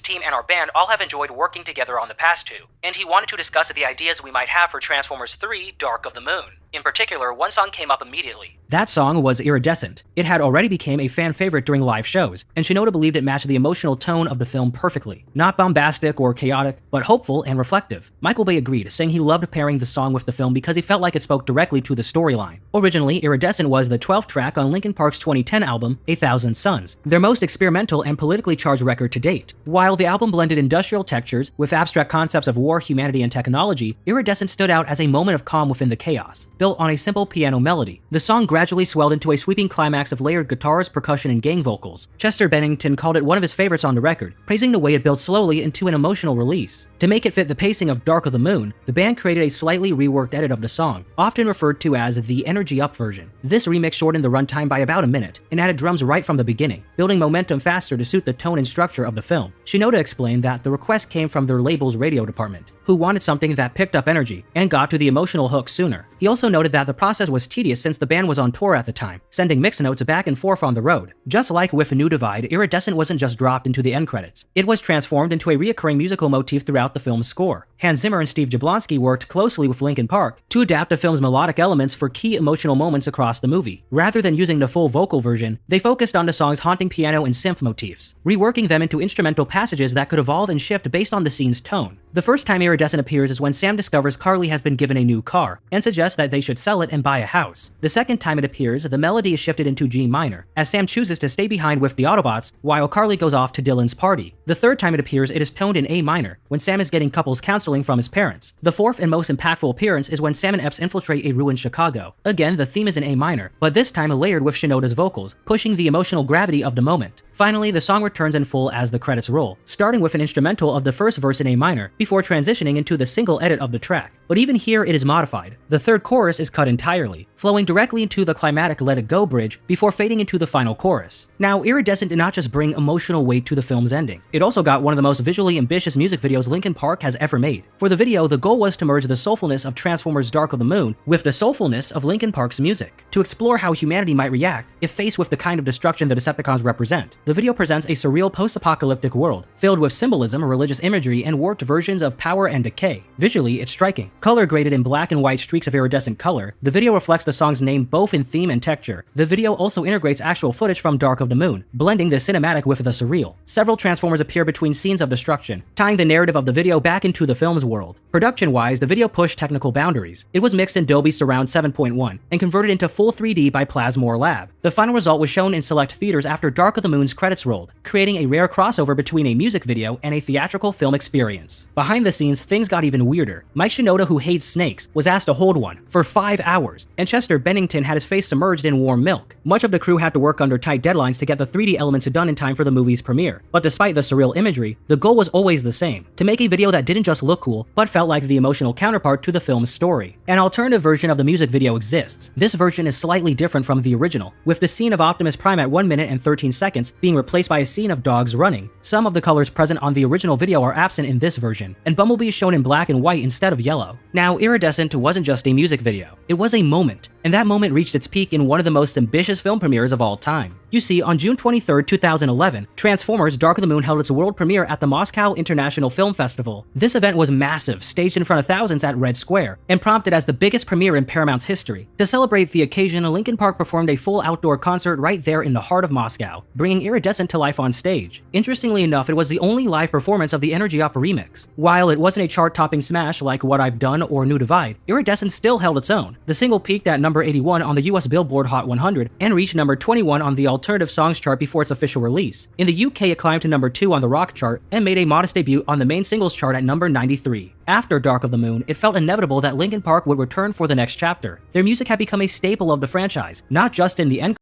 team, and our band all have enjoyed working together on the past two, and he wanted to discuss the ideas we might have for Transformers 3: Dark of the Moon. In particular, one song came up immediately. That song was Iridescent. It had already become a fan favorite during live shows, and Shinoda believed it matched the emotional tone of the film perfectly. Not bombastic or chaotic, but hopeful and reflective. Michael Bay agreed, saying he loved pairing the song with the film because he felt like it spoke directly to the storyline. Originally, Iridescent was the 12th track on Linkin Park's 2010 album, 1,000 Suns, their most experimental and politically charged record to date. While the album blended industrial textures with abstract concepts of war, humanity, and technology, Iridescent stood out as a moment of calm within the chaos, built on a simple piano melody. The song gradually swelled into a sweeping climax of layered guitars, percussion, and gang vocals. Chester Bennington called it one of his favorites on the record, praising the way it built slowly into an emotional release. To make it fit the pacing of Dark of the Moon, the band created a slightly reworked edit of the song, often referred to as the Energy Up version. This remix shortened the runtime by about a minute, and added drums right from the beginning, building momentum faster to suit the tone and structure of the film. Shinoda explained that the request came from their label's radio department, who wanted something that picked up energy and got to the emotional hook sooner. He also noted that the process was tedious since the band was on tour at the time, sending mix notes back and forth on the road. Just like with New Divide, Iridescent wasn't just dropped into the end credits. It was transformed into a reoccurring musical motif throughout the film's score. Hans Zimmer and Steve Jablonsky worked closely with Linkin Park to adapt the film's melodic elements for key emotional moments across the movie. Rather than using the full vocal version, they focused on the song's haunting piano and synth motifs, reworking them into instrumental passages that could evolve and shift based on the scene's tone. The first time Iridescent appears is when Sam discovers Carly has been given a new car and suggests that they should sell it and buy a house. The second time it appears, the melody is shifted into G minor, as Sam chooses to stay behind with the Autobots while Carly goes off to Dylan's party. The third time it appears, it is toned in A minor, when Sam is getting couples counseling from his parents. The fourth and most impactful appearance is when Sam and Epps infiltrate a ruined Chicago. Again, the theme is in A minor, but this time layered with Shinoda's vocals, pushing the emotional gravity of the moment. Finally, the song returns in full as the credits roll, starting with an instrumental of the first verse in A minor, before transitioning into the single edit of the track. But even here, it is modified. The third chorus is cut entirely, flowing directly into the climatic Let It Go bridge before fading into the final chorus. Now, Iridescent did not just bring emotional weight to the film's ending. It also got one of the most visually ambitious music videos Linkin Park has ever made. For the video, the goal was to merge the soulfulness of Transformers' Dark of the Moon with the soulfulness of Linkin Park's music, to explore how humanity might react if faced with the kind of destruction the Decepticons represent. The video presents a surreal post-apocalyptic world, filled with symbolism, religious imagery, and warped versions of power and decay. Visually, it's striking. Color graded in black and white streaks of iridescent color, the video reflects the song's name both in theme and texture. The video also integrates actual footage from Dark of the Moon, blending the cinematic with the surreal. Several Transformers appear between scenes of destruction, tying the narrative of the video back into the film's world. Production-wise, the video pushed technical boundaries. It was mixed in Dolby Surround 7.1 and converted into full 3D by Plasmor Lab. The final result was shown in select theaters after Dark of the Moon's credits rolled, creating a rare crossover between a music video and a theatrical film experience. Behind the scenes, things got even weirder. Mike Shinoda, who hates snakes, was asked to hold one for 5 hours, and Chester Bennington had his face submerged in warm milk. Much of the crew had to work under tight deadlines to get the 3D elements done in time for the movie's premiere. But despite the surreal imagery, the goal was always the same: to make a video that didn't just look cool, but felt like the emotional counterpart to the film's story. An alternative version of the music video exists. This version is slightly different from the original, with the scene of Optimus Prime at 1 minute and 13 seconds being replaced by a scene of dogs running. Some of the colors present on the original video are absent in this version, and Bumblebee is shown in black and white instead of yellow. Now, Iridescent wasn't just a music video. It was a moment, and that moment reached its peak in one of the most ambitious film premieres of all time. You see, on June 23, 2011, Transformers: Dark of the Moon held its world premiere at the Moscow International Film Festival. This event was massive, staged in front of thousands at Red Square, and prompted as the biggest premiere in Paramount's history. To celebrate the occasion, Linkin Park performed a full outdoor concert right there in the heart of Moscow, bringing Iridescent to life on stage. Interestingly enough, it was the only live performance of the Energy Up remix. While it wasn't a chart-topping smash like What I've Done or New Divide, Iridescent still held its own. The single peaked at number 81 on the US Billboard Hot 100 and reached number 21 on the Alternative Songs chart before its official release. In the UK, it climbed to number 2 on the rock chart and made a modest debut on the main singles chart at number 93. After Dark of the Moon, it felt inevitable that Linkin Park would return for the next chapter. Their music had become a staple of the franchise, not just in the end